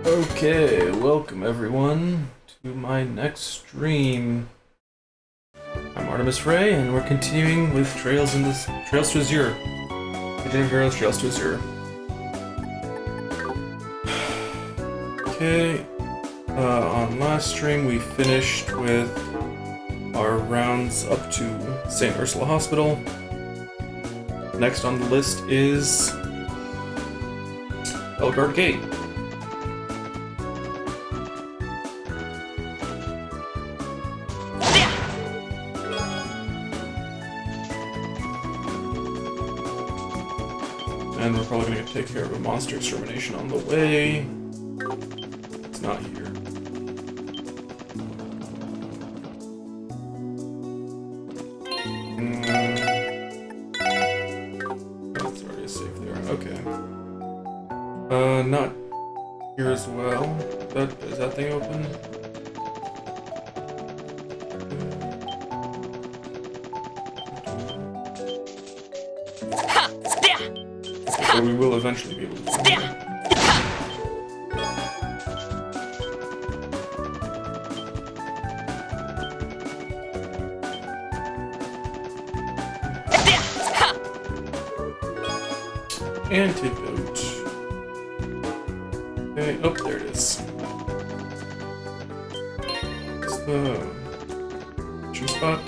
Okay, welcome everyone to my next stream. I'm Artemis Frey, and we're continuing with Trails to Azure. Trails to Azure. Okay, on last stream we finished with our rounds up to St. Ursula Hospital. Next on the list is Belgard Gate. And we're probably going to take care of a monster extermination on the way. It's not here. That's already a safe there. Okay. Not here as well. Is that thing open? So we will eventually be able to do that. Antidote. Okay, oh, there it is. It's the shoe spot.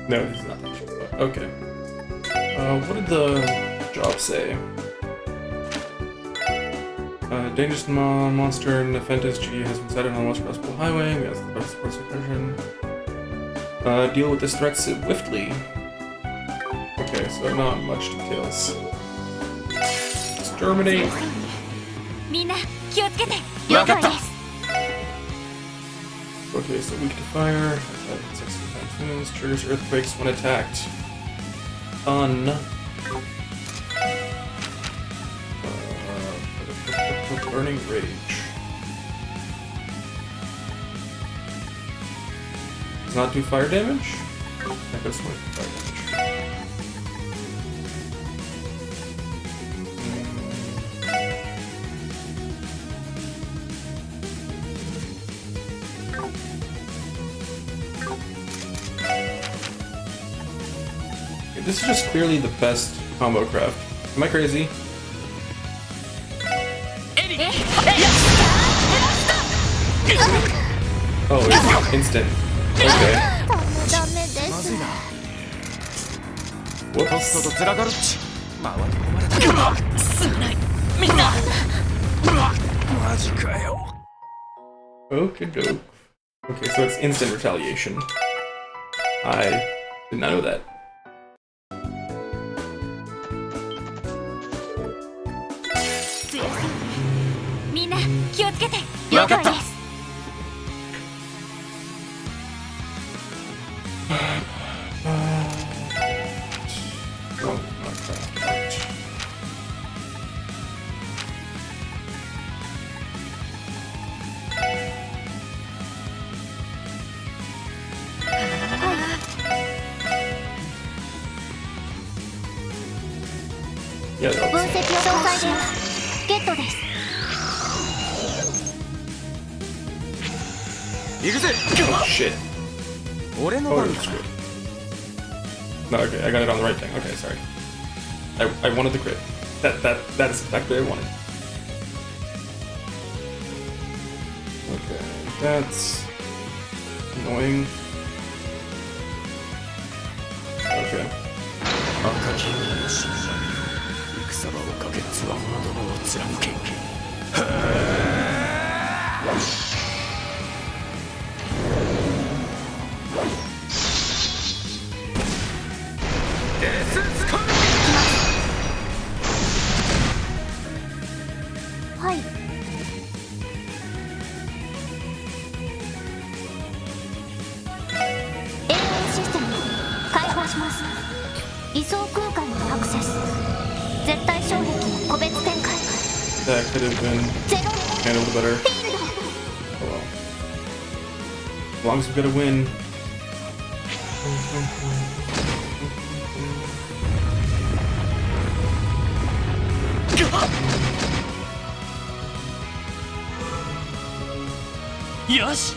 No, this is not the shoe spot. Okay. What did the job say? Dangerous monster Nephentis G has been sighted on the West Crossbow Highway. We have the best support suppression. Deal with this threat swiftly. Okay, so not much details. Exterminate! Okay, so weak to fire. 16 wounds, triggers earthquakes when attacked. Burning Rage. Does not do fire damage? That goes for fire damage. Okay, this is just clearly the best combo craft. Am I crazy? Oh, it's instant. Okay. Whoops. Okay, doke. Okay, so it's instant retaliation. I did not know that. Yeah, oh, shit. Oh, that's good. No, okay, I got it on the right thing. Okay, sorry. I wanted the crit. That is exactly what I wanted. Okay, that's annoying. Okay. That could have been handled better. Oh well. As long as we get a win. よし。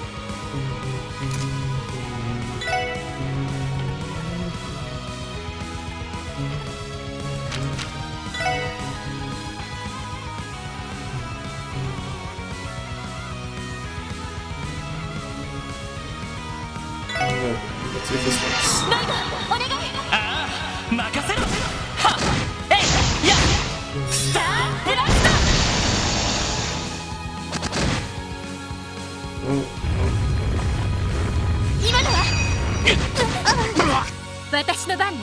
Let's see if this works. ライドお願い。ああ、任せろ。はっ、えい、や、スターブラスト。今のは私の番ね。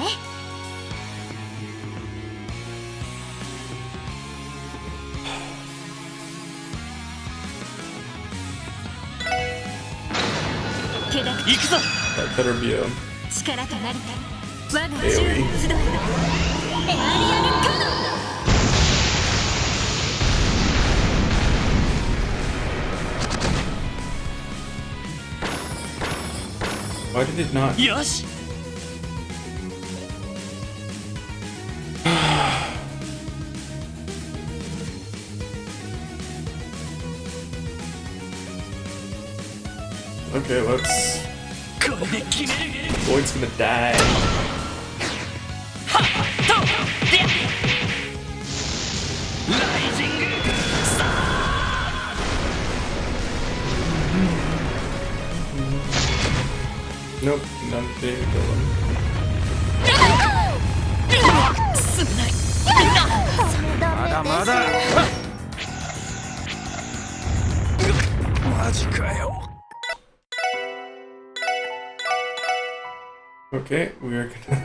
怪我行くぞ。That better be a 力となりた我が AoE. 集団集えエアリアルカノン。Why did it not? よし。Okay, let's. これで決める。 Void's gonna die. はっとでライジングさあ。 Nope, not being to kill him. すまないみんな。まだまだ。マジかよ。 Okay, we are gonna.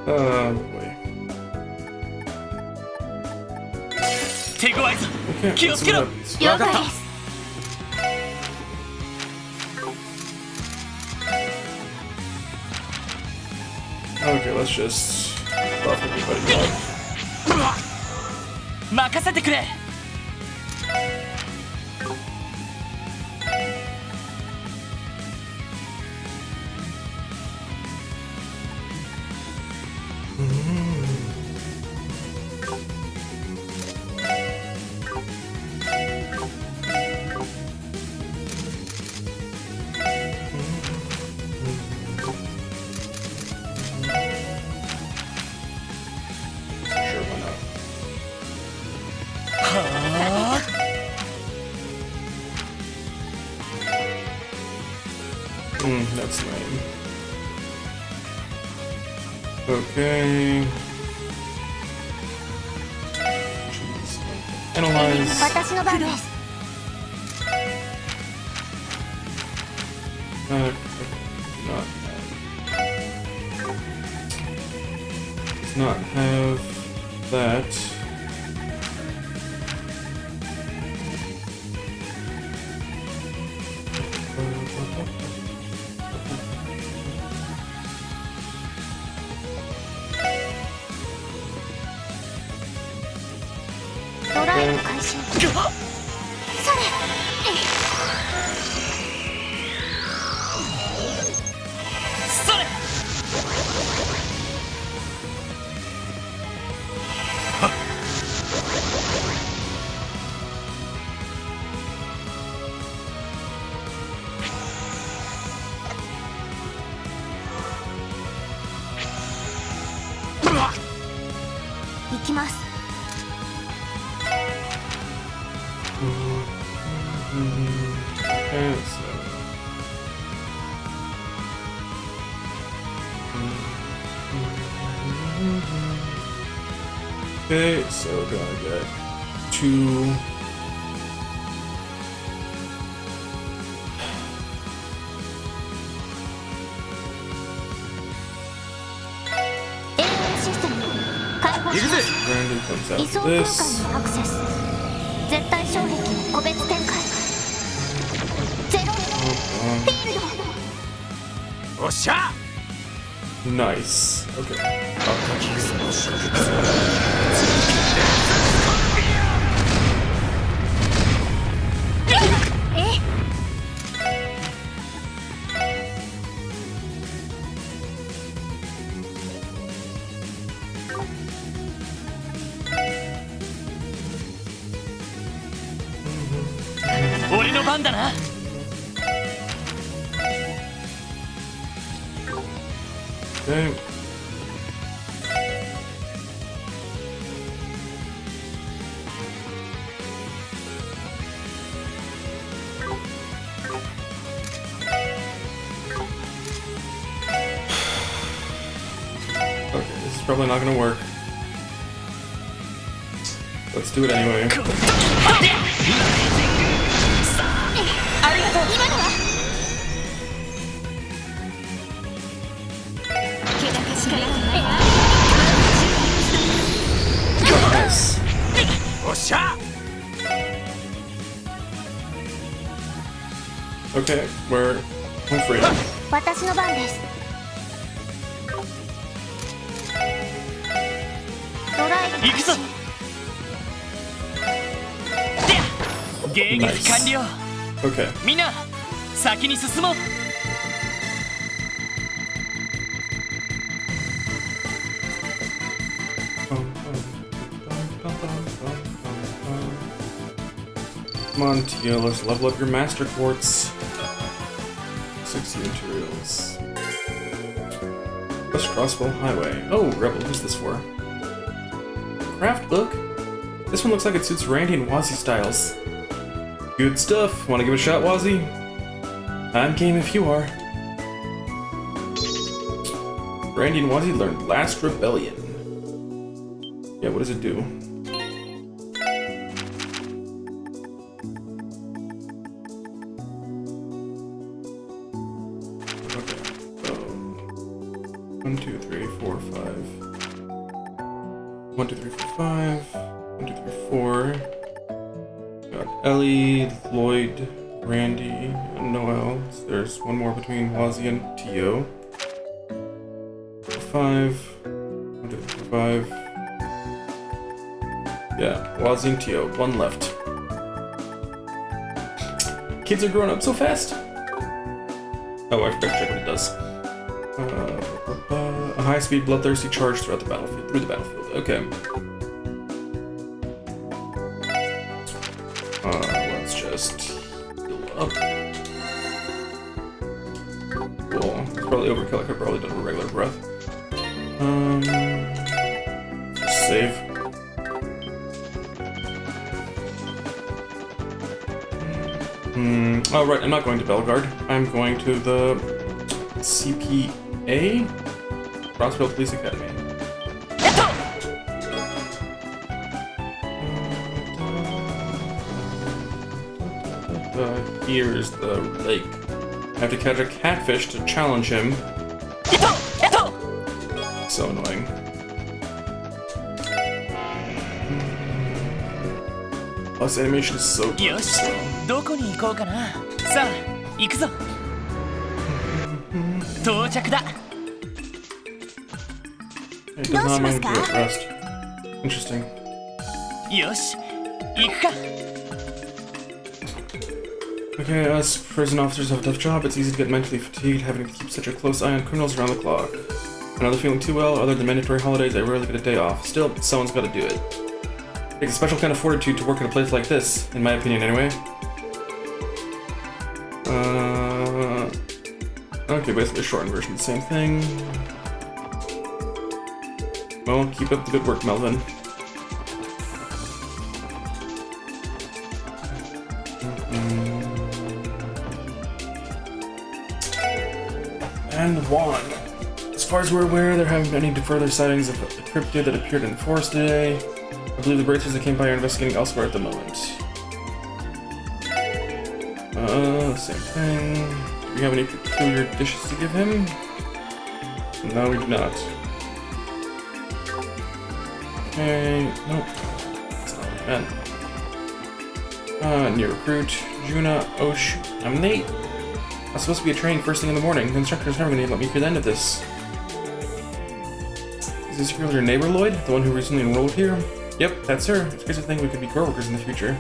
Oh boy. 手強いぞ。 Okay, 気を let's つけ see ろ。 what わ happens. かった。 Okay, let's just buff everybody up. 任せてくれ。 Sure, why not? はあ。 That's lame. Okay. Jeez. Analyze. 私の番です。 Not does not have that.ドライブ開始。それ。それ。 行きます。 Okay, so. Okay, so gonna get 2. AOE システム開放します。 Brandon comes 位 out 相 with 空 this. 間にアクセス。絶対障壁の個別展開。ゼロフィールド。おっしゃ。 Nice. Okay. 赤き草の植物。俺のァンだな。 Okay. Okay, this is probably not gonna work. Let's do it anyway. ありがとう。 今のは気高しかやない。 Nice. おっしゃ。 Okay, we're free. 私の番です。ドライブ行くぞ。迎撃完了。 Okay. みんな先に進もう。 Come on, Tio, let's level up your master quartz. 60 materials. West Crossbow Highway. Oh, Rebel, who's this for? Craft book? This one looks like it suits Randy and Wazzy styles. Good stuff. Want to give it a shot, Wazzy? I'm game if you are. Randy and Wazzy learned Last Rebellion. Yeah, what does it do? Okay, so 1, 2, 3, 4, 5. 1, 2, 3, 4, 5. 1, 2, 3, 4. Got Ellie, Lloyd, Randy, and Noel. So there's one more between Wazzy and Tio. 5. 1, 2, 3, 4, 5. Yeah, Wazzy and Tio. One left. Kids are growing up so fast. Oh, I forgot to check what it does. A high-speed, bloodthirsty charge throughout the battlefield. Through the battlefield. Okay. Let's just heal up. Cool. It's probably overkill. I could probably done a regular breath. Just save. Oh right, I'm not going to Bellegarde. I'm going to the CPA? Crossville Police Academy. Here's the lake. I have to catch a catfish to challenge him. So annoying. Plus animation is so good. よし、どこに行こうかな。さあ、行くぞ。到着だ。 It does not mind to at rest. Interesting. よし、行くか。 Okay, us prison officers have a tough job. It's easy to get mentally fatigued having to keep such a close eye on criminals around the clock. I'm not feeling too well. Other than mandatory holidays, I rarely get a day off. Still, someone's got to do it. It takes a special kind of fortitude to work at a place like this, in my opinion, anyway. Okay, basically a shortened version of the same thing. Well, keep up the good work, Melvin. And one. As far as we're aware, there haven't been any further sightings of a cryptid that appeared in the forest today. I believe the bracers that came by are investigating elsewhere at the moment. Same thing. Do we have any peculiar dishes to give him? No, we do not. Okay, nope. That's not what I meant. New recruit, Juna, oh shoot, I'm late. I'm supposed to be at training first thing in the morning. The instructor's never gonna let me hear the end of this. Is this your neighbor, Lloyd? The one who recently enrolled here? Yep, that's her. It's crazy to think we could be co-workers in the future.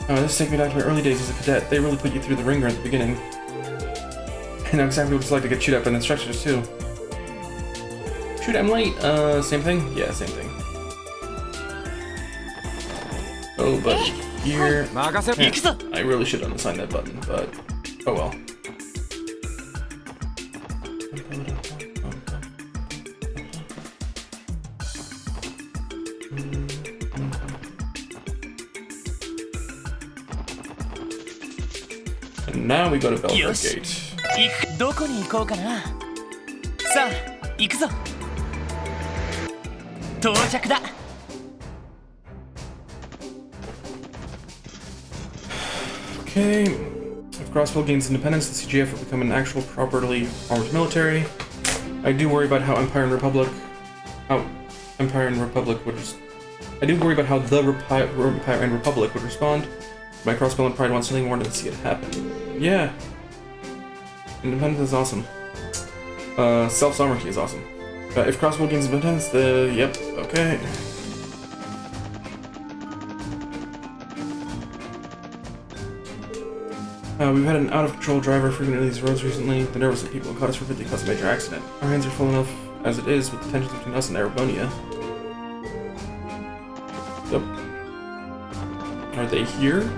This takes me back to my early days as a cadet. They really put you through the ringer at the beginning. I know exactly what it's like to get chewed up by the instructors, too. Shoot, I'm late. Same thing? Yeah, same thing. Oh, buddy. here. 任せ行くぞ I really should unassign that button, but oh well. And now we go to Belfort Yes. Gate. どこに行こうかなさあ行くぞ到着だ Okay. If Crossbell gains independence, the CGF will become an actual properly armed military. I do worry about how Empire and Republic would I do worry about how the Empire and Republic would respond. My Crossbell and Pride wants nothing more than to see it happen. Yeah. Independence is awesome. Self-sovereignty is awesome. If Crossbell gains independence, yep, okay. We've had an out-of-control driver frequenting these roads recently. The nervous of people caught us for 50 caused a major accident. Our hands are full enough as it is with the tensions between us and Arabonia. Yep. Are they here?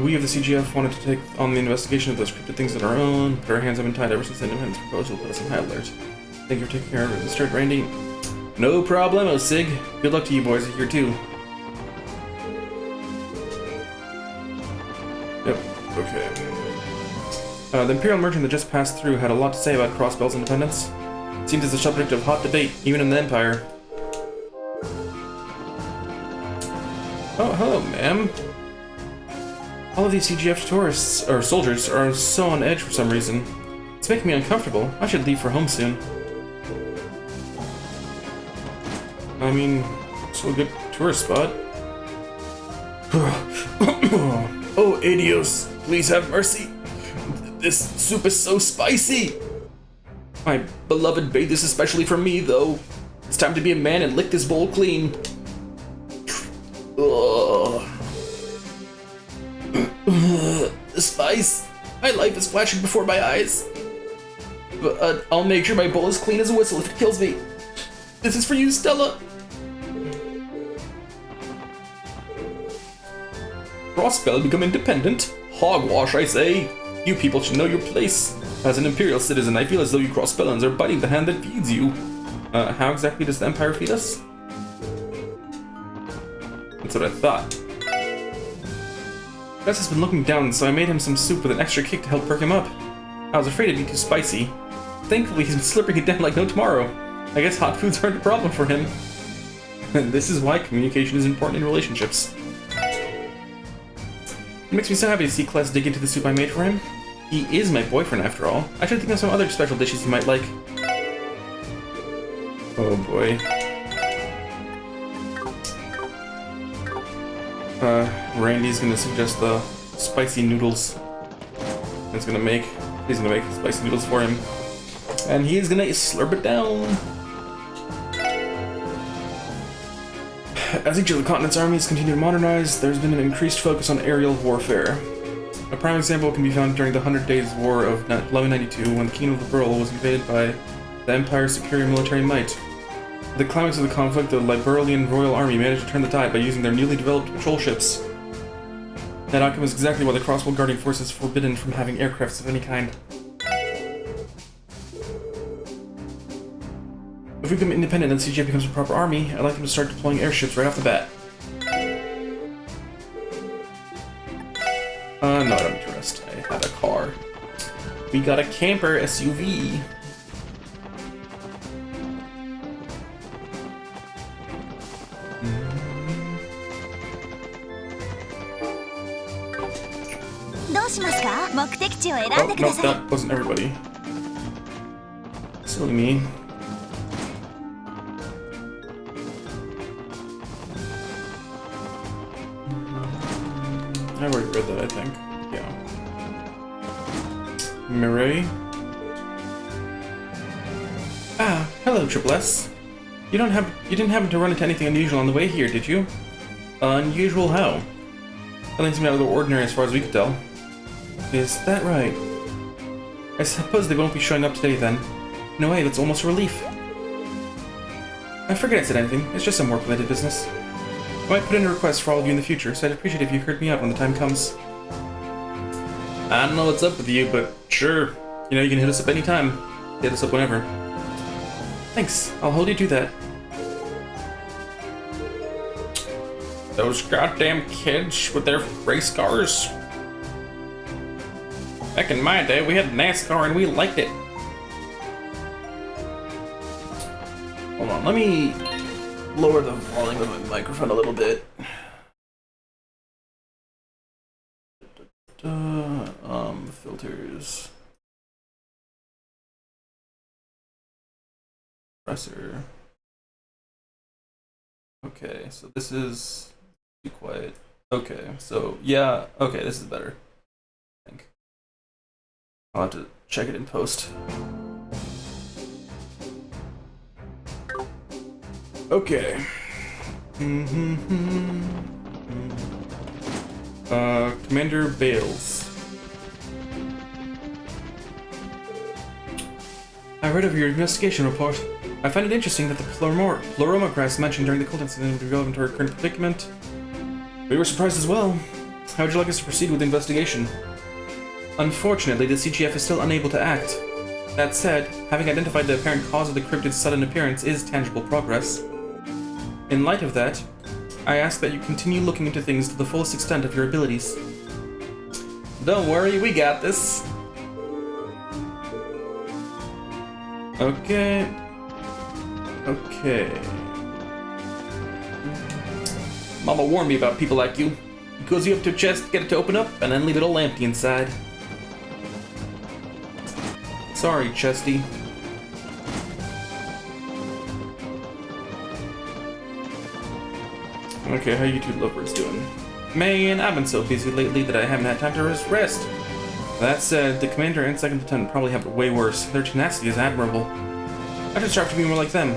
We of the CGF wanted to take on the investigation of those cryptid things on our own, but our hands have been tied ever since the independence proposal put us on high alert. Thank you for taking care of it. Mr. Randy. No problemo, Sig. Good luck to you boys here too. Yep, okay. The Imperial merchant that just passed through had a lot to say about Crossbell's independence. It seems it's a subject of hot debate, even in the Empire. Oh, hello, ma'am. All of these CGF tourists, or soldiers, are so on edge for some reason. It's making me uncomfortable. I should leave for home soon. I mean, it's a good tourist spot. Oh, Adios, please have mercy. This soup is so spicy. My beloved made this especially for me, though. It's time to be a man and lick this bowl clean. Ugh. The spice. My life is flashing before my eyes. But I'll make sure my bowl is clean as a whistle if it kills me. This is for you, Stella. Crossbell become independent? Hogwash, I say. You people should know your place. As an Imperial citizen, I feel as though you Crossbellans are biting the hand that feeds you. How exactly does the Empire feed us? That's what I thought. Gus has been looking down, so I made him some soup with an extra kick to help perk him up. I was afraid it'd be too spicy. Thankfully, he's been slurping it down like no tomorrow. I guess hot foods aren't a problem for him. And this is why communication is important in relationships. It makes me so happy to see Kless dig into the soup I made for him. He is my boyfriend, after all. I should think of some other special dishes he might like. Oh boy. Randy's gonna suggest the spicy noodles. He's gonna make spicy noodles for him. And he's gonna slurp it down. As each of the continent's armies continue to modernize, there's been an increased focus on aerial warfare. A prime example can be found during the 100 Days War of 1192, when the Kingdom of the Pearl was invaded by the Empire's superior military might. At the climax of the conflict, the Liberalian Royal Army managed to turn the tide by using their newly developed patrol ships. That outcome is exactly why the Crossbow Guardian Force is forbidden from having aircrafts of any kind. If we become independent and CGF becomes a proper army, I'd like them to start deploying airships right off the bat. No, I don't need to rest. I have a car. We got a camper SUV. Oh, no, that wasn't everybody. Silly me. I already read that, I think. Yeah. Mireille? Ah, hello, Triple S. You didn't happen to run into anything unusual on the way here, did you? Unusual how? Nothing seemed out of the ordinary as far as we could tell. Is that right? I suppose they won't be showing up today then. No way, that's almost a relief. I forget I said anything. It's just some work-related business. I might put in a request for all of you in the future, so I'd appreciate it if you heard me out when the time comes. I don't know what's up with you, but sure. You know, you can hit us up anytime. Hit us up whenever. Thanks. I'll hold you to that. Those goddamn kids with their race cars. Back in my day, we had NASCAR and we liked it. Hold on, let me lower the volume of my microphone a little bit. Filters. Compressor. Okay, so this is too quiet. Okay, so yeah, okay, this is better. I think. I'll have to check it in post. Okay. Commander Bales. I read of your investigation report. I find it interesting that the Pleuromographs mentioned during the cult incident would be relevant to our current predicament. We were surprised as well. How would you like us to proceed with the investigation? Unfortunately, the CGF is still unable to act. That said, having identified the apparent cause of the cryptid's sudden appearance is tangible progress. In light of that, I ask that you continue looking into things to the fullest extent of your abilities. Don't worry, we got this. Okay. Okay. Mama warned me about people like you. Cozy up to a chest, get it to open up, and then leave it all empty inside. Sorry, Chesty. Okay, how you two lovebirds doing? Man, I've been so busy lately that I haven't had time to rest. That said, the commander and second lieutenant probably have it way worse. Their tenacity is admirable. I should strive to be more like them.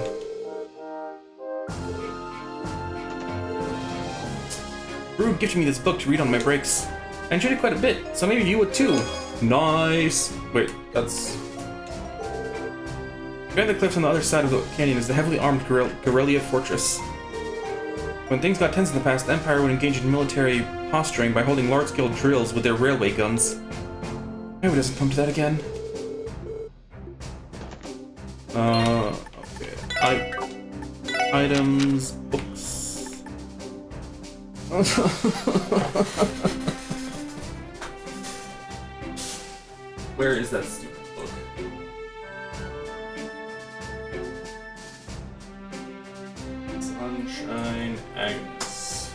Brood gifted me this book to read on my breaks. I enjoyed it quite a bit, so maybe you would too. Nice. Wait, that's... Behind the cliffs on the other side of the canyon is the heavily armed guerrilla fortress. When things got tense in the past, the Empire would engage in military posturing by holding large-scale drills with their railway guns. I hope it doesn't come to that again. Okay. Items, books. Where is that stupid book? Sunshine Agnes.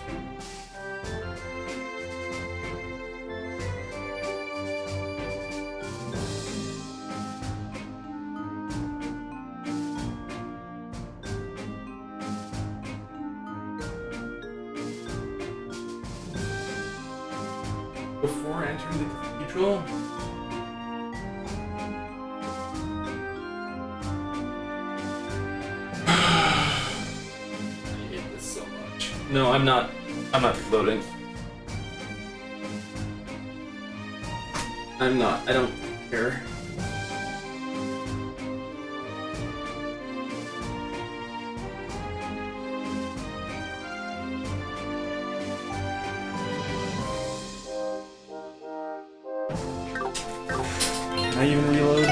Before entering the cathedral, no, I'm not reloading. I'm not. I don't care. Can I even reload?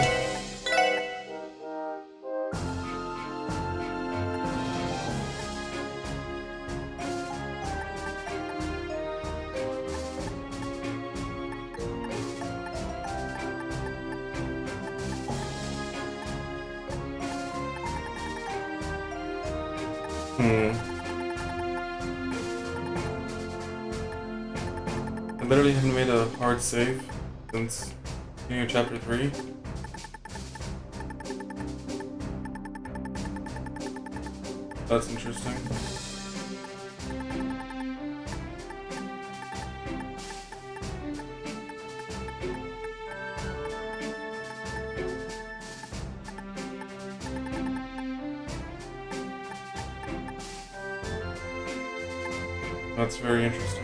I literally haven't made a hard save since beginning of chapter 3. That's interesting. That's very interesting.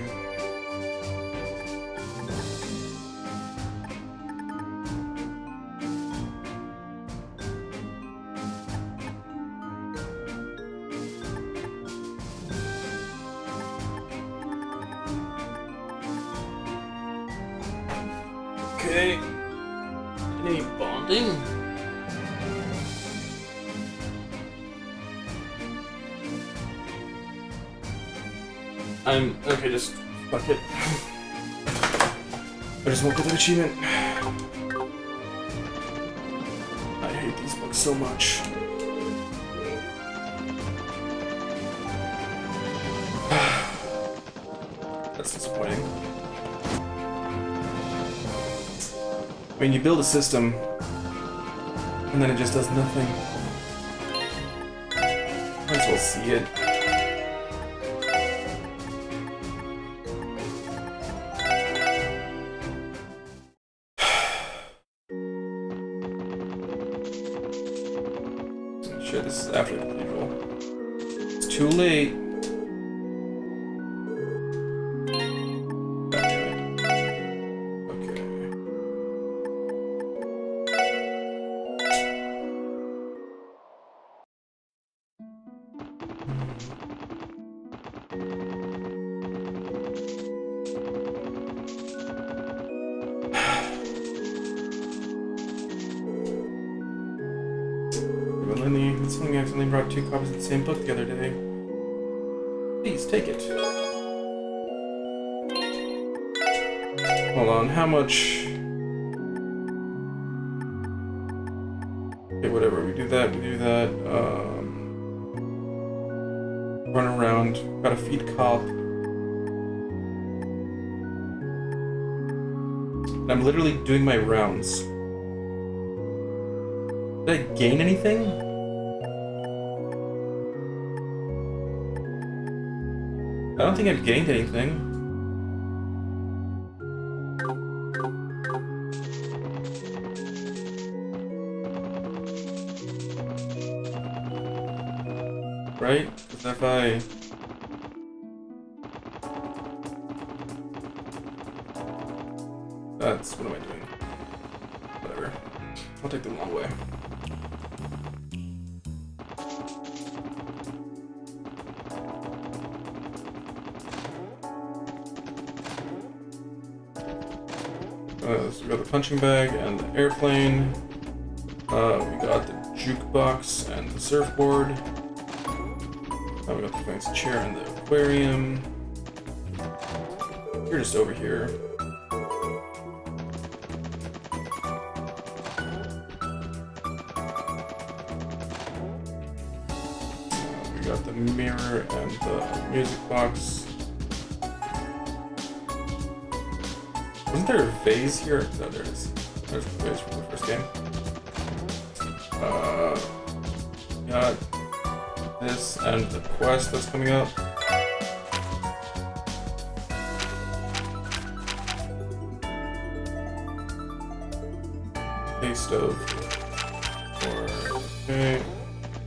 Okay. Any bonding? Okay, just fuck it. I just won't get the achievement. I hate these books so much. That's disappointing. I mean, you build a system, and then it just does nothing. Might as well see it. Shit, this is after the cathedral. It's too late. I accidentally brought 2 copies of the same book the other day. Please take it. Hold on, how much? Okay, whatever. We do that. Run around. Gotta feed cop. I'm literally doing my rounds. Did I gain anything? I don't think I've gained anything. Right? Because if That's... what am I doing? Whatever. I'll take the long way. So we got the punching bag and the airplane. We got the jukebox and the surfboard. We got the fancy chair and the aquarium. You're just over here. We got the mirror and the music box. Wasn't there a vase here? No, there it is. There's the vase from the first game. Got this and the quest that's coming up. Hay stove. Okay.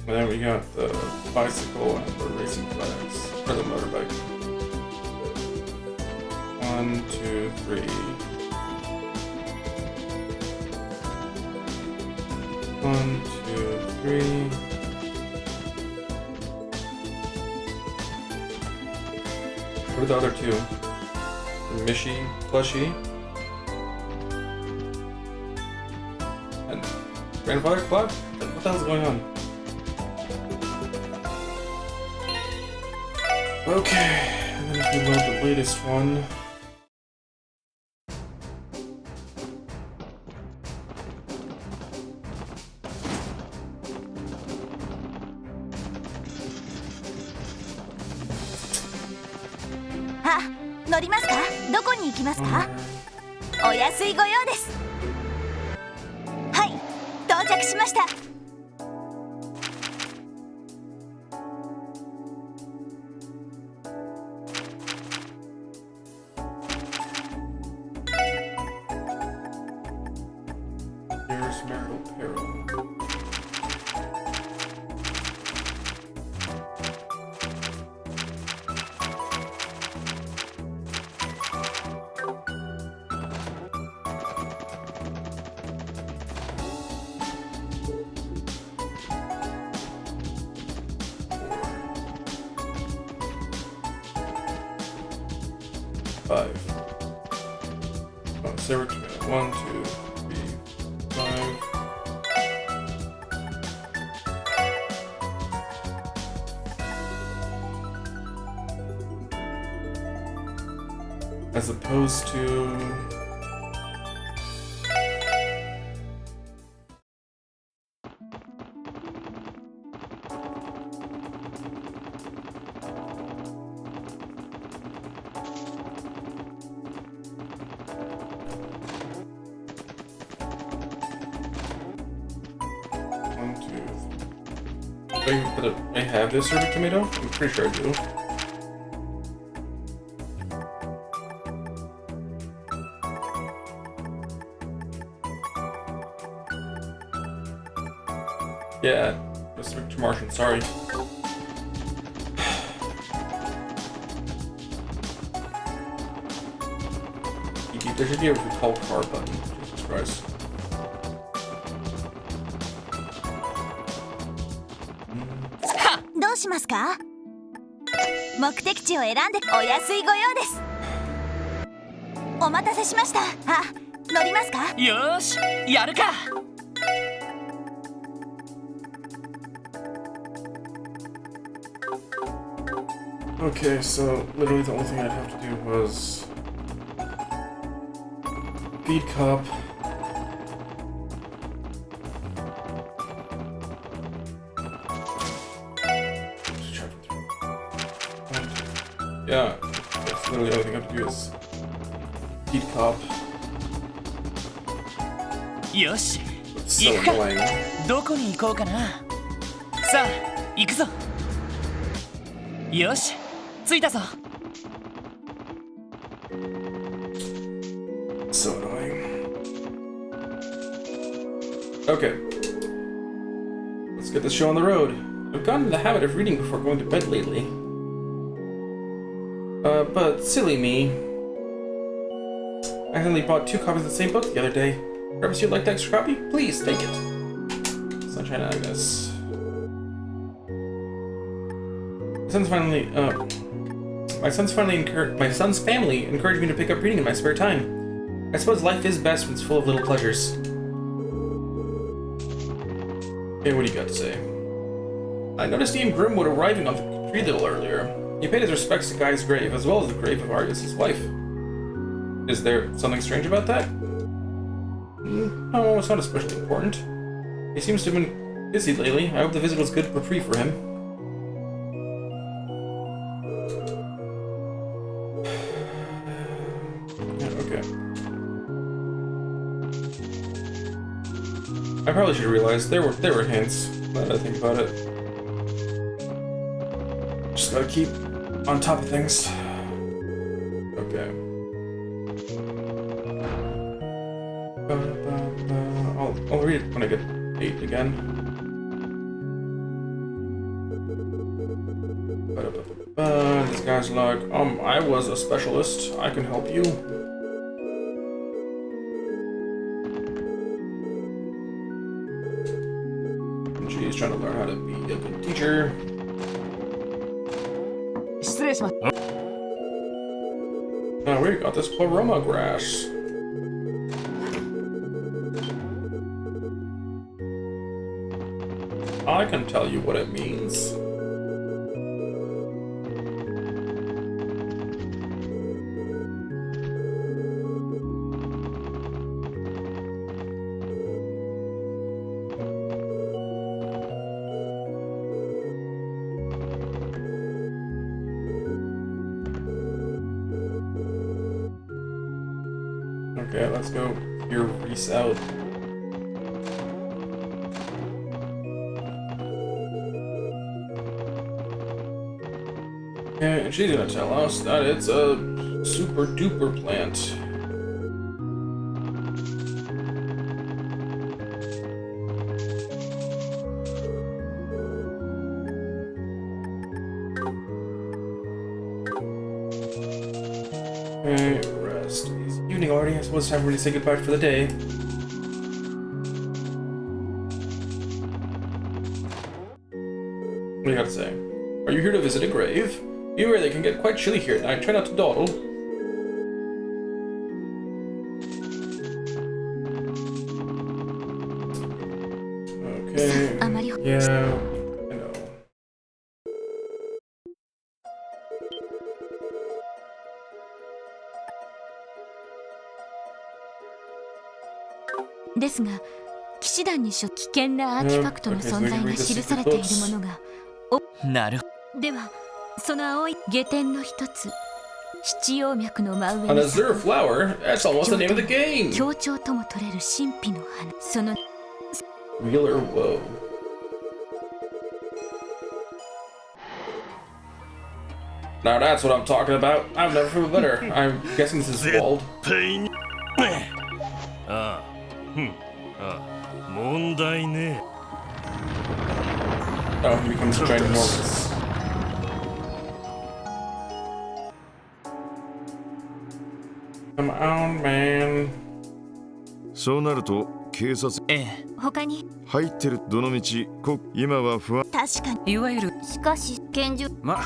And then we got the bicycle and the racing flags. Or the motorbike. 1, 2, 3. 1, 2, 3. What are the other 2? The Mishy plushie. And grandfather clock? What the hell's going on? Okay, and then if we load the latest one. Ah, 乗りますか？どこに行きますか？お安いご用です。はい、到着しました。Here's marital peril. Oh, Sarah Tomato. 1, 2, 3, 5. As opposed to... I have this herby tomato? I'm pretty sure I do. Yeah, Mr. Martian, sorry. There should be a recall car button. Jesus Christ. どうしますか？目的地を選んでお安いご用です。お待たせしました。あ、乗りますか？よーし、やるか。Okay, so literally the only thing I'd have to do was feed cup. Yeah, that's literally the only thing I have to do is feed cup. よし、 It's so 行くか。 annoying. どこに行こうかな。さあ、行くぞ。よし、着いたぞ。So annoying. Okay. Let's get this show on the road. I've gotten in the habit of reading before going to bed lately. But silly me. I accidentally bought 2 copies of the same book the other day. Perhaps you'd like the extra copy? Please, take it. Sunshine and Agnes. My son's family encouraged me to pick up reading in my spare time. I suppose life is best when it's full of little pleasures. Hey, what do you got to say? I noticed Ian Grimwood arriving on the tree a little earlier. He paid his respects to Guy's grave, as well as the grave of Artemis' wife. Is there something strange about that? No, it's not especially important. He seems to have been busy lately. I hope the visit was good reprieve for him. Okay. I probably should have realized there were hints, now that I think about it. Just gotta keep on top of things. Okay. I'll read it when I get 8 again. This guy's like, I was a specialist. I can help you. And she's trying to learn how to be a good teacher. 失礼します。 Now we got this pleroma grass. I can tell you what it means. Okay, let's go hear Reese out. Okay, and she's gonna tell us that it's a super duper plant. Okay, rest. It's evening already. I suppose it's time for me to say goodbye for the day. What do you got to say? Are you here to visit a grave? Beware, they can get quite chilly here at night. Try not to dawdle. まり Yeah, I know. ですが騎士団に危険なアーティファクトの存在が記されているものがなるではその青い下天の一つ七葉脈の真上 An に Azure flower? That's almost the name of the game! 強調とも取れる神秘の花その Real or woe? Now that's what I'm talking about. I've never felt better. I'm guessing this is Wald. ああ、問題ね Oh, he becomes ginormous. Come on, man. そうなると警察ええ他に入ってるどの道今は不安確かにいわゆるしかし拳銃ま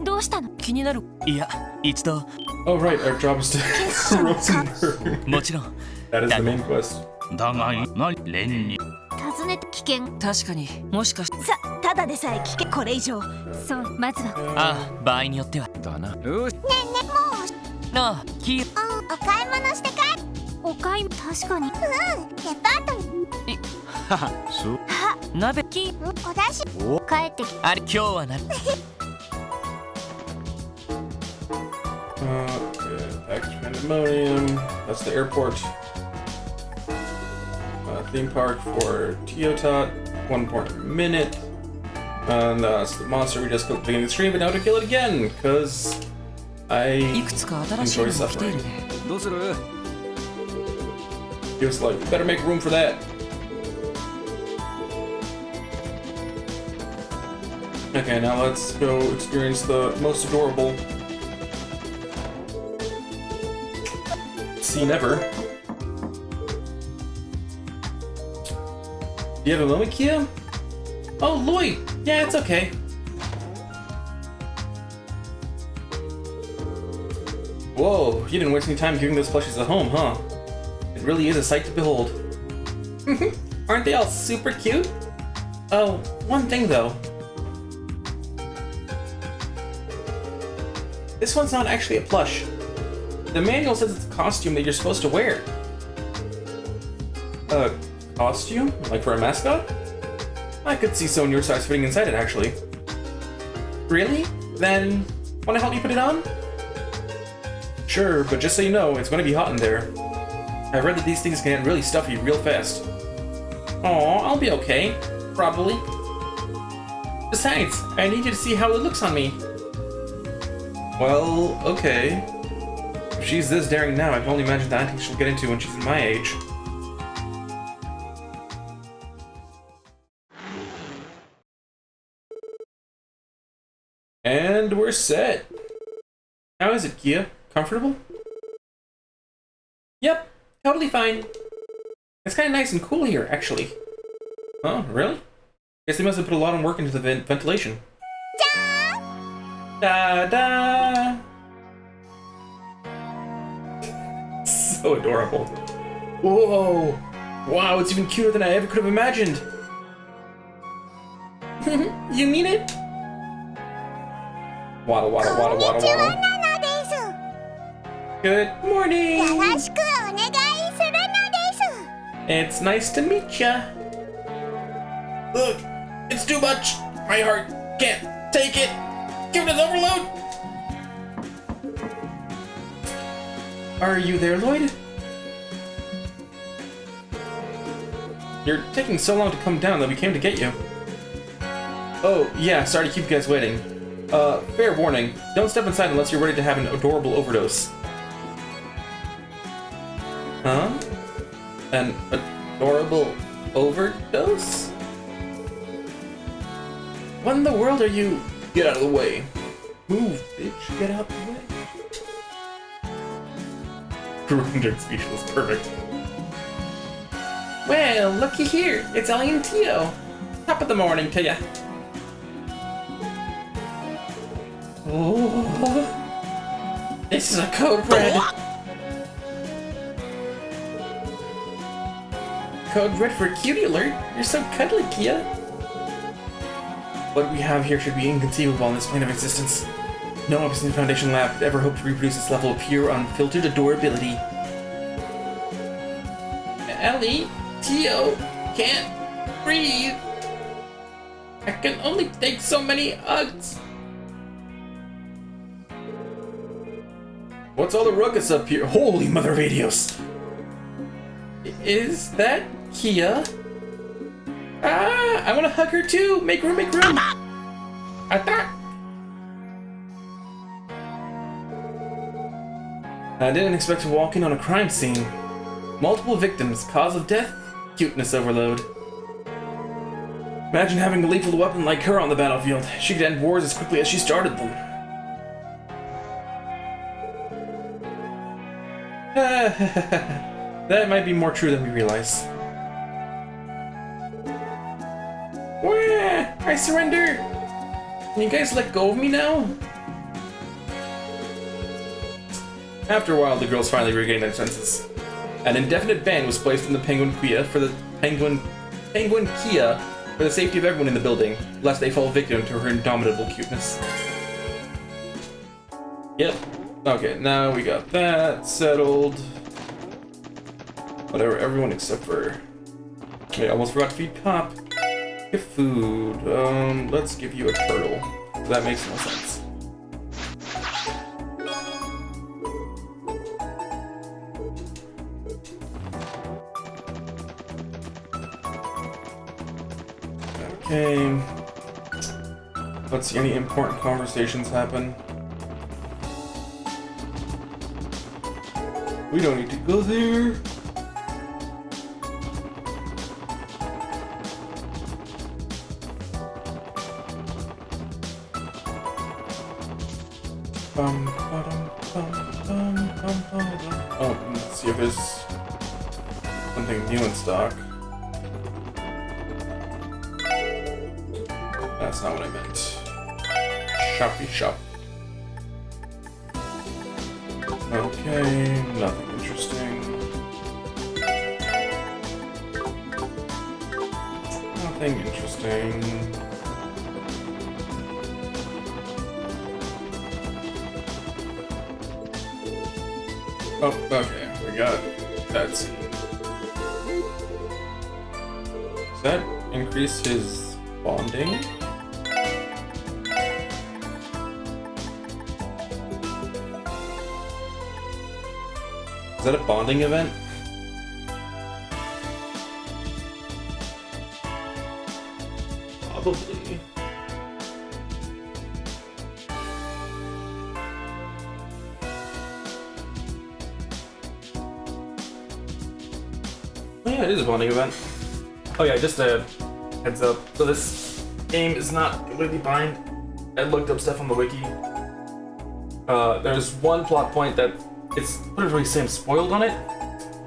どうしたの気になるいや一度 Oh, right, our job is to Rosenberg. もちろん That is the main quest. だがな連に尋ねて危険確かにもしかしさただでさえ危険これ以上そうまずはああ場合によってはだなよしねえねえもうなあキーお買い物して帰お買い確かにデパートにそう鍋キーお出し帰ってきあれ今日はなる Okay, package pandemonium. That's the airport. Theme park for Teotot. 1 point per minute. And that's the monster we just killed at the beginning of the stream, but now to kill it again, because い I くつか新しい enjoy のが来てい suffering. るねどうする He was like, better make room for that. Okay, now let's go experience the most adorable scene ever. Do you have a moment, Kia? Oh, Lloyd! Yeah, it's okay. Whoa, you didn't waste any time giving those plushies a home, huh? It really is a sight to behold. Aren't they all super cute? Oh, one thing though. This one's not actually a plush. The manual says it's a costume that you're supposed to wear. A costume? Like for a mascot? I could see someone your size fitting inside it, actually. Really? Then, wanna help me put it on? Sure, but just so you know, it's gonna be hot in there. I read that these things can get really stuffy real fast. Aw, I'll be okay. Probably. Besides, I need you to see how it looks on me. Well, okay. If she's this daring now, I can only imagine the antics she'll get into when she's my age. And we're set. How is it, Kia? Comfortable? Yep, totally fine. It's kind of nice and cool here, actually. Oh, really? Guess they must have put a lot of work into the ventilation. Da-da! So adorable. Whoa! Wow, it's even cuter than I ever could have imagined. You mean it? Waddle, waddle, waddle, waddle, waddle. Good morning! It's nice to meet ya. Look, it's too much. My heart can't take it. Give it an overload. Are you there, Lloyd? You're taking so long to come down that we came to get you. Oh, yeah, sorry to keep you guys waiting. Fair warning, don't step inside unless you're ready to have an adorable overdose. Huh? An adorable overdose? What in the world are you? Get out of the way. Move, bitch. Get out of the way. Rendered speechless. Perfect. Well, looky here. It's Ellie and Tio. Top of the morning to ya. Oh, this is a code red. Code red for cutie alert. You're so cuddly, Kia. What we have here should be inconceivable on this plane of existence. No Opposite Foundation lab could ever hope to reproduce this level of pure, unfiltered adorability. Ellie, Tio, can't breathe. I can only take so many hugs. What's all the ruckus up here? Holy mother of Adios! Is that Kia? Ah, I want to hug her too. Make room, make room. Attack! I didn't expect to walk in on a crime scene. Multiple victims, cause of death, cuteness overload. Imagine having a lethal weapon like her on the battlefield. She could end wars as quickly as she started them. That might be more true than we realize. Wah, I surrender! Can you guys let go of me now? After a while, the girls finally regained their senses. An indefinite ban was placed on the Penguin Kia for the Penguin Kia for the safety of everyone in the building, lest they fall victim to her indomitable cuteness. Yep. Okay, now we got that settled. Whatever, everyone except for... Okay, almost forgot to feed Cop. Give food. Let's give you a turtle. That makes no sense. Okay. Let's see, any important conversations happen? We don't need to go there. Oh, let's see if there's something new in stock. That's not what I meant. Shoppy shop. Okay, nothing interesting. Nothing interesting. Oh, okay, we got that scene. Does that increase his bonding? Is that a bonding event? Probably. Oh yeah, it is a bonding event. Oh yeah, just a heads up. So this game is not completely bind. I looked up stuff on the wiki. There's one plot point that it's literally saying spoiled on it,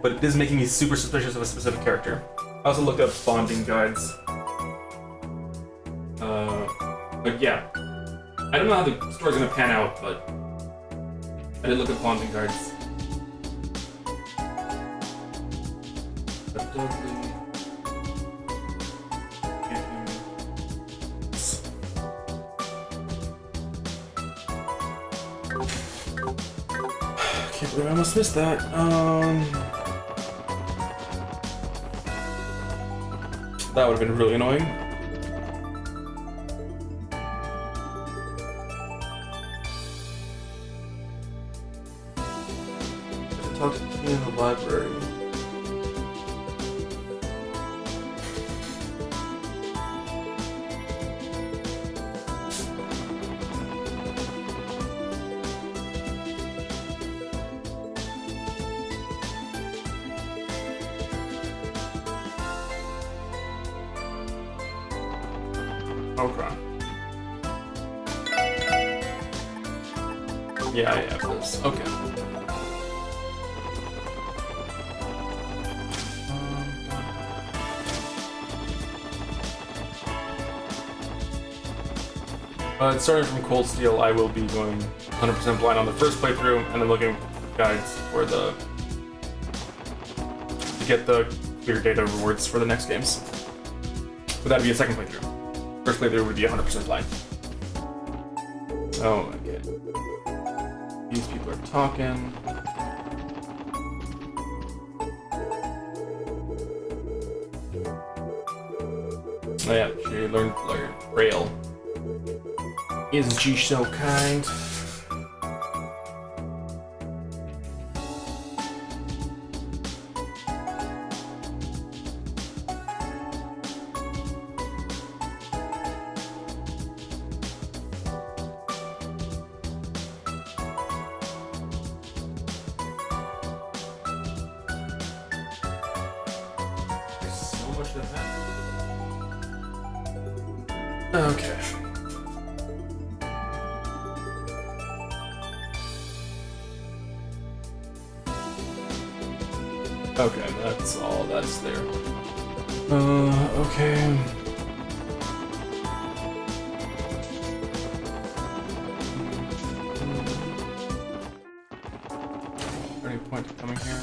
but it is making me super suspicious of a specific character. I also looked up bonding guides. But yeah. I don't know how the story's gonna pan out, but I did look at bonding guides. Can't believe I almost missed that. That would have been really annoying. I talked to King in the library. Okay. Yeah, I have this. Okay. Starting from Cold Steel, I will be going 100% blind on the first playthrough, and then looking at guides for to get the clear data rewards for the next games. But that'd be a second playthrough. First playthrough would be 100% blind. Oh, okay. These people are talking. Oh yeah, she learned to learn Braille. Isn't she so kind? So much of that. Okay. Okay, that's all that's there. Okay. Any point to coming here?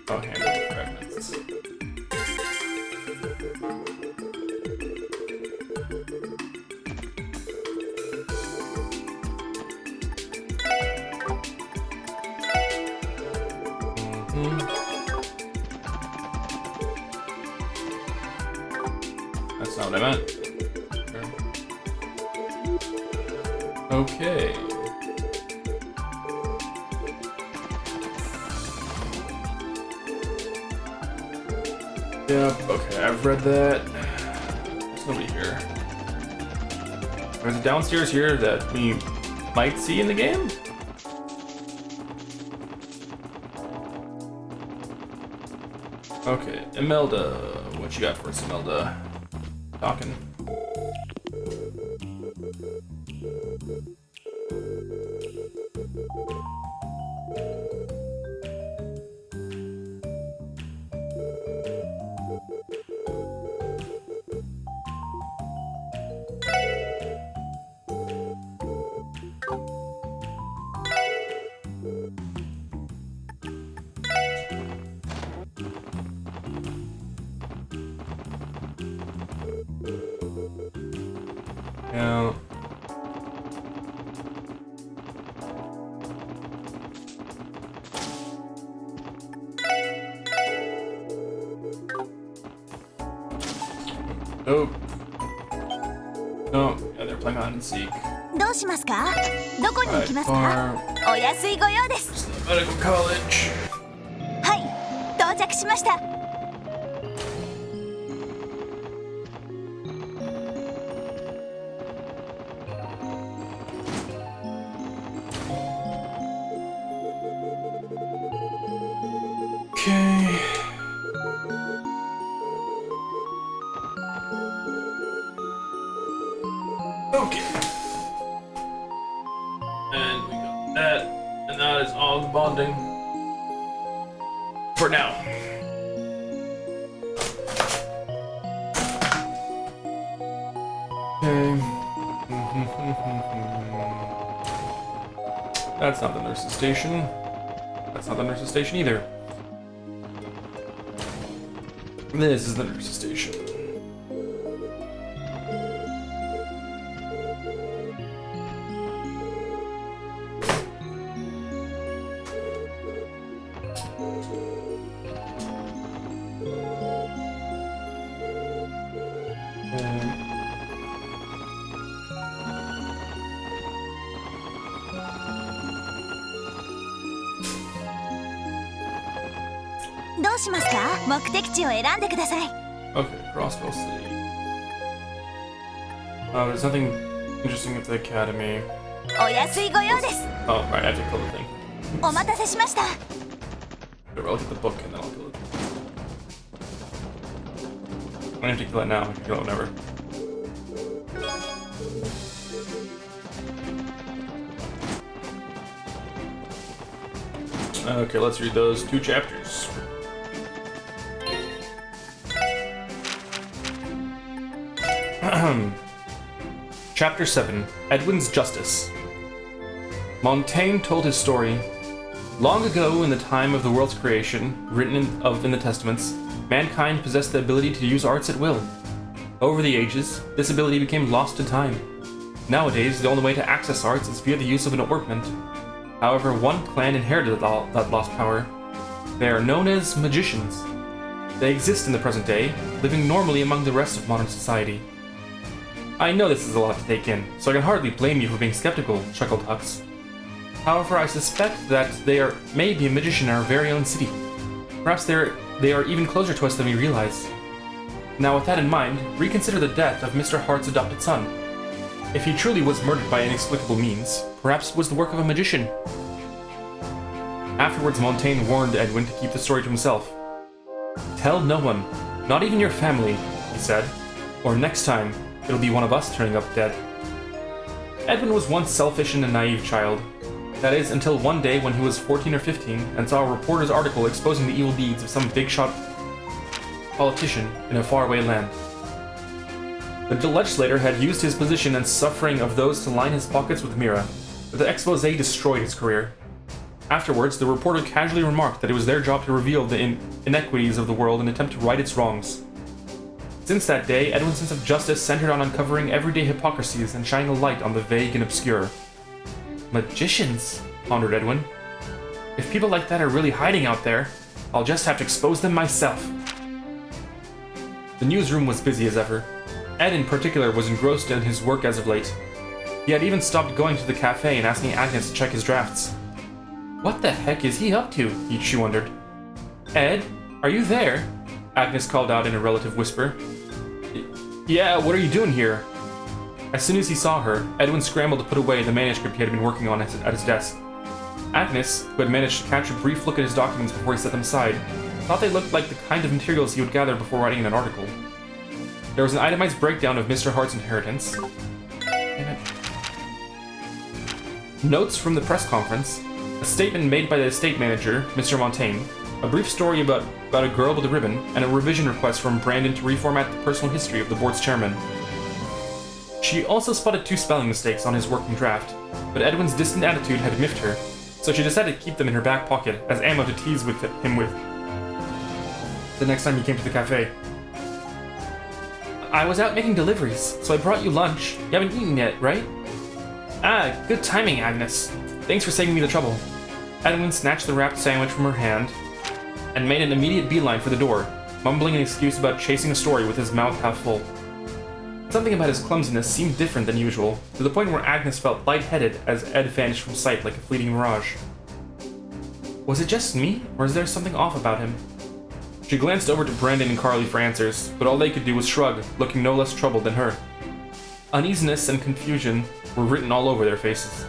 Oh, handle the fragments. That's not what I meant. Okay. Yep, okay, I've read that. There's nobody here. There's a downstairs here that we might see in the game? Okay, Imelda. What you got for us, Imelda? Talking. Yeah. Oh. No, yeah, they're playing hide and seek. どうしますか？どこに行きますか？お安いご用です。 Medical college. はい、到着しました。 Okay. Okay. And we got that. And that is all the bonding. For now. Okay. That's not the nurse's station. That's not the nurse's station either. This is the nurse's station. Okay, Crossville City. There's nothing interesting at the academy. お安いご用です。 Oh, right, I have to kill the thing. お待たせしました。 I'll look at the book and then I'll kill it. I don't have to kill it now, I can kill it whenever. Okay, let's read those 2 chapters. Chapter 7, Edwin's Justice. Montaigne told his story Long ago, in the time of the world's creation, written in the Testaments, mankind possessed the ability to use arts at will. Over the ages, this ability became lost to time. Nowadays, the only way to access arts is via the use of an ornament. However, one clan inherited that lost power. They are known as magicians. They exist in the present day, living normally among the rest of modern society. I know this is a lot to take in, so I can hardly blame you for being skeptical, chuckled Hux. However, I suspect that they may be a magician in our very own city. Perhaps they are even closer to us than we realize. Now, with that in mind, reconsider the death of Mr. Hart's adopted son. If he truly was murdered by inexplicable means, perhaps it was the work of a magician. Afterwards, Montaigne warned Edwin to keep the story to himself. Tell no one, not even your family, he said, or next time, it'll be one of us turning up dead. Edwin was once selfish and a naive child. That is, until one day when he was 14 or 15 and saw a reporter's article exposing the evil deeds of some big-shot politician in a faraway land. The legislator had used his position and suffering of those to line his pockets with Mira, but the expose destroyed his career. Afterwards, the reporter casually remarked that it was their job to reveal the inequities of the world and attempt to right its wrongs. Since that day, Edwin's sense of justice centered on uncovering everyday hypocrisies and shining a light on the vague and obscure. Magicians, pondered Edwin. If people like that are really hiding out there, I'll just have to expose them myself. The newsroom was busy as ever. Ed in particular was engrossed in his work as of late. He had even stopped going to the cafe and asking Agnes to check his drafts. What the heck is he up to? She wondered. Ed, are you there? Agnes called out in a relative whisper. Yeah, what are you doing here? As soon as he saw her, Edwin scrambled to put away the manuscript he had been working on at his desk. Agnes, who had managed to catch a brief look at his documents before he set them aside, thought they looked like the kind of materials he would gather before writing an article. There was an itemized breakdown of Mr. Hart's inheritance. Notes from the press conference, a statement made by the estate manager, Mr. Montaigne, a brief story about a girl with a ribbon, and a revision request from Brandon to reformat the personal history of the board's chairman. She also spotted 2 spelling mistakes on his working draft, but Edwin's distant attitude had miffed her, so she decided to keep them in her back pocket as ammo to tease him with the next time he came to the cafe. I was out making deliveries, so I brought you lunch. You haven't eaten yet, right? Ah, good timing, Agnes. Thanks for saving me the trouble. Edwin snatched the wrapped sandwich from her hand and made an immediate beeline for the door, mumbling an excuse about chasing a story with his mouth half full. Something about his clumsiness seemed different than usual, to the point where Agnes felt lightheaded as Ed vanished from sight like a fleeting mirage. Was it just me, or is there something off about him? She glanced over to Brandon and Carly for answers, but all they could do was shrug, looking no less troubled than her. Uneasiness and confusion were written all over their faces.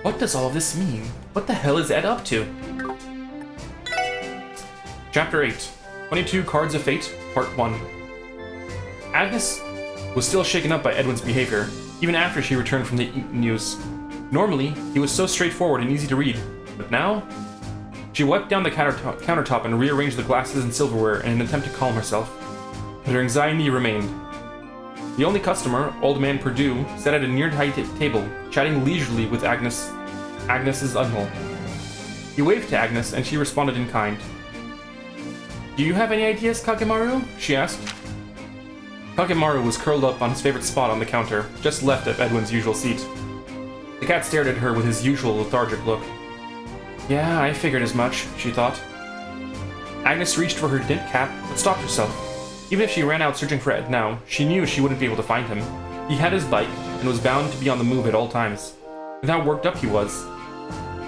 What does all of this mean? What the hell is Ed up to? Chapter 8, 22 Cards of Fate, Part 1. Agnes was still shaken up by Edwin's behavior, even after she returned from the Eton news. Normally, he was so straightforward and easy to read, but now? She wiped down the countertop and rearranged the glasses and silverware in an attempt to calm herself, but her anxiety remained. The only customer, old man Perdue, sat at a near-by table, chatting leisurely with Agnes's uncle. He waved to Agnes, and she responded in kind. Do you have any ideas, Kakemaru? She asked. Kakemaru was curled up on his favorite spot on the counter, just left of Edwin's usual seat. The cat stared at her with his usual lethargic look. Yeah, I figured as much, she thought. Agnes reached for her knit cap, but stopped herself. Even if she ran out searching for Ed now, she knew she wouldn't be able to find him. He had his bike, and was bound to be on the move at all times. With how worked up he was.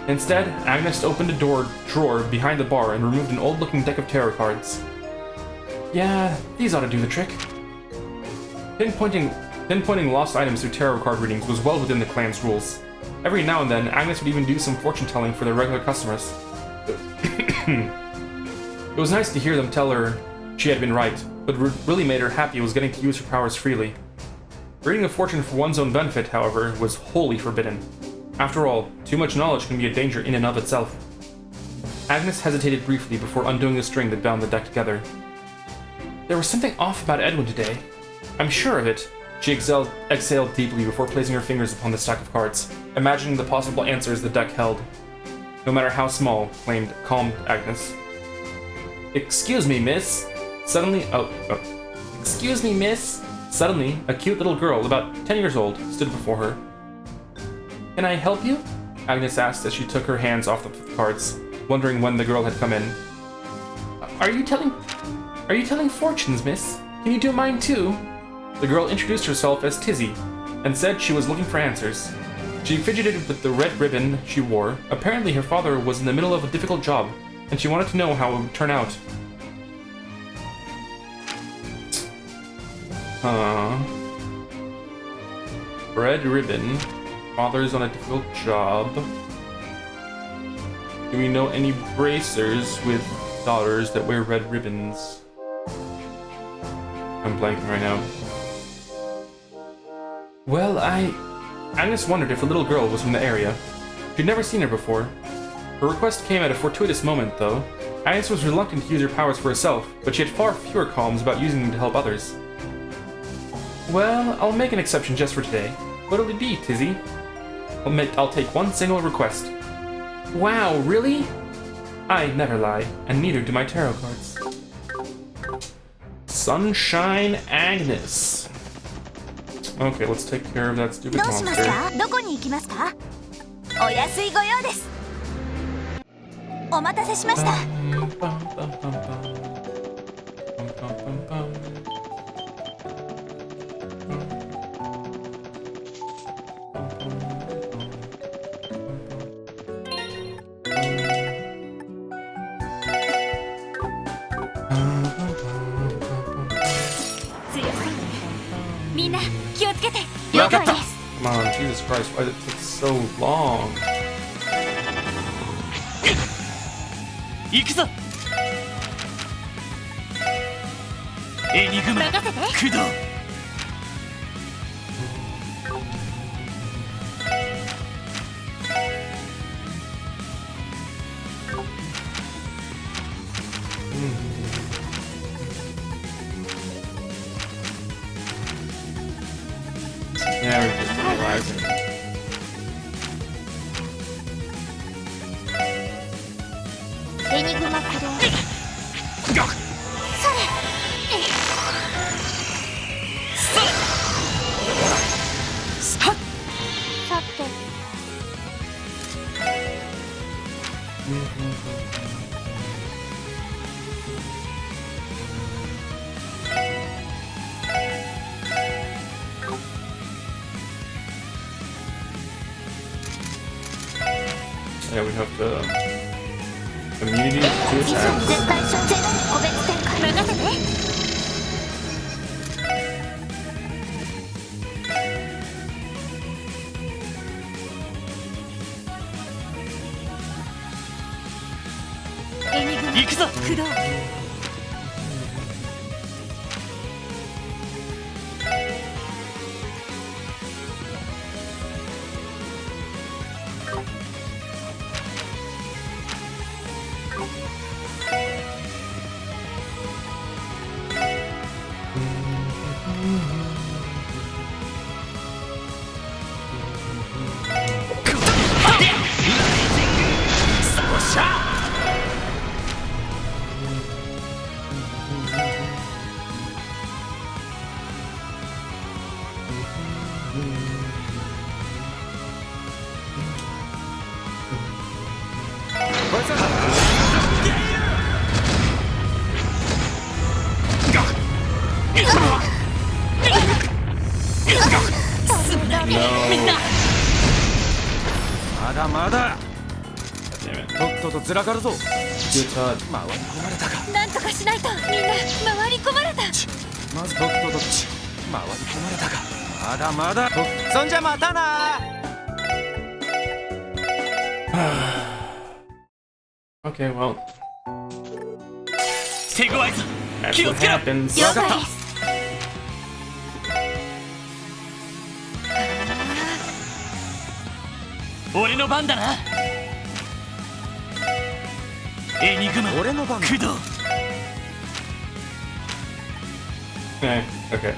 Instead, Agnes opened a drawer behind the bar and removed an old-looking deck of tarot cards. Yeah, these ought to do the trick. Pinpointing lost items through tarot card readings was well within the clan's rules. Every now and then, Agnes would even do some fortune-telling for their regular customers. It was nice to hear them tell her she had been right, but what really made her happy was getting to use her powers freely. Reading a fortune for one's own benefit, however, was wholly forbidden. After all, too much knowledge can be a danger in and of itself. Agnes hesitated briefly before undoing the string that bound the deck together. There was something off about Edwin today. I'm sure of it. She exhaled deeply before placing her fingers upon the stack of cards, imagining the possible answers the deck held. no matter how small, calmed Agnes. Excuse me, miss. Excuse me, miss. Suddenly, a cute little girl, about 10 years old, stood before her. Can I help you? Agnes asked as she took her hands off the cards, wondering when the girl had come in. Are you telling fortunes, miss? Can you do mine too? The girl introduced herself as Tizzy, and said she was looking for answers. She fidgeted with the red ribbon she wore. Apparently her father was in the middle of a difficult job, and she wanted to know how it would turn out. Red ribbon. Father's on a difficult job. Do we know any bracers with daughters that wear red ribbons? I'm blanking right now. Well, Agnes wondered if the little girl was from the area. She'd never seen her before. Her request came at a fortuitous moment, though. Agnes was reluctant to use her powers for herself, but she had far fewer qualms about using them to help others. Well, I'll make an exception just for today. What'll it be, Tizzy? I'll take one single request. Wow, really? I never lie, and neither do my tarot cards. Sunshine Agnes. Okay, let's take care of that stupid どうします monster. か？どこに行きますか？お安いご用です。お待たせしました。 強そうね。みんな気をつけて。了解です。 Come on, Jesus Christ, why did it take so long? 行くぞ。エニグマ任せて。駆動。Yeah, we're just realizing. エニグマ駆動。さて。 Yeah, we have the immunity to attacks. 絶対症ゼロ個別展開。任せて。 行くぞ。駆動。 まだまだ Damn it. とっととずらかるぞ Good touch. 回り込まれたかなんとかしないと。みんな回り込まれた。まずとっとと回り込まれたかまだまだそんじゃまたな Okay, well, 手強いぞ。 that's 気を what つけろ。 happens. 了解です。 俺の番だな。エニグマ俺の番だ駆動。 Okay.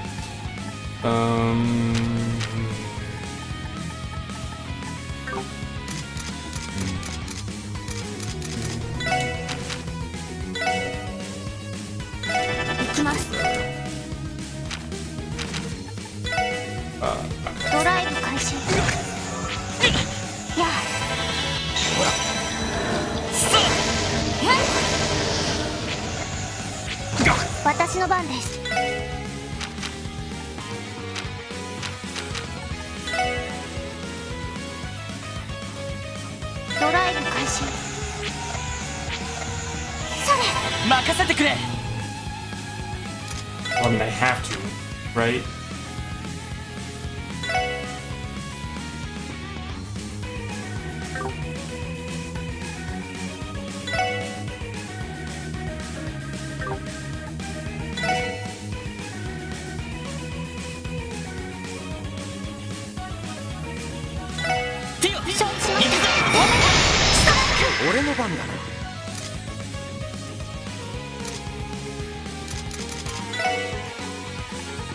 行きます。ドライブ開始。やあ私の番です。ドライブ開始。それ任せてくれ。 I mean, I have to, right?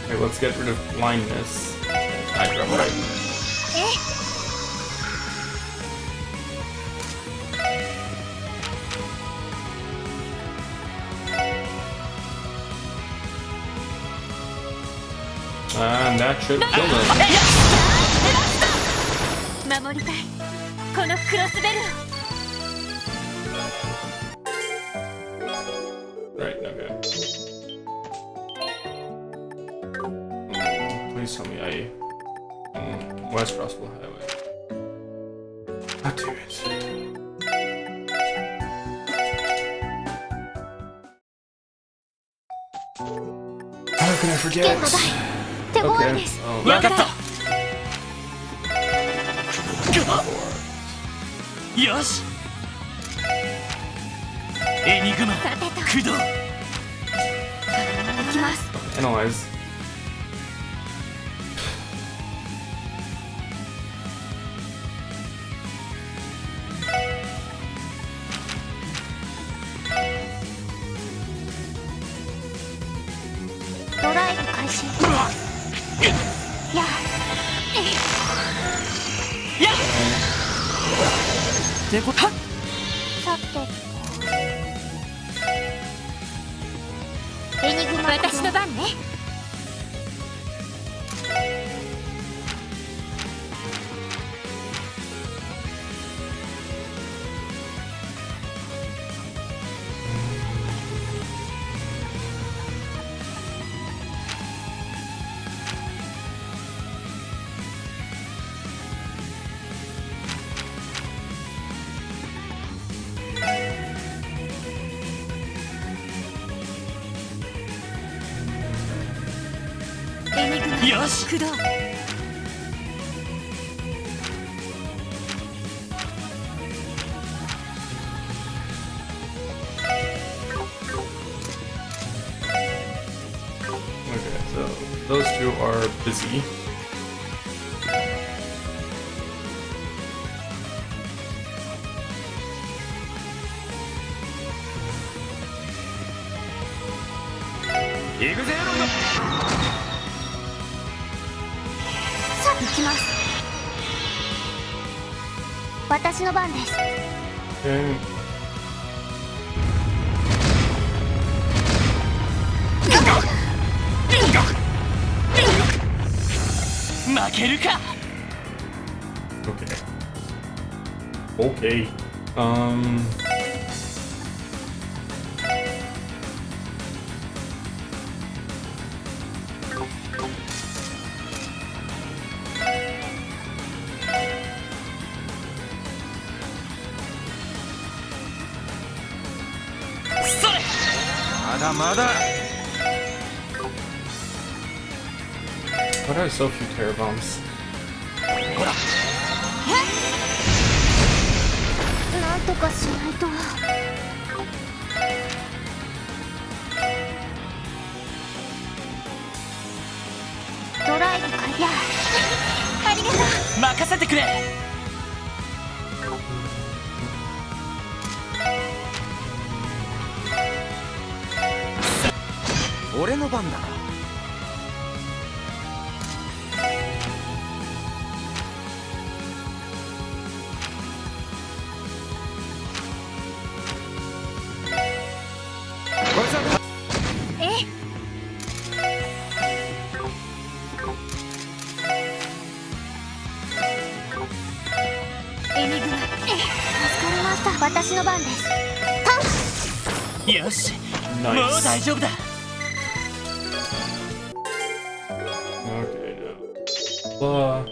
Okay, let's get rid of blindness. I drop right. And that should kill him. 守りたいこのクロスベル。 Right, okay. Please tell me I... West Crossbow Highway. God damn it. How can I forget? 手強い Okay. です。 Oh, 分かった。よし。エニグマさてと駆動。行きます。 analyze.ドライブ開始。やあやっ。ってことは。さてエニグマ私の番ね。エニグマよし。駆動。 Okay, so those two are busy.さあ行きます。私の番です。 Okay. 負けるか。 Okay. Okay. Why do I have so few terror bombs? なんとかしないと。ドライブかやありがとう。任せてくれ。俺の番だな。私の番です。よし、もう Nice. 大丈夫だ。 Okay, now.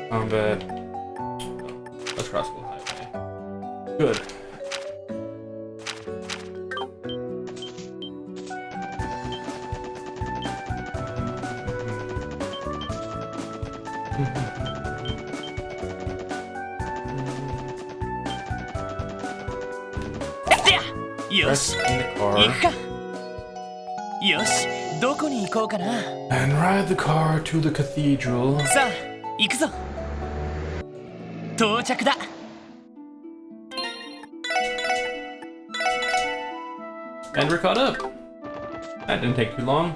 Combat. Let's cross the highway. Good. Press よし、 in the 行 car くか。よし、どこに行こうかな。 and ride the car to the cathedral. さあ、行くぞ。到着だ。 And we're caught up. That didn't take too long.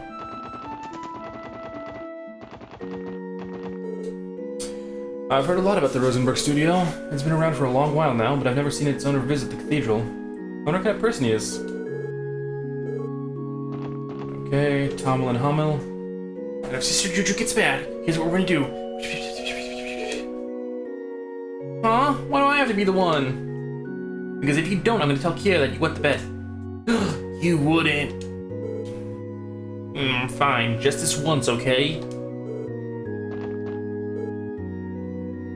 I've heard a lot about the Rosenberg studio. It's been around for a long while now, but I've never seen its owner visit the cathedral. I wonder what kind of person he is. Okay, Tommel and Hummel. And if Sister Juju gets mad, here's what we're gonna do. Huh? Why do I have to be the one? Because if you don't, I'm gonna tell Kiera that you wet the bed. You wouldn't. Fine, just this once, okay?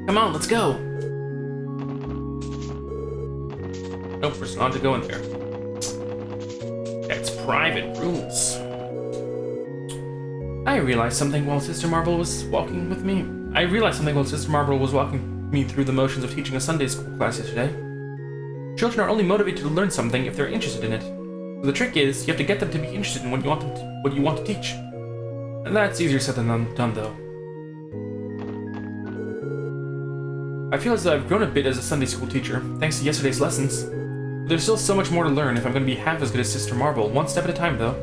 Come on, let's go. Nope, we're not to go in there. That's private rules. I realized something while Sister Marble was walking me through the motions of teaching a Sunday school class yesterday. Children are only motivated to learn something if they're interested in it. So the trick is, you have to get them to be interested in what you want to teach. And that's easier said than done, though. I feel as though I've grown a bit as a Sunday school teacher, thanks to yesterday's lessons. But there's still so much more to learn if I'm going to be half as good as Sister Marble, one step at a time, though.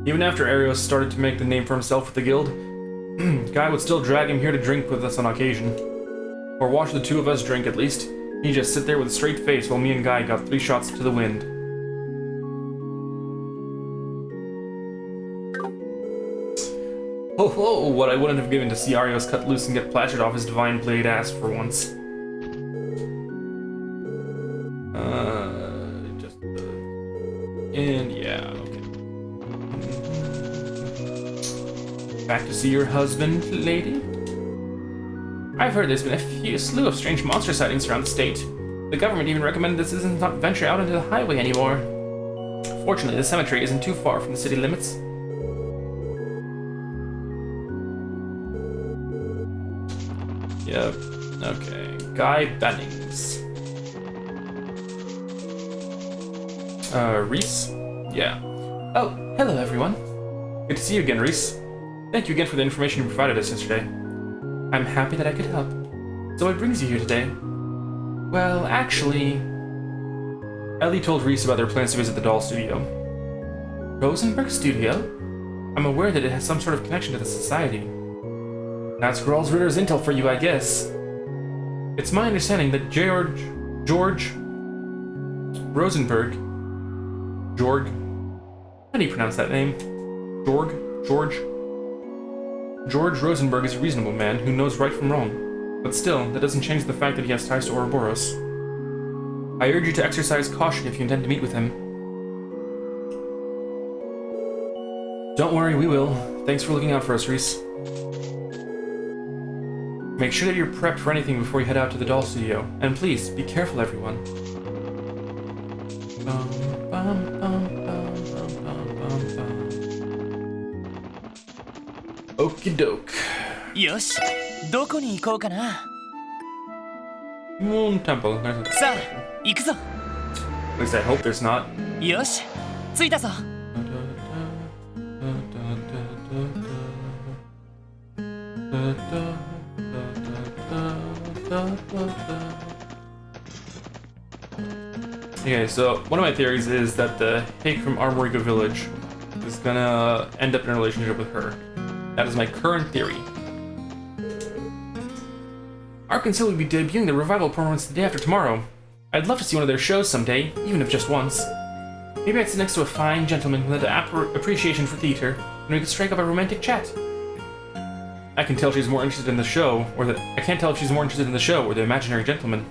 Even after Arios started to make the name for himself with the guild, Guy would still drag him here to drink with us on occasion. Or watch the two of us drink, at least. He'd just sit there with a straight face while me and Guy got 3 shots to the wind. Oh, oh, what I wouldn't have given to see Arios cut loose and get plastered off his divine blade ass for once. And yeah, okay. Back to see your husband, lady? I've heard there's been a slew of strange monster sightings around the state. The government even recommended the citizens not venture out into the highway anymore. Fortunately, the cemetery isn't too far from the city limits. Yep, okay. Guy Bennings. Reese? Yeah. Oh, hello everyone. Good to see you again, Reese. Thank you again for the information you provided us yesterday. I'm happy that I could help. So what brings you here today? Well, actually... Ellie told Reese about their plans to visit the doll studio. Rosenberg Studio? I'm aware that it has some sort of connection to the society. That's Gral's Ritter's intel for you, I guess. It's my understanding that George Rosenberg... Jorg? How do you pronounce that name? George Rosenberg is a reasonable man who knows right from wrong. But still, that doesn't change the fact that he has ties to Ouroboros. I urge you to exercise caution if you intend to meet with him. Don't worry, we will. Thanks for looking out for us, Reese. Make sure that you're prepped for anything before you head out to the doll studio. And please, be careful, everyone. Okie doke. よし、どこに行こうかな。 Moon Temple. さあ、行くぞ。 At least I hope there's not. よし、着いたぞ。 Okay, so one of my theories is that the Hake from Armorigo Village is gonna end up in a relationship with her. That is my current theory. Arkansas will be debuting the revival performance the day after tomorrow. I'd love to see one of their shows someday, even if just once. Maybe I'd sit next to a fine gentleman with an appreciation for theater, and we could strike up a romantic chat. I can tell she's more interested in the show, I can't tell if she's more interested in the show or the imaginary gentleman.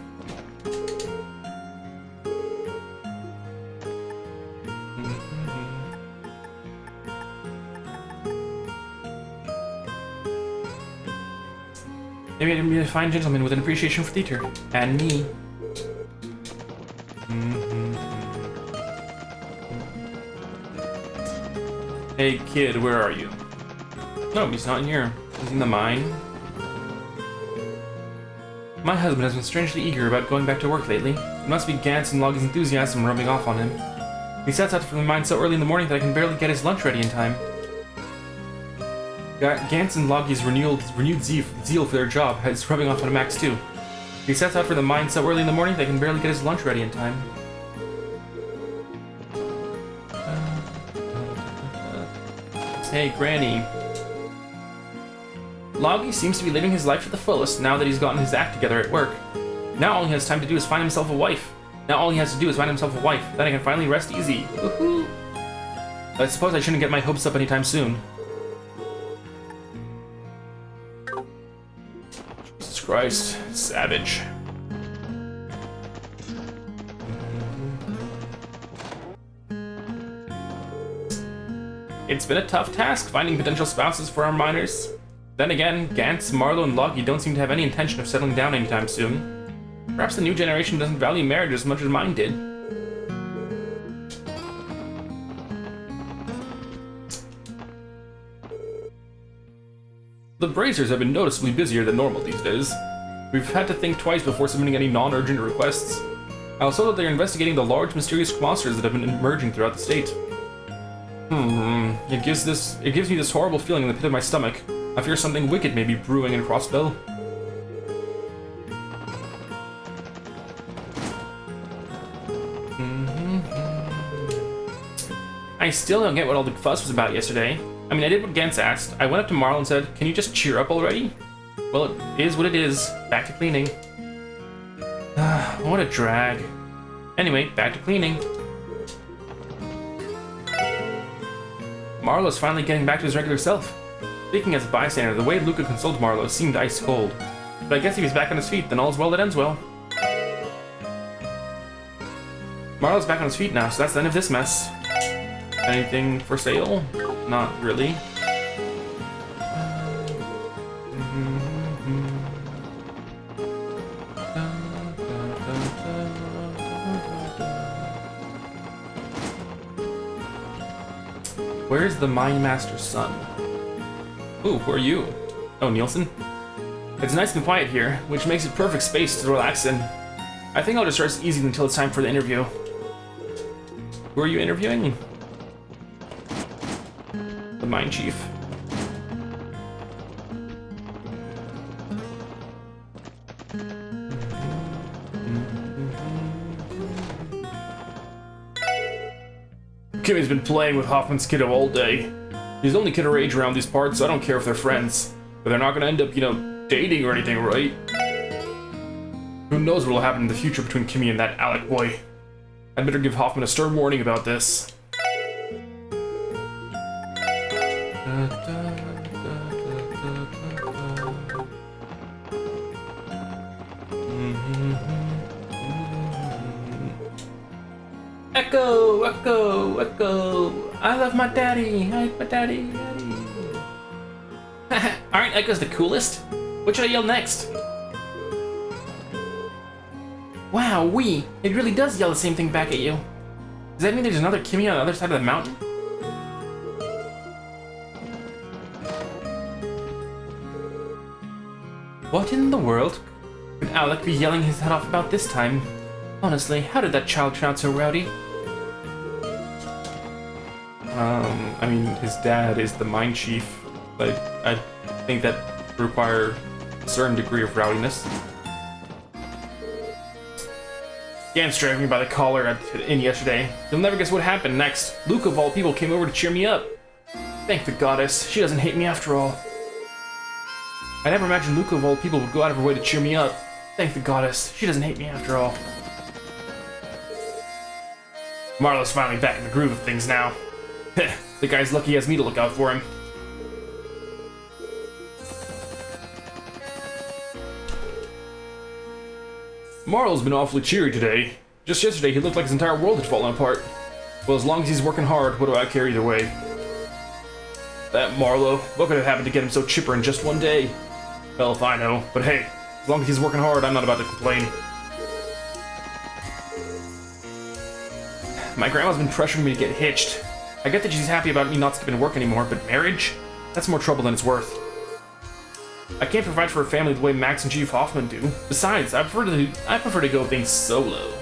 Maybe I'd be a fine gentleman with an appreciation for theater. And me. Hey kid, where are you? No, he's not in here. He's in the mine. My husband has been strangely eager about going back to work lately. It must be Gantz and Loggy's enthusiasm rubbing off on him. He sets out from the mine so early in the morning that I can barely get his lunch ready in time. Gantz and Loggy's renewed zeal for their job is rubbing off on Max too. He sets out for the mine so early in the morning that I can barely get his lunch ready in time. Hey, Granny. Loggy seems to be living his life to the fullest now that he's gotten his act together at work. Now all he has time to do is find himself a wife. Then I can finally rest easy. Woohoo! I suppose I shouldn't get my hopes up anytime soon. Jesus Christ. Savage. It's been a tough task finding potential spouses for our miners. Then again, Gantz, Marlowe, and Loggy don't seem to have any intention of settling down anytime soon. Perhaps the new generation doesn't value marriage as much as mine did. The Brazers have been noticeably busier than normal these days. We've had to think twice before submitting any non-urgent requests. I also know that they're investigating the large mysterious monsters that have been emerging throughout the state. It gives me this horrible feeling in the pit of my stomach. I fear something wicked may be brewing in Crossbell. I still don't get what all the fuss was about yesterday. I mean, I did what Gantz asked. I went up to Marl and said, "Can you just cheer up already?" Well, it is what it is. Back to cleaning. What a drag. Anyway, back to cleaning. Marlowe's finally getting back to his regular self. Speaking as a bystander, the way Luca consoled Marlowe seemed ice cold. But I guess if he's back on his feet, then all's well that ends well. Marlowe's back on his feet now, so that's the end of this mess. Anything for sale? Not really. Where's the Mine Master's son? Ooh, who are you? Oh, Nielsen? It's nice and quiet here, which makes it perfect space to relax in. I think I'll just rest easy until it's time for the interview. Who are you interviewing? The Mine Chief. Kimmy's been playing with Hoffman's kiddo all day. He's the only kid her age around these parts, so I don't care if they're friends. But they're not gonna end up, dating or anything, right? Who knows what'll happen in the future between Kimmy and that Alec boy. I'd better give Hoffman a stern warning about this. Echo, echo, echo. I love my daddy. I like my daddy. Aren't echoes the coolest? What should I yell next? Wow, it really does yell the same thing back at you. Does that mean there's another Kimmy on the other side of the mountain? What in the world could Alec be yelling his head off about this time? Honestly, how did that child turn out so rowdy? I mean, his dad is the mine chief, but I think that require a certain degree of rowdiness. Gantz dragged me by the collar in yesterday. You'll never guess what happened next. Luca, of all people, came over to cheer me up. Thank the goddess, she doesn't hate me after all. I never imagined Luca, of all people, would go out of her way to cheer me up. Thank the goddess, she doesn't hate me after all. Marlo's finally back in the groove of things now. The guy's lucky he has me to look out for him. Marlo's been awfully cheery today. Just yesterday, he looked like his entire world had fallen apart. Well, as long as he's working hard, what do I care either way? That Marlo, what could have happened to get him so chipper in just one day? Well, if I know. But hey, as long as he's working hard, I'm not about to complain. My grandma's been pressuring me to get hitched. I get that she's happy about me not skipping work anymore, but marriage? That's more trouble than it's worth. I can't provide for a family the way Max and Chief Hoffman do. Besides, I prefer to go things solo.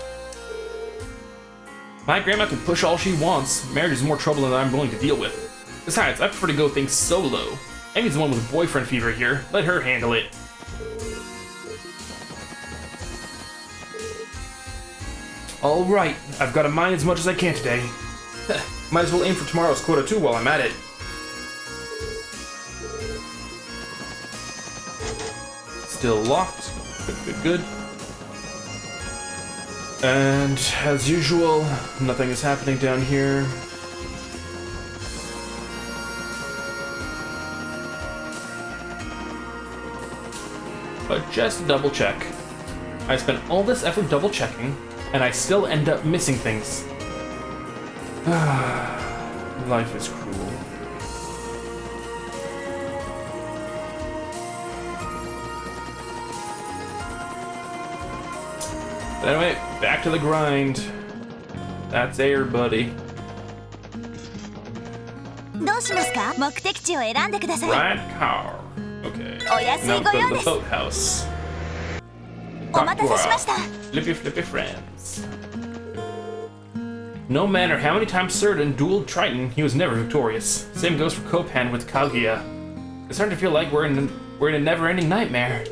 My grandma can push all she wants. Marriage is more trouble than I'm willing to deal with. Besides, I prefer to go things solo. Amy's the one with boyfriend fever here. Let her handle it. Alright, I've got to mine as much as I can today. Might as well aim for tomorrow's quota too while I'm at it. Still locked. Good. And as usual, nothing is happening down here. But just double check. I spent all this effort double checking, and I still end up missing things. Life is cruel. But anyway, back to the grind. That's air, buddy. どうしますか？目的地を選んでください。 Right car. Okay. お安い Now ご go 用 to で the す。 boathouse. お待たせしました。 Flippy friends. No matter how many times Certain dueled Triton, he was never victorious. Same goes for Kopan with Kaguya. It's starting to feel like we're in a never-ending nightmare.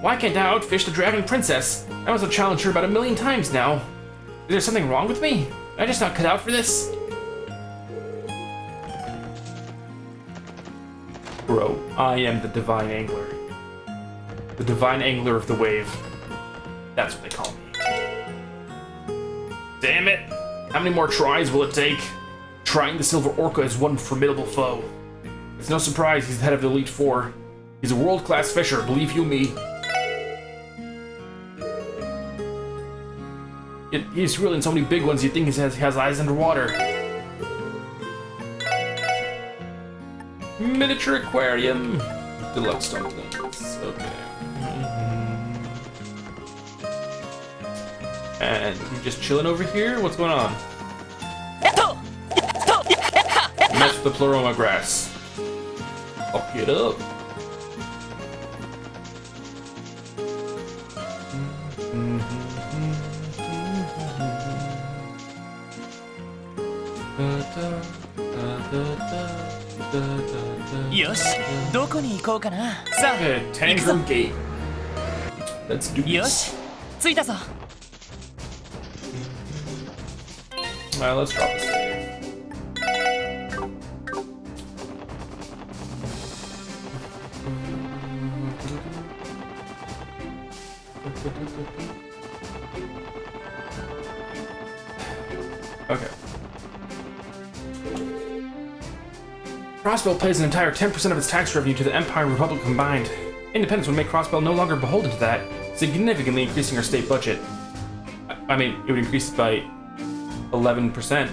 Why can't I outfish the Dragon Princess? I must have challenged her about 1,000,000 times now. Is there something wrong with me? Am I just not cut out for this? Bro, I am the Divine Angler. The Divine Angler of the Wave. That's what they call me. Damn it! How many more tries will it take? Trying the Silver Orca is one formidable foe. It's no surprise he's the head of the Elite Four. He's a world-class fisher, believe you me. Yet he's reeling so many big ones you'd think he has eyes underwater. Miniature aquarium. Deluxe dumplings. Okay. And you just chilling over here? What's going on? Mess with the Pleroma grass. Fuck it up. Yosh, どこに行こうかな。さあ、 Okay, Tangram Gate. Let's do よ this. し、着いたぞ。 Let's drop a save. Okay. Crossbell pays an entire 10% of its tax revenue to the Empire and Republic combined. Independence would make Crossbell no longer beholden to that, significantly increasing our state budget. I mean, it would increase it by 11%.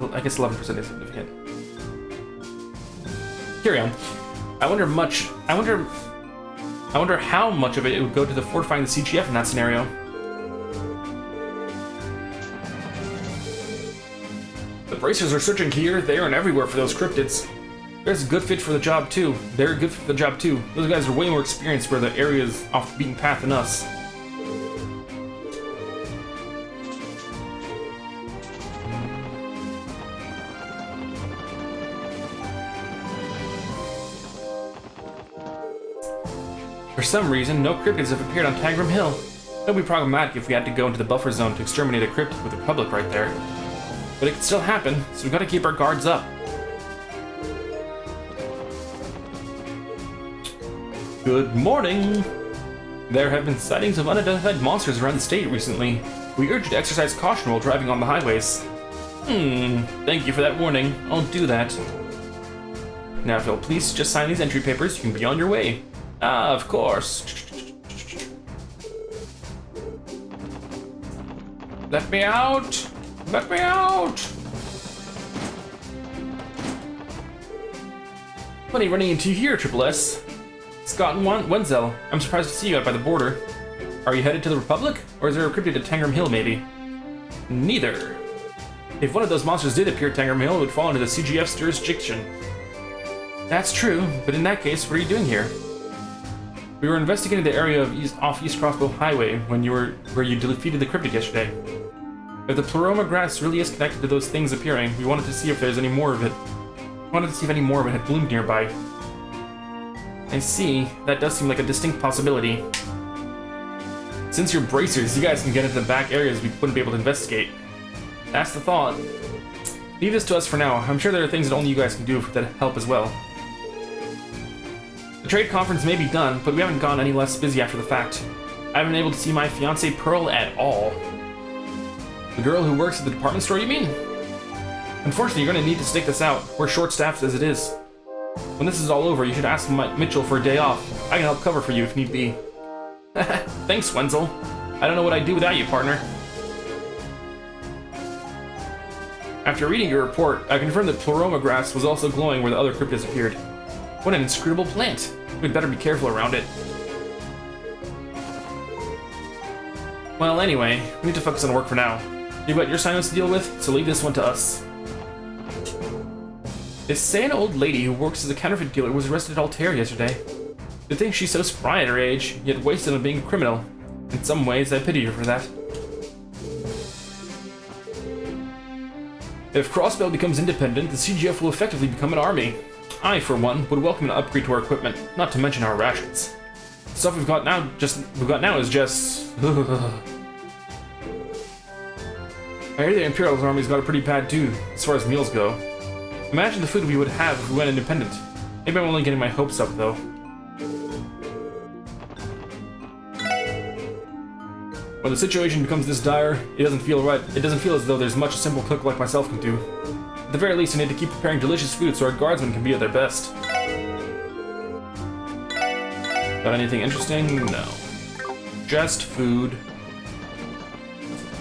Well, I guess 11% is significant. Carry on. I wonder how much of it would go to the fortifying the CGF in that scenario. The bracers are searching here, there, and everywhere for those cryptids. There's a good fit for the job too. They're good for the job too. Those guys are way more experienced where the area is off the beaten path than us. For some reason, no cryptids have appeared on Tangram Hill. It would be problematic if we had to go into the buffer zone to exterminate a cryptid with the Republic right there. But it could still happen, so we've got to keep our guards up. Good morning! There have been sightings of unidentified monsters around the state recently. We urge you to exercise caution while driving on the highways. Thank you for that warning. I'll do that. Now, if you'll please just sign these entry papers, you can be on your way. Ah, of course. Let me out! Let me out! Funny running into you here, Triple S. Scott and Wenzel, I'm surprised to see you out by the border. Are you headed to the Republic? Or is there a cryptid at Tangram Hill, maybe? Neither. If one of those monsters did appear at Tangram Hill, it would fall into the CGF's jurisdiction. That's true, but in that case, what are you doing here? We were investigating the area of off East Crossbow Highway where you defeated the cryptid yesterday. If the Pleroma grass really is connected to those things appearing, we wanted to see if there's any more of it. Had bloomed nearby. I see. That does seem like a distinct possibility. Since you're bracers, you guys can get into the back areas we wouldn't be able to investigate. That's the thought. Leave this to us for now. I'm sure there are things that only you guys can do that help as well. The trade conference may be done, but we haven't gone any less busy after the fact. I haven't been able to see my fiancée Pearl at all. The girl who works at the department store, you mean? Unfortunately, you're going to need to stick this out. We're short-staffed as it is. When this is all over, you should ask Mitchell for a day off. I can help cover for you if need be. Thanks, Wenzel. I don't know what I'd do without you, partner. After reading your report, I confirmed that Pleroma grass was also glowing where the other cryptids appeared. What an inscrutable plant. We'd better be careful around it. Well, anyway, we need to focus on work for now. You've got your assignments to deal with, so leave this one to us. They say an old lady who works as a counterfeit dealer was arrested at Altair yesterday. You'd think she's so spry at her age, yet wasted on being a criminal. In some ways, I pity her for that. If Crossbell becomes independent, the CGF will effectively become an army. I, for one, would welcome an upgrade to our equipment, not to mention our rations. The stuff we've got now is just... I hear the Imperial Army's got it pretty bad too, as far as meals go. Imagine the food we would have if we went independent. Maybe I'm only getting my hopes up, though. When the situation becomes this dire, it doesn't feel right. It doesn't feel as though there's much a simple cook like myself can do. At the very least, I need to keep preparing delicious food so our guardsmen can be at their best. Got anything interesting? No. Just food.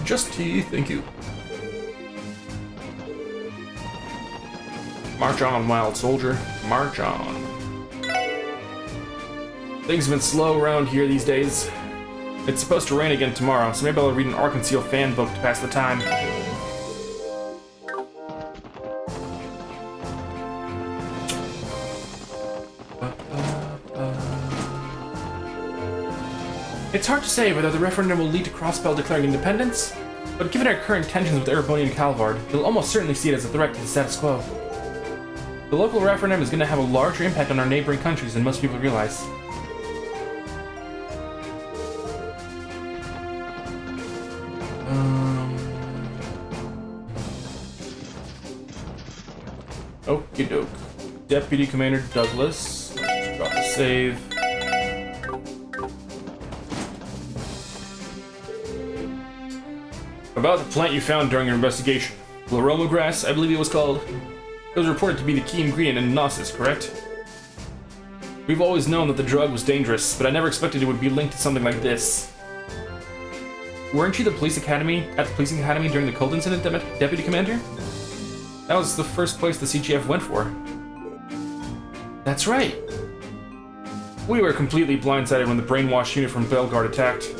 Just tea, thank you. March on, wild soldier. March on. Things have been slow around here these days. It's supposed to rain again tomorrow, so maybe I'll read an Arkansas fan book to pass the time. It's hard to say whether the referendum will lead to Crossbell declaring independence, but given our current tensions with Ereboni and Calvard, you'll almost certainly see it as a threat to the status quo. The local referendum is going to have a larger impact on our neighboring countries than most people realize. Okie doke. Deputy Commander Douglas. Drop the save. About the plant you found during your investigation. Pleroma grass, I believe it was called. It was reported to be the key ingredient in Gnosis, correct? We've always known that the drug was dangerous, but I never expected it would be linked to something like this. Weren't you at the police academy during the cult incident, Deputy Commander? That was the first place the CGF went for. That's right. We were completely blindsided when the brainwashed unit from Belgard attacked.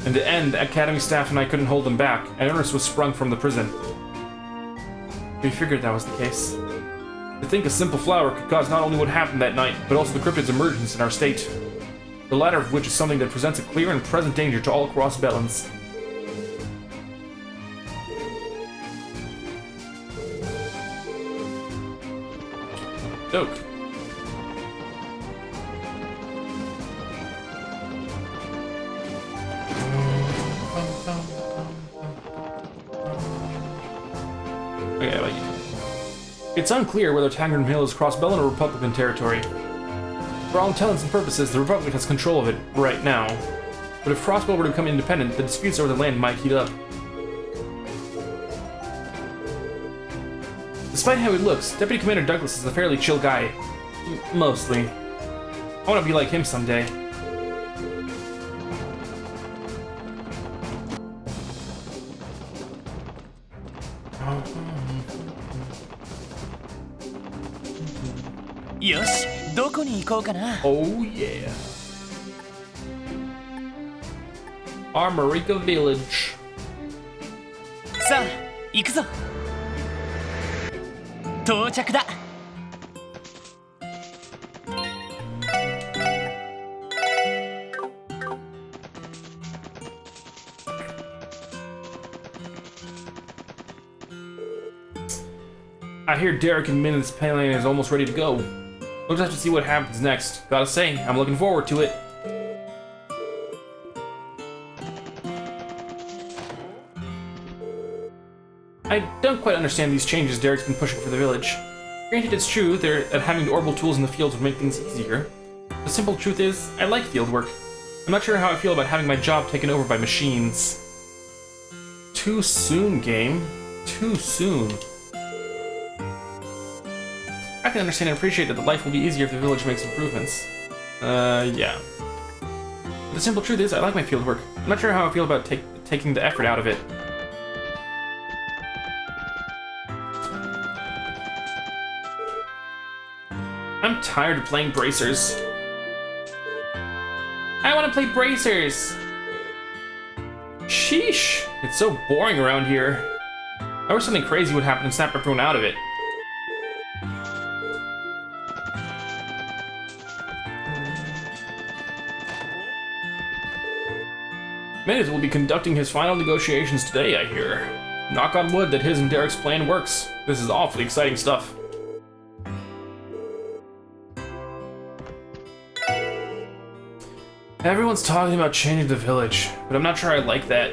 In the end, the academy staff and I couldn't hold them back, and Ernest was sprung from the prison. We figured that was the case. To think a simple flower could cause not only what happened that night, but also the cryptid's emergence in our state. The latter of which is something that presents a clear and present danger to all Crossbellans. Dope. Okay, I like it. It's unclear whether Tangram Hill is Crossbellan or Republican territory. For all intents and purposes, the Republic has control of it right now. But if Frostwell were to become independent, the disputes over the land might heat up. Despite how he looks, Deputy Commander Douglas is a fairly chill guy. Mostly. I want to be like him someday. Yosh, どこに行こうかな? Oh yeah. Armorica Village. さあ、行くぞ。到着だ。I hear Derek and Minnith's plan is almost ready to go. We'll just have to see what happens next. Gotta say, I'm looking forward to it. I don't quite understand these changes Derek's been pushing for the village. Granted, it's true that having the orbital tools in the fields would make things easier. The simple truth is, I like field work. I'm not sure how I feel about having my job taken over by machines. Too soon, game. Too soon. I can understand and appreciate that the life will be easier if the village makes improvements. Yeah. But the simple truth is, I like my field work. I'm not sure how I feel about taking the effort out of it. I'm tired of playing bracers. I want to play bracers! Sheesh! It's so boring around here. I wish something crazy would happen and snap everyone out of it. Minnith will be conducting his final negotiations today, I hear. Knock on wood that his and Derek's plan works. This is awfully exciting stuff. Everyone's talking about changing the village, but I'm not sure I like that.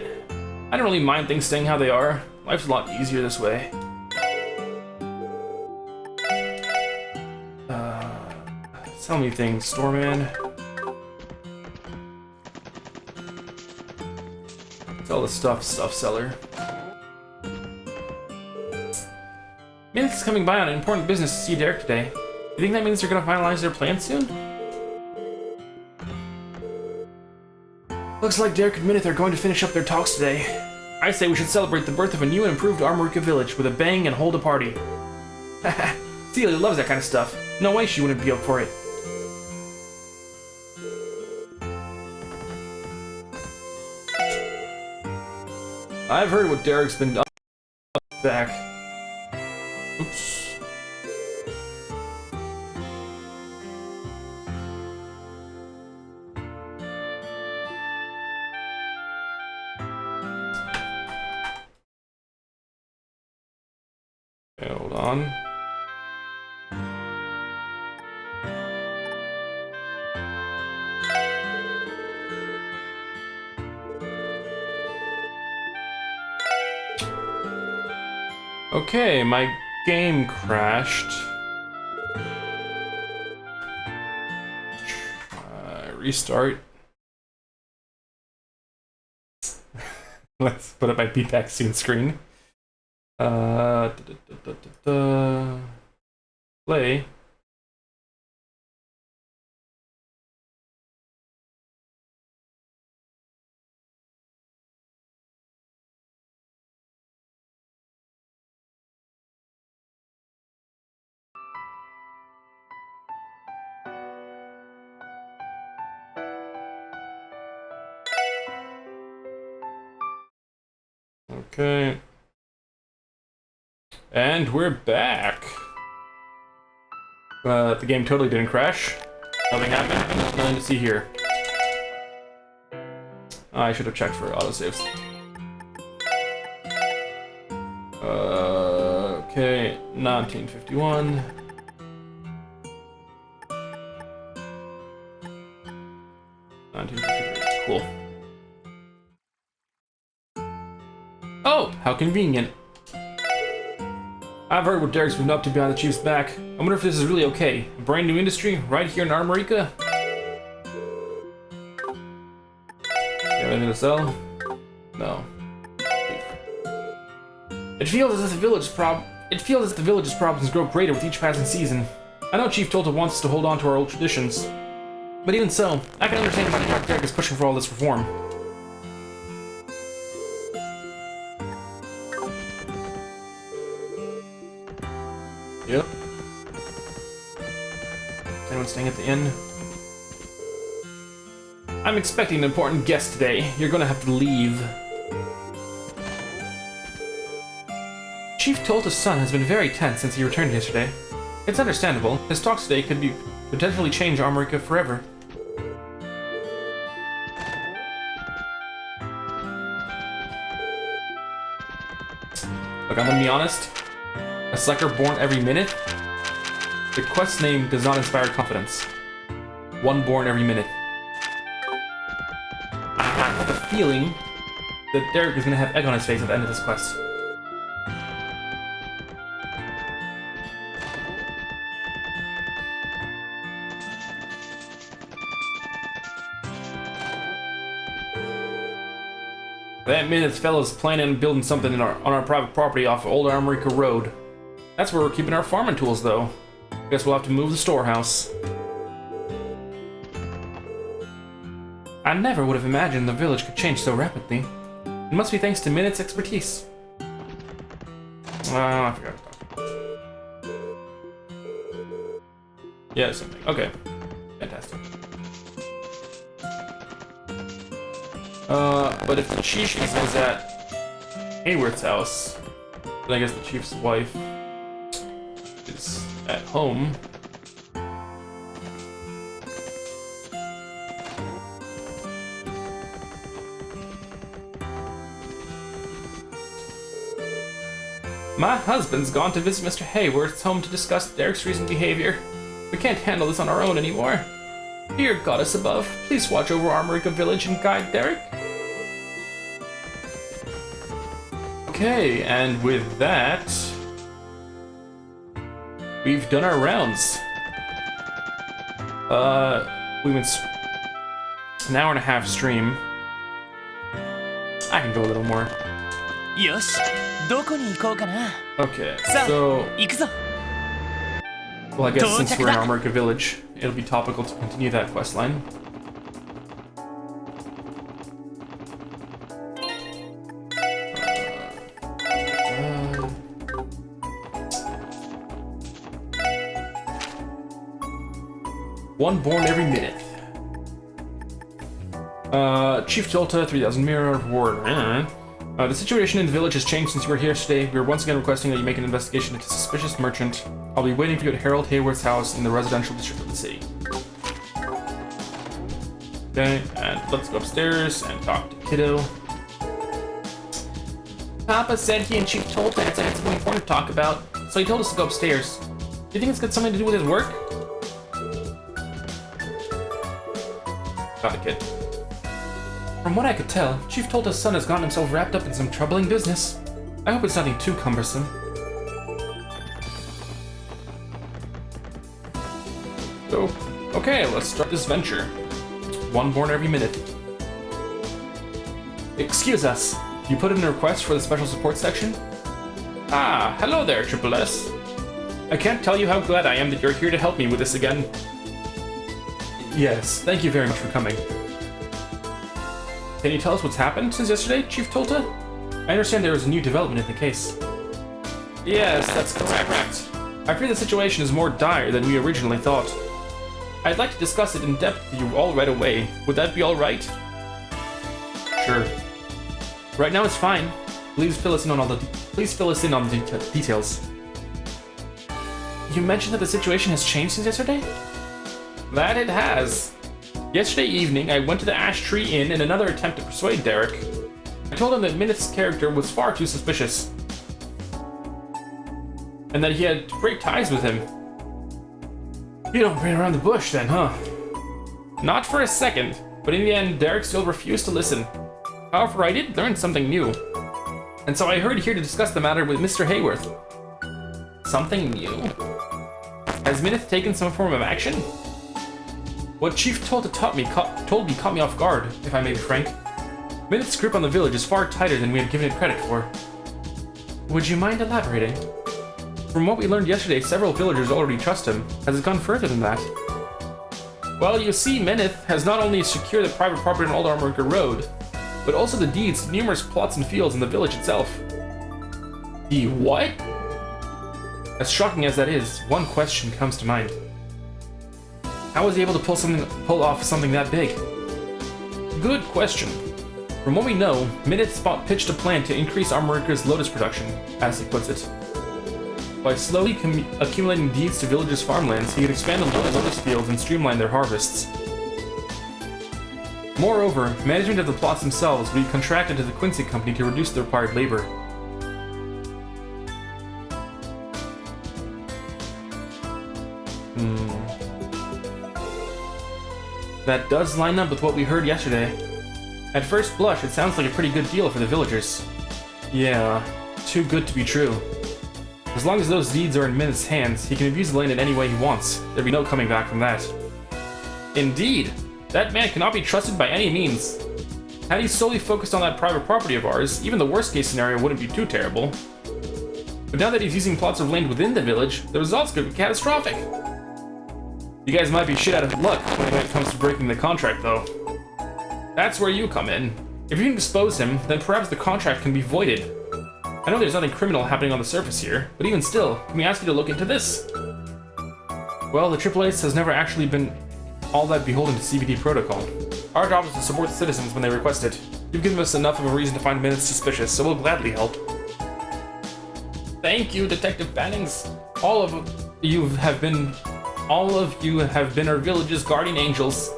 I don't really mind things staying how they are. Life's a lot easier this way. Sell me things, Storeman. Sell the stuff seller. Minnith is coming by on an important business to see Derek today. You think that means they're gonna finalize their plan soon? Looks like Derek and Minnith are going to finish up their talks today. I say we should celebrate the birth of a new and improved Armorica village with a bang and hold a party. Haha, Celia loves that kind of stuff. No way she wouldn't be up for it. I've heard what Derek's been up back. Oops. Okay, hold on. Okay, my game crashed. Restart. Let's put up my Be Back Soon screen. Play. Okay. And we're back. The game totally didn't crash. Nothing happened. Nothing to see here. I should have checked for autosaves. Okay, 1951. Cool. Oh, how convenient. I've heard what Derek's been up to behind the Chief's back. I wonder if this is really okay. A brand new industry right here in Armorica? anything to sell? No. It feels as if the village's problems grow greater with each passing season. I know Chief Tolta wants us to hold on to our old traditions, but even so, I can understand why Derek is pushing for all this reform. Yep. Anyone staying at the inn? I'm expecting an important guest today. You're gonna have to leave. Chief Tolta's son has been very tense since he returned yesterday. It's understandable. His talks today could potentially change Armorica forever. Look, I'm gonna be honest. A sucker born every minute? The quest name does not inspire confidence. One born every minute. I have a feeling that Derek is gonna have egg on his face at the end of this quest. That Minnith fella's planning on building something on our private property off Old Armorica Road. That's where we're keeping our farming tools, though. Guess we'll have to move the storehouse. I never would have imagined the village could change so rapidly. It must be thanks to Minnith's expertise. I forgot about that. Yeah, something. Okay. Fantastic. But if the chief was at Hayworth's house, then I guess the chief's wife is at home. My husband's gone to visit Mr. Hayworth's home to discuss Derek's recent behavior. We can't handle this on our own anymore. Dear goddess above, please watch over Armorica Village and guide Derek. Okay, and with that, we've done our rounds. We went an hour and a half stream. I can go a little more. よし、どこに行こうかな。 Okay, さあ、 so 行くぞ。 well, I guess since we're in Armorica Village, it'll be topical to continue that quest line. One born every minute. Chief Tolta, 3000 mirror, reward. The situation in the village has changed since you were here today. We are once again requesting that you make an investigation into a suspicious merchant. I'll be waiting for you at Harold Hayworth's house in the residential district of the city. Okay, and let's go upstairs and talk to Kiddo. Papa said he and Chief Tolta had something important to talk about, so he told us to go upstairs. Do you think it's got something to do with his work? Got it, kid. From what I could tell, Chief Tolta's son has gotten himself wrapped up in some troubling business. I hope it's nothing too cumbersome. So, okay, let's start this venture. One born every minute. Excuse us, you put in a request for the special support section? Ah, hello there, Triple S. I can't tell you how glad I am that you're here to help me with this again. Yes, thank you very much for coming. Can you tell us what's happened since yesterday, Chief Tolta? I understand there is a new development in the case. Yes, that's correct. I fear the situation is more dire than we originally thought. I'd like to discuss it in depth with you all right away. Would that be all right? Sure. Right now it's fine. Please fill us in on the details. You mentioned that the situation has changed since yesterday? That it has. Yesterday evening, I went to the Ash Tree Inn in another attempt to persuade Derek. I told him that Minnith's character was far too suspicious, and that he had great ties with him. You don't beat around the bush then, huh? Not for a second, but in the end, Derek still refused to listen. However, I did learn something new, and so I hurried here to discuss the matter with Mr. Hayworth. Something new? Has Minnith taken some form of action? What Chief Tolta told me caught me off guard, if I may be frank. Minnith's grip on the village is far tighter than we had given it credit for. Would you mind elaborating? From what we learned yesterday, several villagers already trust him. Has it gone further than that? Well, you see, Minnith has not only secured the private property on Old Armorica Road, but also the deeds to numerous plots and fields in the village itself. The what? As shocking as that is, one question comes to mind. How was he able to pull off something that big? Good question. From what we know, Minnith pitched a plan to increase Armorica's lotus production, as he puts it. By slowly accumulating deeds to villagers' farmlands, he could expand the lotus fields and streamline their harvests. Moreover, management of the plots themselves would be contracted to the Quincy Company to reduce the required labor. That does line up with what we heard yesterday. At first blush, it sounds like a pretty good deal for the villagers. Yeah, too good to be true. As long as those deeds are in Minnith's hands, he can abuse the land in any way he wants. There'd be no coming back from that. Indeed! That man cannot be trusted by any means. Had he solely focused on that private property of ours, even the worst case scenario wouldn't be too terrible. But now that he's using plots of land within the village, the results could be catastrophic. You guys might be shit out of luck when it comes to breaking the contract, though. That's where you come in. If you can expose him, then perhaps the contract can be voided. I know there's nothing criminal happening on the surface here, but even still, can we ask you to look into this? Well, the Triple Ace has never actually been all that beholden to CBD protocol. Our job is to support the citizens when they request it. You've given us enough of a reason to find Minnith suspicious, so we'll gladly help. Thank you, Detective Bannings. All of you have been our village's guardian angels.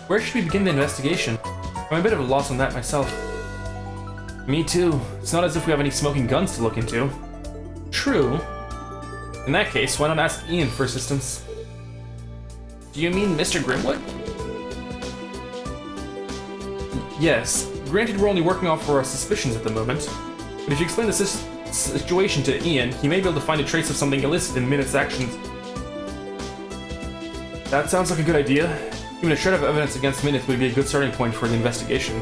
Where should we begin the investigation? I'm a bit of a loss on that myself. Me too. It's not as if we have any smoking guns to look into. True. In that case, why not ask Ian for assistance? Do you mean Mr. Grimwood? Yes. Granted, we're only working off our suspicions at the moment, but if you explain the situation to Ian, he may be able to find a trace of something illicit in Minnith's actions. That sounds like a good idea. Even a shred of evidence against Minnith would be a good starting point for the investigation.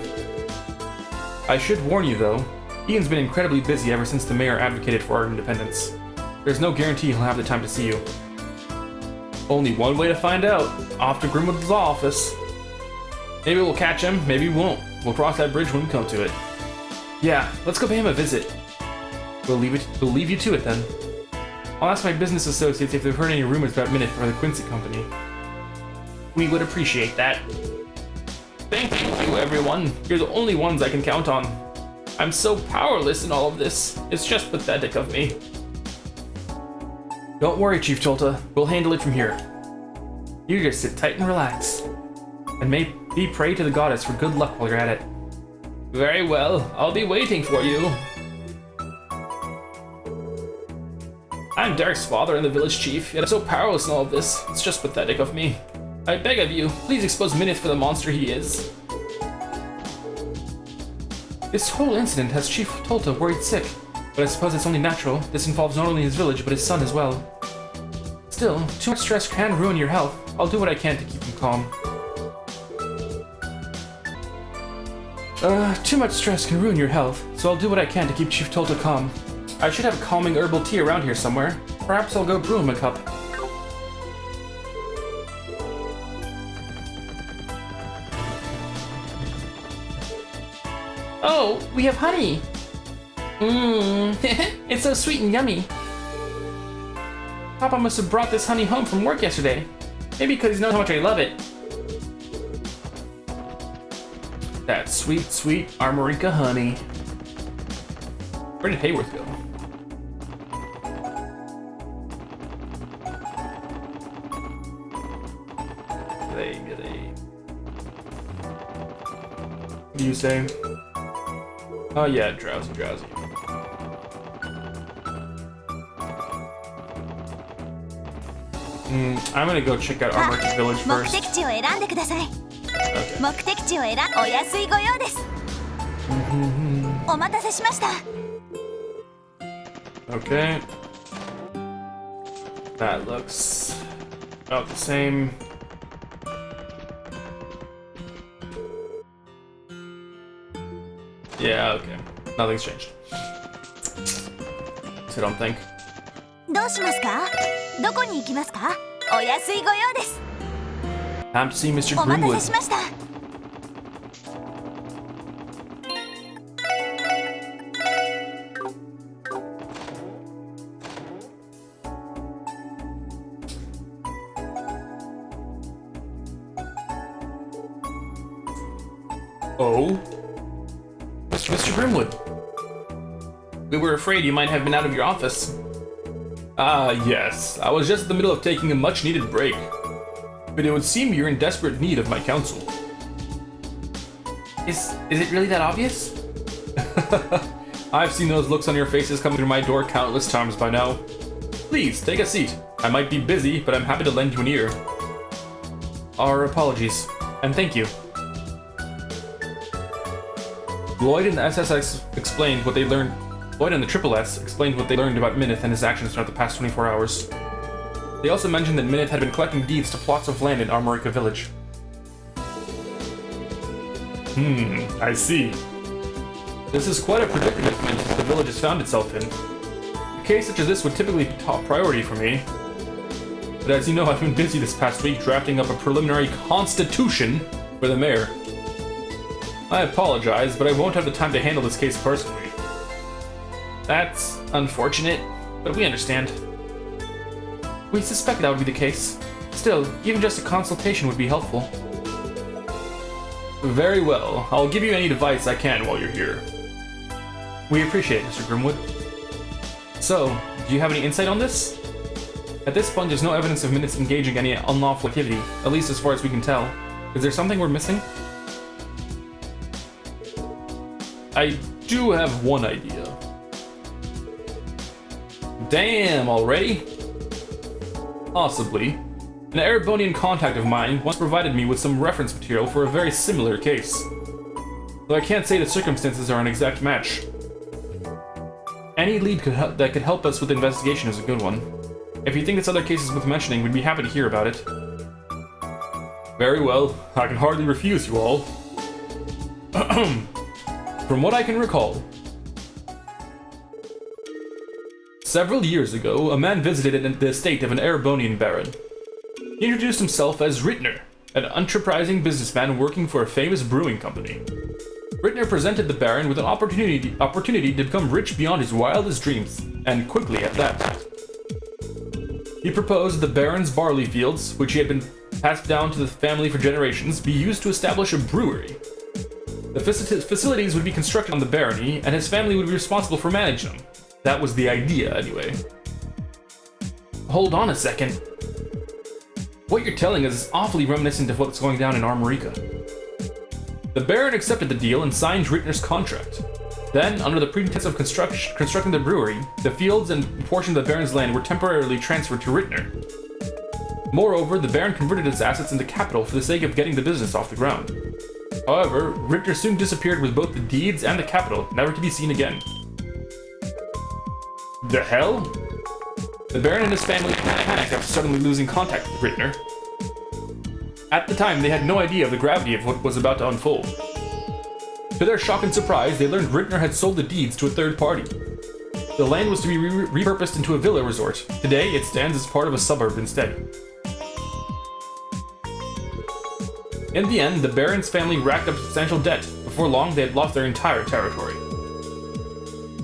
I should warn you, though, Ian's been incredibly busy ever since the mayor advocated for our independence. There's no guarantee he'll have the time to see you. Only one way to find out. Off to Grimwood's law office. Maybe we'll catch him, maybe we won't. We'll cross that bridge when we come to it. Yeah, let's go pay him a visit. We'll leave you to it then. I'll ask my business associates if they've heard any rumors about Minnith or the Quincy Company. We would appreciate that. Thank you, everyone. You're the only ones I can count on. I'm so powerless in all of this. It's just pathetic of me. Don't worry, Chief Tolta. We'll handle it from here. You just sit tight and relax. And may be pray to the goddess for good luck while you're at it. Very well. I'll be waiting for you. I'm Derek's father and the village chief, yet I'm so powerless in all of this. It's just pathetic of me. I beg of you, please expose Minnith for the monster he is. This whole incident has Chief Tolta worried sick, but I suppose it's only natural. This involves not only his village, but his son as well. Still, too much stress can ruin your health. I'll do what I can to keep him calm. Too much stress can ruin your health, so I'll do what I can to keep Chief Tolta calm. I should have a calming herbal tea around here somewhere. Perhaps I'll go brew him a cup. Oh, we have honey! Mmm, it's so sweet and yummy. Papa must have brought this honey home from work yesterday. Maybe because he knows how much I love it. That sweet, sweet Armorica honey. Where did Hayworth go? What do you say? Oh yeah, drowsy. I'm gonna go check out Armorica's village first. Okay. 目的地を選んお安いご用です。お待たせしました。 Okay. That looks about the same. Yeah, okay. Nothing's changed. So I don't think. どうしますか？どこに行きますか？お安いご用です。 Time to see Mr. お待た Grimwood. せしました。 Oh? Mr. Grimwood. We were afraid you might have been out of your office. Ah, yes. I was just in the middle of taking a much-needed break. But it would seem you're in desperate need of my counsel. Is it really that obvious? I've seen those looks on your faces coming through my door countless times by now. Please, take a seat. I might be busy, but I'm happy to lend you an ear. Our apologies, and thank you. Lloyd and the SSX explained what they learned. Lloyd and the Triple S explained what they learned about Minnith and his actions throughout the past 24 hours. They also mentioned that Minnith had been collecting deeds to plots of land in Armorica Village. I see. This is quite a predicament the village has found itself in. A case such as this would typically be top priority for me. But as you know, I've been busy this past week drafting up a preliminary constitution for the mayor. I apologize, but I won't have the time to handle this case personally. That's unfortunate, but we understand. We suspect that would be the case. Still, even just a consultation would be helpful. Very well. I'll give you any advice I can while you're here. We appreciate it, Mr. Grimwood. So, do you have any insight on this? At this point, there's no evidence of Minnith engaging any unlawful activity, at least as far as we can tell. Is there something we're missing? I do have one idea. Damn, already? Possibly. An Erebonian contact of mine once provided me with some reference material for a very similar case. Though I can't say the circumstances are an exact match. Any lead that could help us with the investigation is a good one. If you think this other case is worth mentioning, we'd be happy to hear about it. Very well, I can hardly refuse you all. From what I can recall, several years ago, a man visited the estate of an Erebonian baron. He introduced himself as Rittner, an enterprising businessman working for a famous brewing company. Rittner presented the baron with an opportunity to become rich beyond his wildest dreams, and quickly at that. He proposed the baron's barley fields, which he had been passed down to the family for generations, be used to establish a brewery. The facilities would be constructed on the barony, and his family would be responsible for managing them. That was the idea, anyway. Hold on a second. What you're telling us is awfully reminiscent of what's going down in Armorica. The Baron accepted the deal and signed Rittner's contract. Then, under the pretense of constructing the brewery, the fields and a portion of the Baron's land were temporarily transferred to Rittner. Moreover, the Baron converted his assets into capital for the sake of getting the business off the ground. However, Rittner soon disappeared with both the deeds and the capital, never to be seen again. The hell? The Baron and his family panicked after suddenly losing contact with Rittner. At the time, they had no idea of the gravity of what was about to unfold. To their shock and surprise, they learned Rittner had sold the deeds to a third party. The land was to be repurposed into a villa resort. Today, it stands as part of a suburb instead. In the end, the Baron's family racked up substantial debt. Before long, they had lost their entire territory.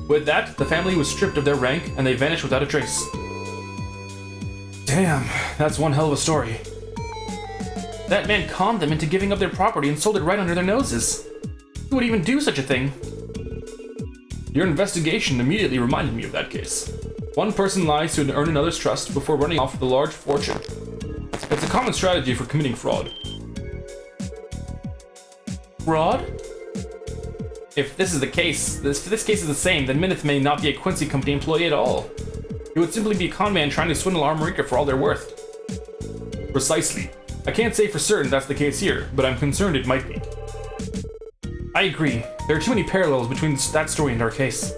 With that, the family was stripped of their rank, and they vanished without a trace. Damn, that's one hell of a story. That man conned them into giving up their property and sold it right under their noses. Who would even do such a thing? Your investigation immediately reminded me of that case. One person lies to earn another's trust before running off with a large fortune. It's a common strategy for committing fraud. Fraud? If this is the case, if this case is the same, then Minnith may not be a Quincy Company employee at all. It would simply be a con man trying to swindle Armorica for all they're worth. Precisely. I can't say for certain that's the case here, but I'm concerned it might be. I agree. There are too many parallels between that story and our case.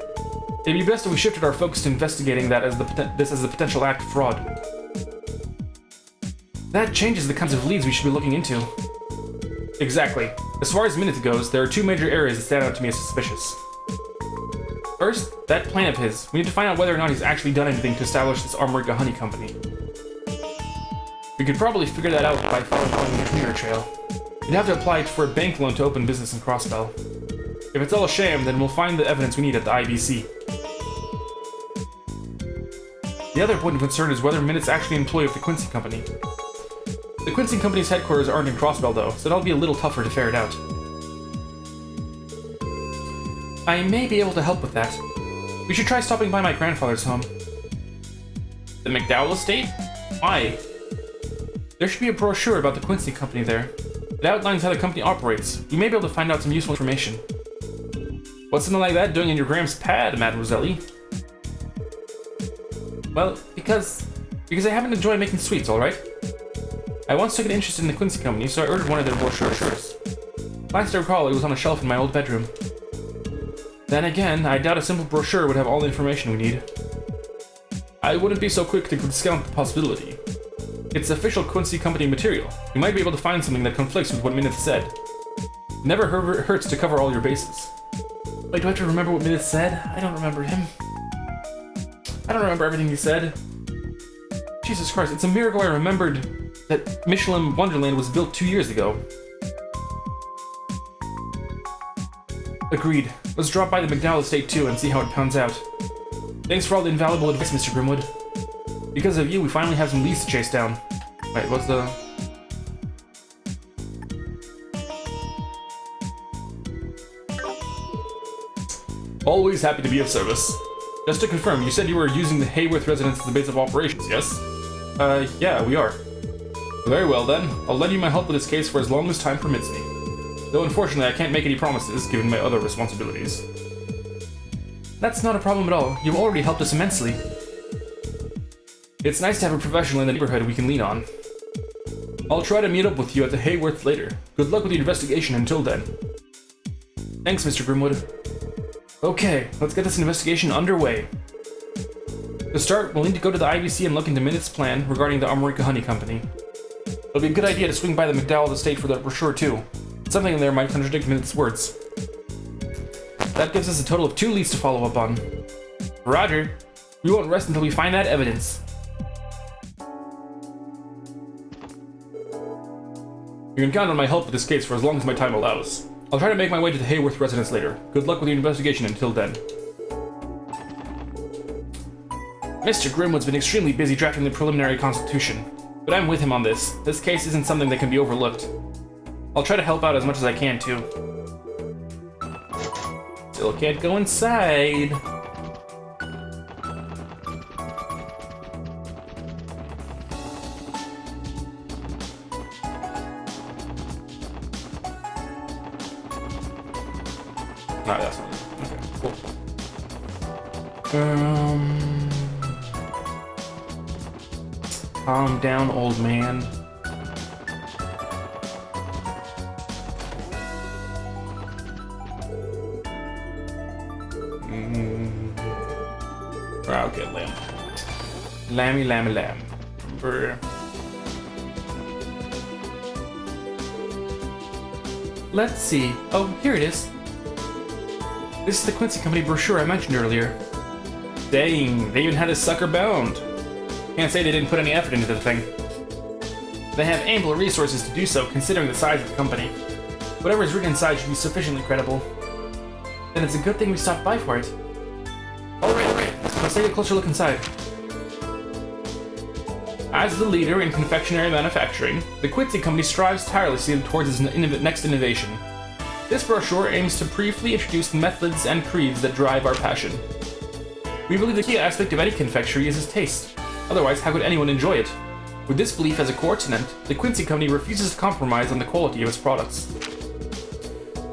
It'd be best if we shifted our focus to investigating that as the potential act of fraud. That changes the kinds of leads we should be looking into. Exactly. As far as Minnith goes, there are two major areas that stand out to me as suspicious. First, that plan of his. We need to find out whether or not he's actually done anything to establish this Armorica Honey Company. We could probably figure that out by following the cleaner trail. You'd have to apply for a bank loan to open business in Crossbell. If it's all a sham, then we'll find the evidence we need at the IBC. The other point of concern is whether Minnith's actually an employee of the Quincy Company. The Quincy Company's headquarters aren't in Crossbell though, so that'll be a little tougher to ferret out. I may be able to help with that. We should try stopping by my grandfather's home. The McDowell estate? Why? There should be a brochure about the Quincy Company there. It outlines how the company operates. We may be able to find out some useful information. What's something like that doing in your Gram's pad, Mademoiselle? Well, because I happen to enjoy making sweets, alright? I once took an interest in the Quincy Company, so I ordered one of their brochures. Last I recall, it was on a shelf in my old bedroom. Then again, I doubt a simple brochure would have all the information we need. I wouldn't be so quick to discount the possibility. It's official Quincy Company material. You might be able to find something that conflicts with what Minnith said. It never hurts to cover all your bases. Wait, do I have to remember what Minnith said? I don't remember him. I don't remember everything he said. Jesus Christ, it's a miracle I remembered that Michelin Wonderland was built 2 years ago. Agreed. Let's drop by the McDowell estate too and see how it pans out. Thanks for all the invaluable advice, Mr. Grimwood. Because of you, we finally have some leads to chase down. Wait, what's the... Always happy to be of service. Just to confirm, you said you were using the Hayworth residence as the base of operations, yes? Yeah, we are. Very well then. I'll lend you my help with this case for as long as time permits me. Though unfortunately, I can't make any promises, given my other responsibilities. That's not a problem at all. You've already helped us immensely. It's nice to have a professional in the neighborhood we can lean on. I'll try to meet up with you at the Hayworth later. Good luck with the investigation until then. Thanks, Mr. Grimwood. Okay, let's get this investigation underway. To start, we'll need to go to the IBC and look into Minnith's plan regarding the Armorica Honey Company. It'll be a good idea to swing by the McDowell estate for that brochure too. Something in there might contradict Minnith's words. That gives us a total of 2 leads to follow up on. Roger. We won't rest until we find that evidence. You can count on my help with this case for as long as my time allows. I'll try to make my way to the Hayworth residence later. Good luck with your investigation until then. Mr. Grimwood's been extremely busy drafting the preliminary constitution, but I'm with him on this. This case isn't something that can be overlooked. I'll try to help out as much as I can too. Still can't go inside. No, that's not it. Okay, cool. Calm down, old man. Okay, lamb. Lammy, lammy, lamb. Brr. Let's see. Oh, here it is. This is the Quincy Company brochure I mentioned earlier. Dang, they even had this sucker bound. Can't say they didn't put any effort into the thing. They have ample resources to do so, considering the size of the company. Whatever is written inside should be sufficiently credible. Then it's a good thing we stopped by for it. Alright, let's take a closer look inside. As the leader in confectionery manufacturing, the Quincy Company strives tirelessly towards its next innovation. This brochure aims to briefly introduce the methods and creeds that drive our passion. We believe the key aspect of any confectionery is its taste. Otherwise, how could anyone enjoy it? With this belief as a core tenet, the Quincy Company refuses to compromise on the quality of its products.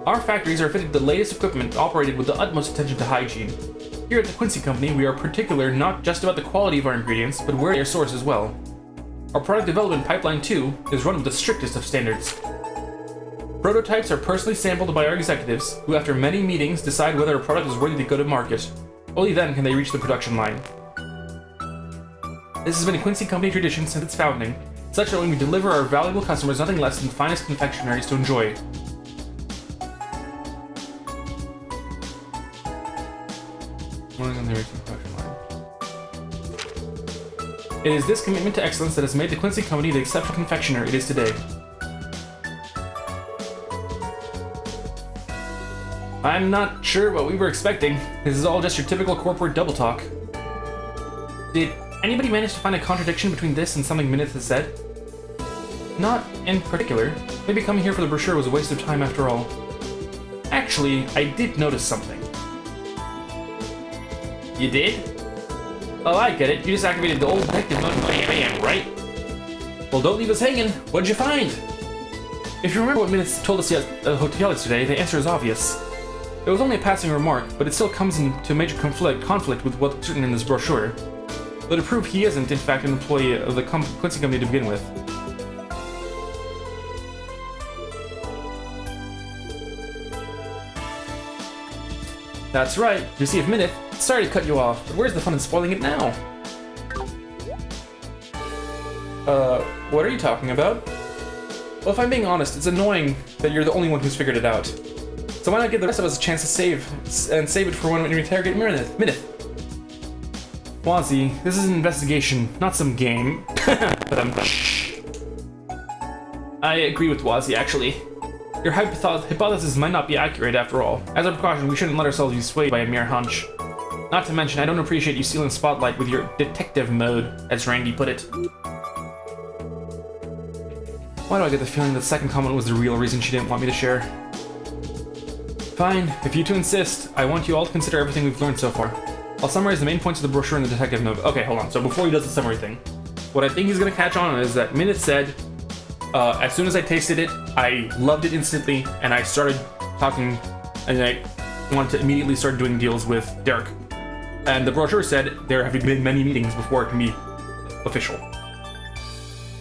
Our factories are fitted with the latest equipment operated with the utmost attention to hygiene. Here at the Quincy Company, we are particular not just about the quality of our ingredients, but where they are sourced as well. Our product development pipeline, too, is run with the strictest of standards. Prototypes are personally sampled by our executives, who after many meetings decide whether a product is worthy to go to market. Only then can they reach the production line. This has been a Quincy Company tradition since its founding, such that when we deliver our valuable customers nothing less than the finest confectionaries to enjoy. Morning on the racing production line. It is this commitment to excellence that has made the Quincy Company the exceptional confectioner it is today. I'm not sure what we were expecting. This is all just your typical corporate double talk. Did anybody manage to find a contradiction between this and something Minnith has said? Not in particular. Maybe coming here for the brochure was a waste of time after all. Actually, I did notice something. You did? Oh, I get it. You just activated the old detective mode, right? Well, don't leave us hanging. What'd you find? If you remember what Minnith told us at the hotel yesterday, the answer is obvious. It was only a passing remark, but it still comes into major conflict with what's written in this brochure. Though to prove he isn't, in fact, an employee of the Quincy Company to begin with. That's right. You see, if Minnith, sorry to cut you off, but where's the fun in spoiling it now? What are you talking about? Well, if I'm being honest, it's annoying that you're the only one who's figured it out. So why not give the rest of us a chance to save it for when we interrogate Minnith? Wazzy, this is an investigation, not some game. But I agree with Wazzy, actually. Your hypothesis might not be accurate after all. As a precaution, we shouldn't let ourselves be swayed by a mere hunch. Not to mention, I don't appreciate you stealing spotlight with your detective mode, as Randy put it. Why do I get the feeling that the second comment was the real reason she didn't want me to share? Fine, if you two insist, I want you all to consider everything we've learned so far. I'll summarize the main points of the brochure in the detective note. Okay, hold on. So before he does the summary thing, what I think he's gonna catch on is that Minnith said, as soon as I tasted it, I loved it instantly, and I started talking, and I wanted to immediately start doing deals with Derek. And the brochure said there have been many meetings before it can be official.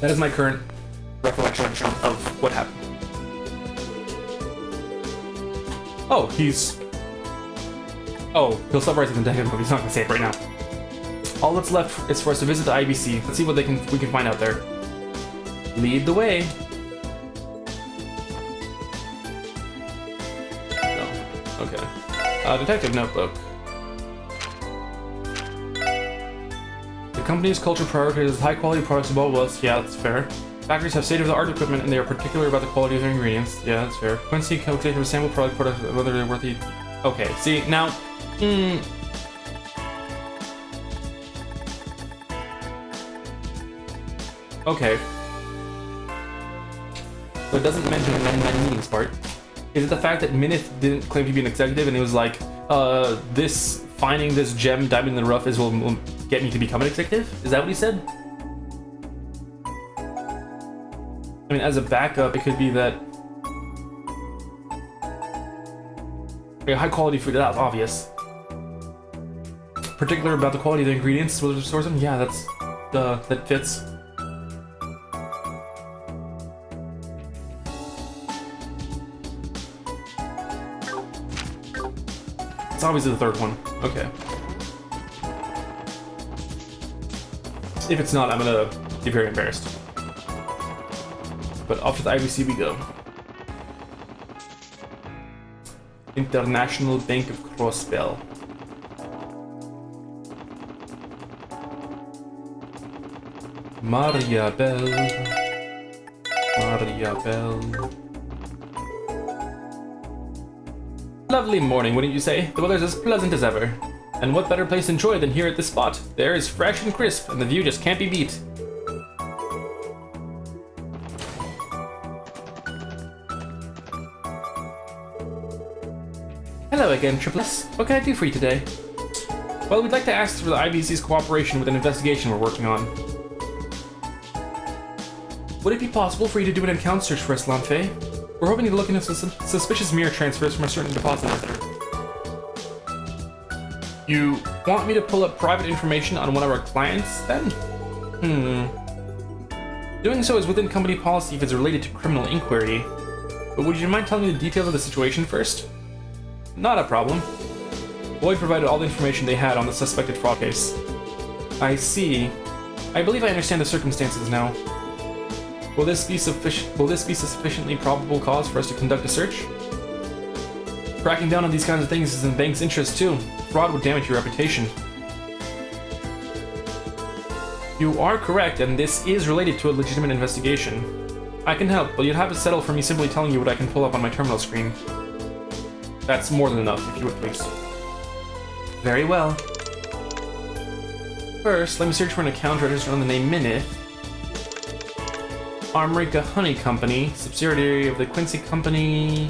That is my current recollection of what happened. Oh, he'll summarize it in the detective note. He's not gonna say it right now. All that's left is for us to visit the IBC. Let's see what we can find out there. Lead the way. No. Okay. Detective notebook. The company's culture prioritizes high-quality products above us. Yeah, that's fair. Factories have state-of-the-art equipment, and they are particular about the quality of their ingredients. Yeah, that's fair. Quincy calculates for sample products, whether they're worthy. Okay, see, now... Okay. So it doesn't mention the 99 meetings part. Is it the fact that Minnith didn't claim to be an executive and it was like, finding this gem diamond in the rough will get me to become an executive? Is that what he said? I mean, as a backup, it could be that... high quality food, that's obvious. Particular about the quality of the ingredients, whether to source them? Yeah, that fits. It's obviously the third one. Okay. If it's not, I'm gonna be very embarrassed. But off to the IBC we go. International Bank of Crossbell. Maria Bell. Maria Bell. Lovely morning, wouldn't you say? The weather's as pleasant as ever. And what better place to enjoy than here at this spot? The air is fresh and crisp, and the view just can't be beat. Hello again, Triple S. What can I do for you today? Well, we'd like to ask for the IBC's cooperation with an investigation we're working on. Would it be possible for you to do an account search for us, Lanfei? We're hoping to look into some suspicious mirror transfers from a certain depositor. You want me to pull up private information on one of our clients, then? Doing so is within company policy if it's related to criminal inquiry. But would you mind telling me the details of the situation first? Not a problem. Boyd provided all the information they had on the suspected fraud case. I see. I believe I understand the circumstances now. Will this be sufficiently probable cause for us to conduct a search? Cracking down on these kinds of things is in the bank's interest too. fraud would damage your reputation. You are correct, and this is related to a legitimate investigation. I can help, but you'd have to settle for me simply telling you what I can pull up on my terminal screen. That's more than enough, if you would please. Very well. First, let me search for an account registered on the name Minnith. Armorica Honey Company, subsidiary of the Quincy Company.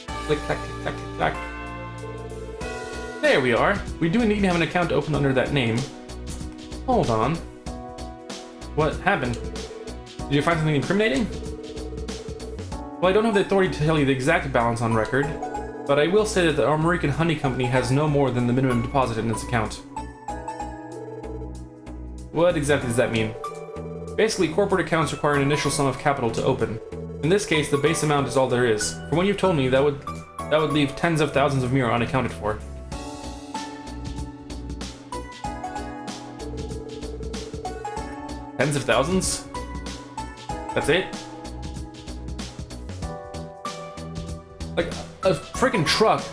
Click, clack, click, clack, click, clack. There we are. We do indeed have an account open under that name. Hold on. What happened? Did you find something incriminating? Well, I don't have the authority to tell you the exact balance on record, but I will say that the Armorican Honey Company has no more than the minimum deposit in its account. What exactly does that mean? Basically, corporate accounts require an initial sum of capital to open. In this case, the base amount is all there is. From what you've told me, that would leave tens of thousands of mira unaccounted for. Tens of thousands? That's it? Like, a freaking truck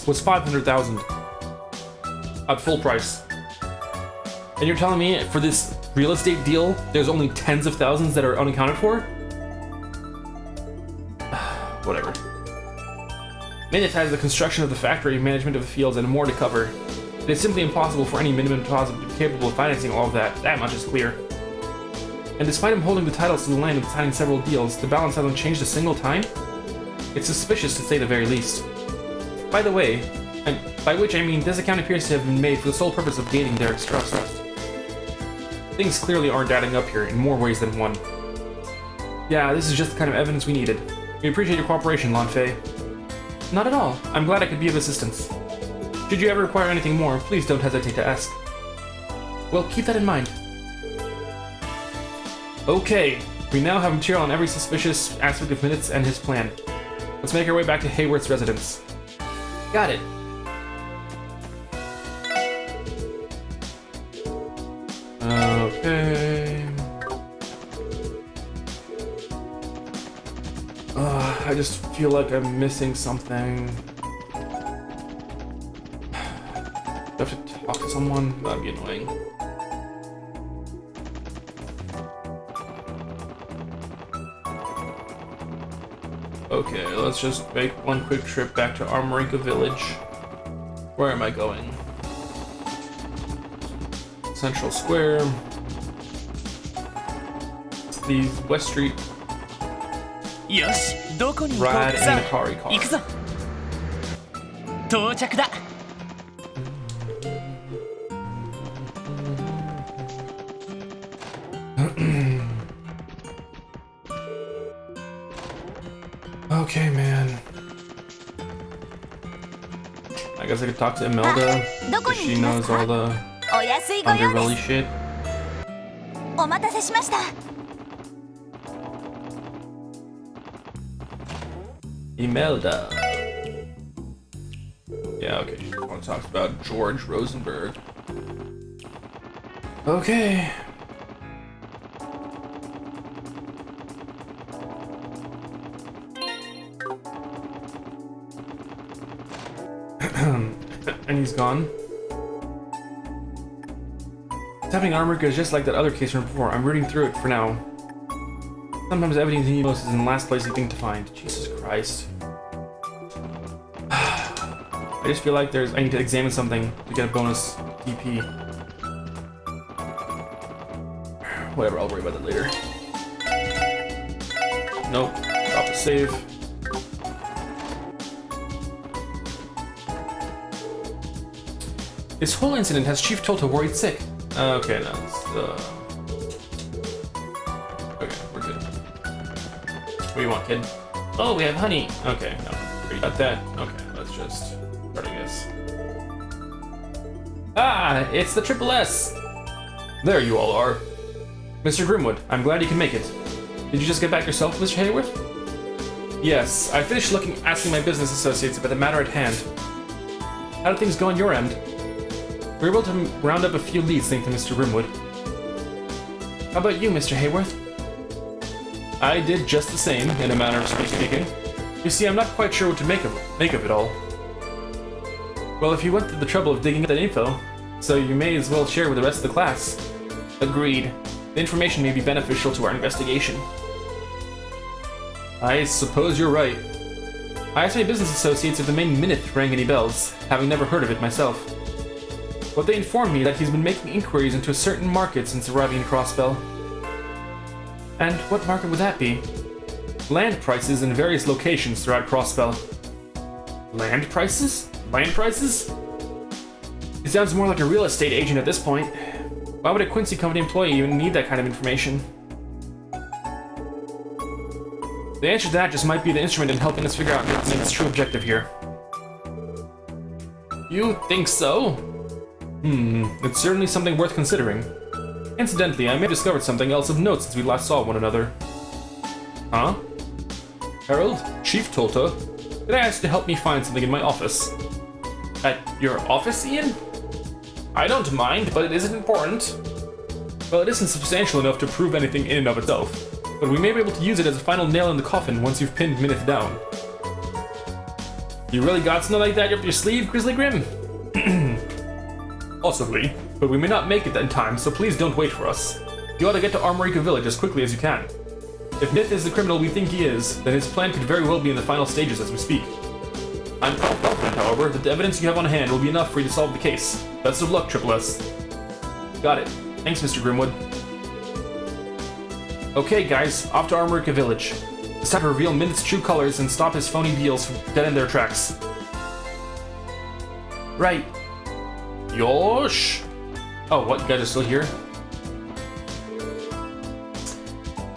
was 500,000 at full price. And you're telling me for this real estate deal, there's only tens of thousands that are unaccounted for? Whatever. Minnith has the construction of the factory, management of the fields, and more to cover. It is simply impossible for any minimum deposit to be capable of financing all of that. That much is clear. And despite him holding the titles to the land and signing several deals, the balance hasn't changed a single time? It's suspicious to say the very least. By the way, and by which I mean this account appears to have been made for the sole purpose of gaining their trust. Things clearly aren't adding up here in more ways than one. Yeah, this is just the kind of evidence we needed. We appreciate your cooperation, Lan Fei. Not at all. I'm glad I could be of assistance. Should you ever require anything more, please don't hesitate to ask. Well, keep that in mind. Okay, we now have material on every suspicious aspect of Minnith and his plan. Let's make our way back to Hayworth's residence. Got it. Okay. I just feel like I'm missing something. Do I have to talk to someone? That'd be annoying. Okay, let's just make one quick trip back to Armorica Village. Where am I going? Central Square. The West Street. よし、どこに行こう Ride さ in the Atari あ、行く car. ぞ。到着だ。Okay, man. I guess I could talk to Imelda, because she knows all the お安いご用 underbelly です shit. お待たせしました Imelda. Yeah, okay. She want to talk about George Rosenberg. Okay. And he's gone. Tapping Armorica is just like that other case from before. I'm reading through it for now. Sometimes everything you need most is in the last place you think to find. Jesus Christ. I just feel like I need to examine something to get a bonus DP. Whatever, I'll worry about that later. Nope. Drop the save. This whole incident has Chief Toto worried sick. Okay, no. Okay, we're good. What do you want, kid? Oh, we have honey. Okay, no. You got that? Okay, let's just start, I guess. Ah, it's the Triple S! There you all are. Mr. Grimwood, I'm glad you can make it. Did you just get back yourself, Mr. Hayworth? Yes, I finished asking my business associates about the matter at hand. How did things go on your end? We were able to round up a few leads thanks to Mr. Grimwood. How about you, Mr. Hayworth? I did just the same, in a manner of speaking. You see, I'm not quite sure what to make of it all. Well, if you went through the trouble of digging up that info, so you may as well share with the rest of the class. Agreed. The information may be beneficial to our investigation. I suppose you're right. I asked my business associates if the name Minnith rang any bells, having never heard of it myself. But they informed me that he's been making inquiries into a certain market since arriving in Crossbell. And what market would that be? Land prices in various locations throughout Crossbell. Land prices? Land prices? He sounds more like a real estate agent at this point. Why would a Quincy Company employee even need that kind of information? The answer to that just might be the instrument in helping us figure out Nith's true objective here. You think so? It's certainly something worth considering. Incidentally, I may have discovered something else of note since we last saw one another. Huh? Harold? Chief Tolta? Did I ask you to help me find something in my office? At your office, Ian? I don't mind, but it isn't important. Well, it isn't substantial enough to prove anything in and of itself, but we may be able to use it as a final nail in the coffin once you've pinned Minnith down. You really got something like that up your sleeve, Grizzly Grim? Possibly, but we may not make it in time, so please don't wait for us. You ought to get to Armorica Village as quickly as you can. If Nith is the criminal we think he is, then his plan could very well be in the final stages as we speak. I'm confident, however, that the evidence you have on hand will be enough for you to solve the case. Best of luck, Triple S. Got it. Thanks, Mr. Grimwood. Okay, guys, off to Armorica Village. It's time to reveal Minnith's true colors and stop his phony deals from dead in their tracks. Right. Yosh! Oh, what? You guys are still here?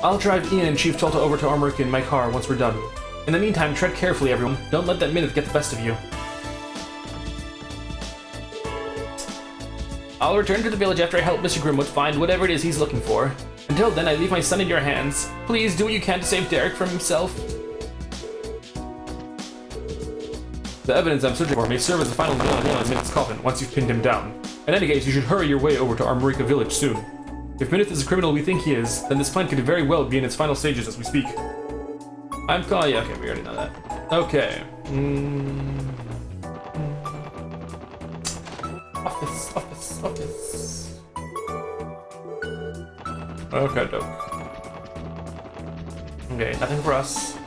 I'll drive Ian and Chief Tolta over to Armorica in my car once we're done. In the meantime, tread carefully, everyone. Don't let that Minnith get the best of you. I'll return to the village after I help Mr. Grimwood find whatever it is he's looking for. Until then, I leave my son in your hands. Please do what you can to save Derek from himself. The evidence I'm searching for may serve as the final nail in Minnith's coffin once you've pinned him down. In any case, you should hurry your way over to Armorica Village soon. If Minnith is the criminal we think he is, then this plan could very well be in its final stages as we speak. Yeah, okay, we already know that. Okay. Office. Okay, dope. Okay, nothing for us.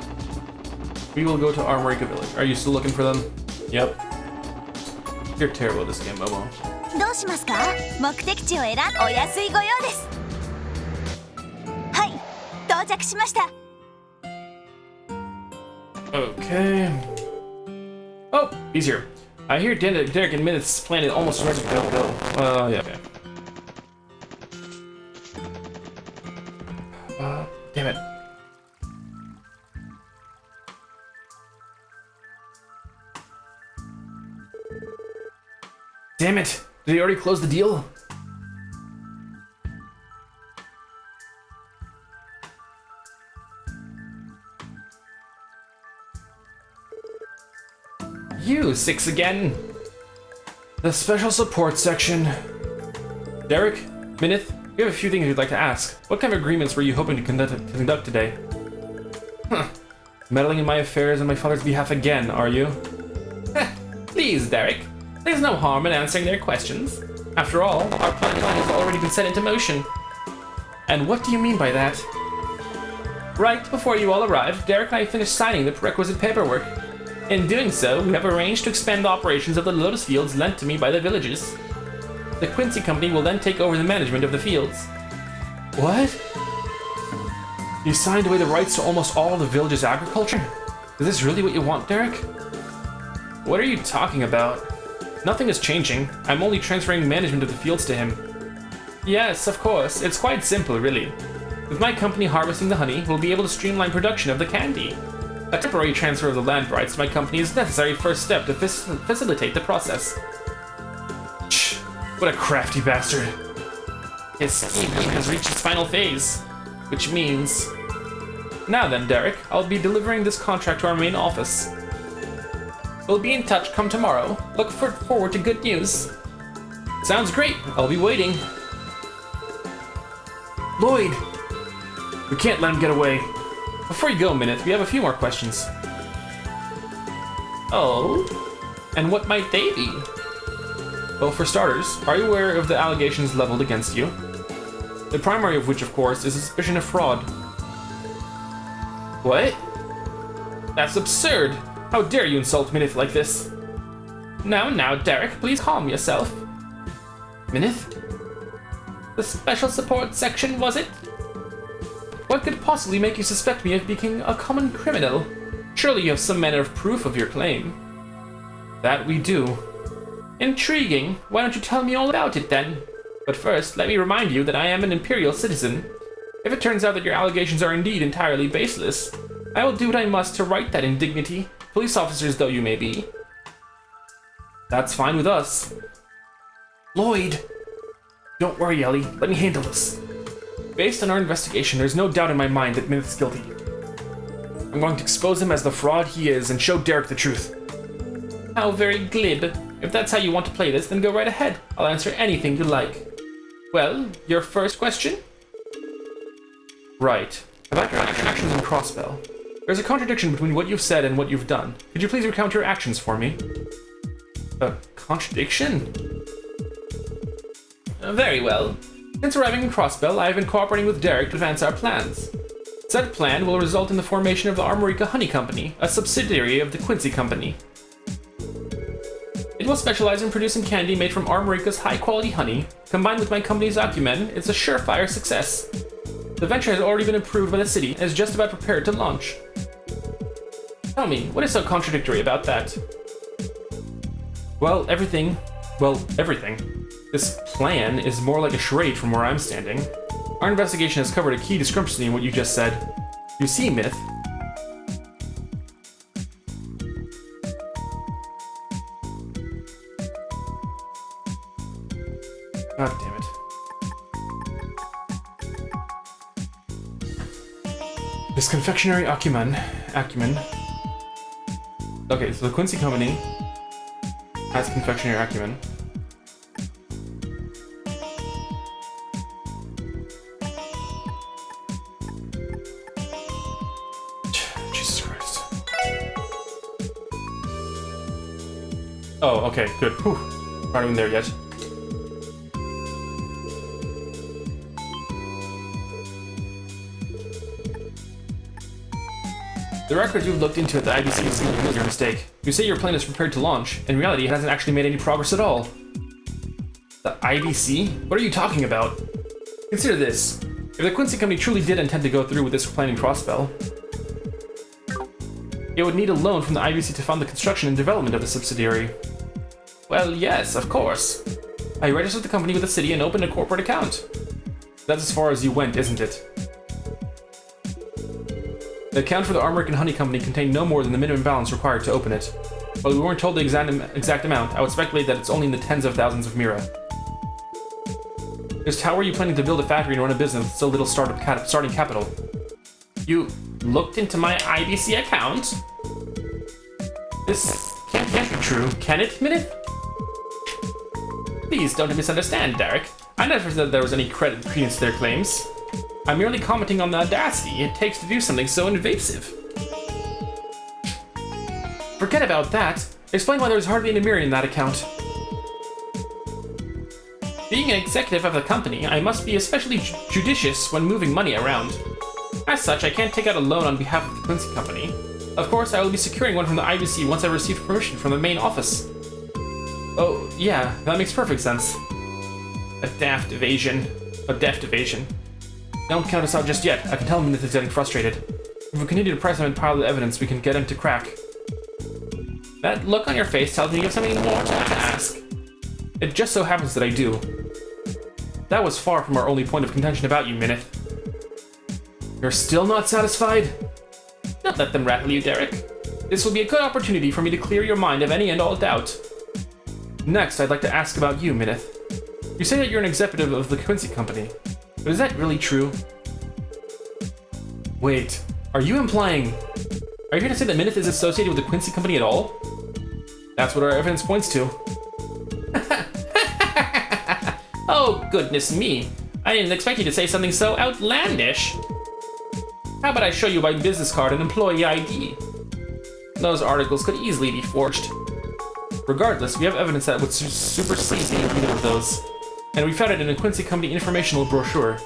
We will go to Armorica Village. Are you still looking for them? Yep. You're terrible at this game, Momo. どうしますか？目的地を選んお安いご用です。はい、到着しました。 Okay. Oh, he's here. I hear Derek and Minnith's plan is almost ready to go. Yeah. Okay. Damn it. Damn it! Did he already close the deal? You, Six again! The special support section. Derek, Minnith, we have a few things we'd like to ask. What kind of agreements were you hoping to conduct today? Huh. Meddling in my affairs on my father's behalf again, are you? Please, Derek. There's no harm in answering their questions. After all, our plan has already been set into motion. And what do you mean by that? Right before you all arrived, Derek and I finished signing the requisite paperwork. In doing so, we have arranged to expand the operations of the lotus fields lent to me by the villagers. The Quincy Company will then take over the management of the fields. What? You signed away the rights to almost all of the village's agriculture? Is this really what you want, Derek? What are you talking about? Nothing is changing. I'm only transferring management of the fields to him. Yes, of course. It's quite simple, really. With my company harvesting the honey, we'll be able to streamline production of the candy. A temporary transfer of the land rights to my company is a necessary first step to facilitate the process. Shh, what a crafty bastard. His scheme has reached its final phase, which means... Now then, Derek, I'll be delivering this contract to our main office. We'll be in touch come tomorrow. Look forward to good news. Sounds great. I'll be waiting. Lloyd! We can't let him get away. Before you go, Minnith, we have a few more questions. Oh? And what might they be? Well, for starters, are you aware of the allegations leveled against you? The primary of which, of course, is a suspicion of fraud. What? That's absurd! How dare you insult Minnith like this? Now, Derek, please calm yourself. Minnith? The special support section, was it? What could possibly make you suspect me of being a common criminal? Surely you have some manner of proof of your claim. That we do. Intriguing. Why don't you tell me all about it then? But first, let me remind you that I am an Imperial citizen. If it turns out that your allegations are indeed entirely baseless, I will do what I must to right that indignity, police officers though you may be. That's fine with us. Lloyd! Don't worry, Ellie. Let me handle this. Based on our investigation, there's no doubt in my mind that Minnith's guilty. I'm going to expose him as the fraud he is and show Derek the truth. How very glib. If that's how you want to play this, then go right ahead. I'll answer anything you like. Well, your first question? Right. About your actions in Crossbell. There's a contradiction between what you've said and what you've done. Could you please recount your actions for me? A contradiction? Very well. Since arriving in Crossbell, I have been cooperating with Derek to advance our plans. Said plan will result in the formation of the Armorica Honey Company, a subsidiary of the Quincy Company. It will specialize in producing candy made from Armorica's high-quality honey. Combined with my company's acumen, it's a surefire success. The venture has already been approved by the city and is just about prepared to launch. Tell me, what is so contradictory about that? Well, everything. This plan is more like a charade from where I'm standing. Our investigation has covered a key discrepancy in what you just said. You see, Nith. God damn it. This confectionery acumen. Okay, so the Quincy Company has confectionery acumen. Jesus Christ. Oh, okay, good. Whew. Aren't even there yet. The records you've looked into at the IBC is your mistake. You say your plane is prepared to launch. In reality, it hasn't actually made any progress at all. The IBC? What are you talking about? Consider this. If the Quincy Company truly did intend to go through with this plan in Crossbell, it would need a loan from the IBC to fund the construction and development of the subsidiary. Well, yes, of course. I registered the company with the city and opened a corporate account. That's as far as you went, isn't it? The account for the Armorica Honey Company contained no more than the minimum balance required to open it. While we weren't told the exact amount, I would speculate that it's only in the tens of thousands of mira. Just how are you planning to build a factory and run a business with so little starting capital? You looked into my IBC account? This can't be true, can it, Minnith? Please don't misunderstand, Derek. I never said there was any credence to their claims. I'm merely commenting on the audacity it takes to do something so invasive. Forget about that. Explain why there was hardly any mirror in that account. Being an executive of the company, I must be especially judicious when moving money around. As such, I can't take out a loan on behalf of the Quincy Company. Of course, I will be securing one from the IBC once I receive permission from the main office. Oh, yeah, that makes perfect sense. A deft evasion. Don't count us out just yet. I can tell Minnith is getting frustrated. If we continue to press him and pile the evidence, we can get him to crack. That look on your face tells me you have something more to ask. It just so happens that I do. That was far from our only point of contention about you, Minnith. You're still not satisfied? Don't let them rattle you, Derek. This will be a good opportunity for me to clear your mind of any and all doubt. Next, I'd like to ask about you, Minnith. You say that you're an executive of the Quincy Company. But is that really true? Wait, are you implying... Are you here to say that Minnith is associated with the Quincy Company at all? That's what our evidence points to. Oh, goodness me. I didn't expect you to say something so outlandish. How about I show you my business card and employee ID? Those articles could easily be forged. Regardless, we have evidence that would supersede either of those. And we found it in a Quincy Company informational brochure.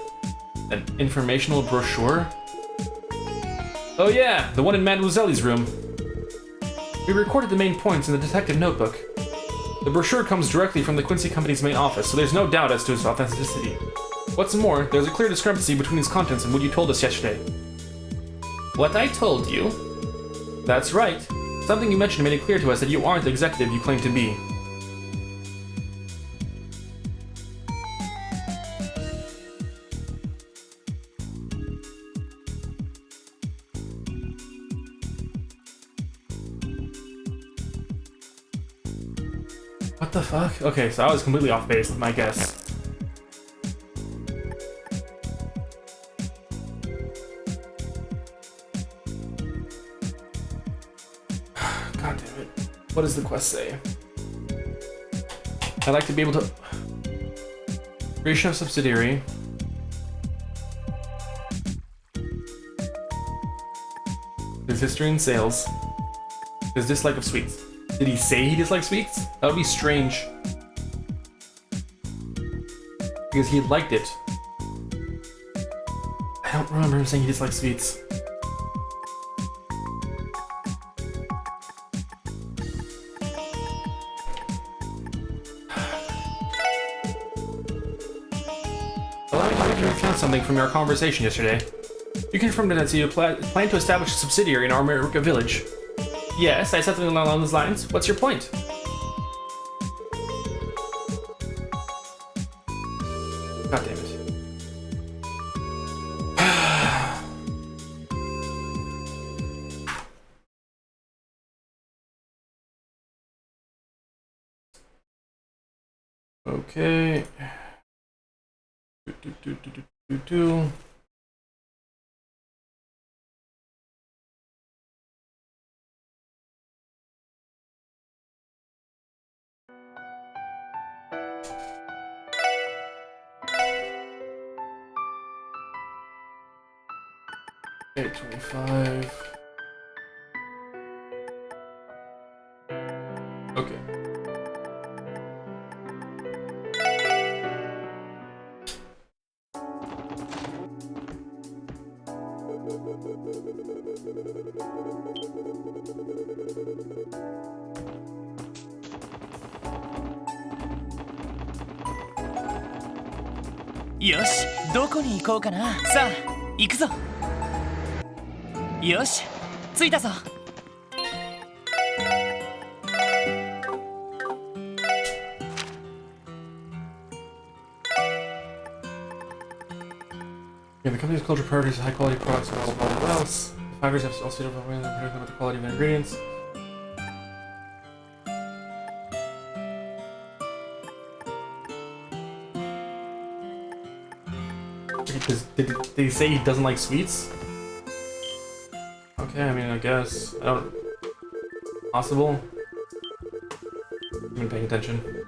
An informational brochure? Oh yeah, the one in Mademoiselle's room. We recorded the main points in the detective notebook. The brochure comes directly from the Quincy Company's main office, so there's no doubt as to its authenticity. What's more, there's a clear discrepancy between its contents and what you told us yesterday. What I told you? That's right. Something you mentioned made it clear to us that you aren't the executive you claim to be. What the fuck? Okay, so I was completely off base with my guess. God damn it. What does the quest say? I'd like to be able to... Creation of subsidiary. His history in sales. His dislike of sweets. Did he say he dislikes sweets? That would be strange. Because he liked it. I don't remember him saying he dislikes sweets. Allow me to recount something from our conversation yesterday. You confirmed that you plan to establish a subsidiary in our America village. Yes, I said something along those lines. What's your point? God damn it. Okay. Do. Okay, 25. Okay.よし、どこに行こうかな。さあ、行くぞ。よし、着いたぞ。Yeah, the company's culture priorities high quality products and all else. The fibers have also stated about the quality of the ingredients. Did he say he doesn't like sweets? Okay, I mean, I guess. I don't... Possible? I've been paying attention.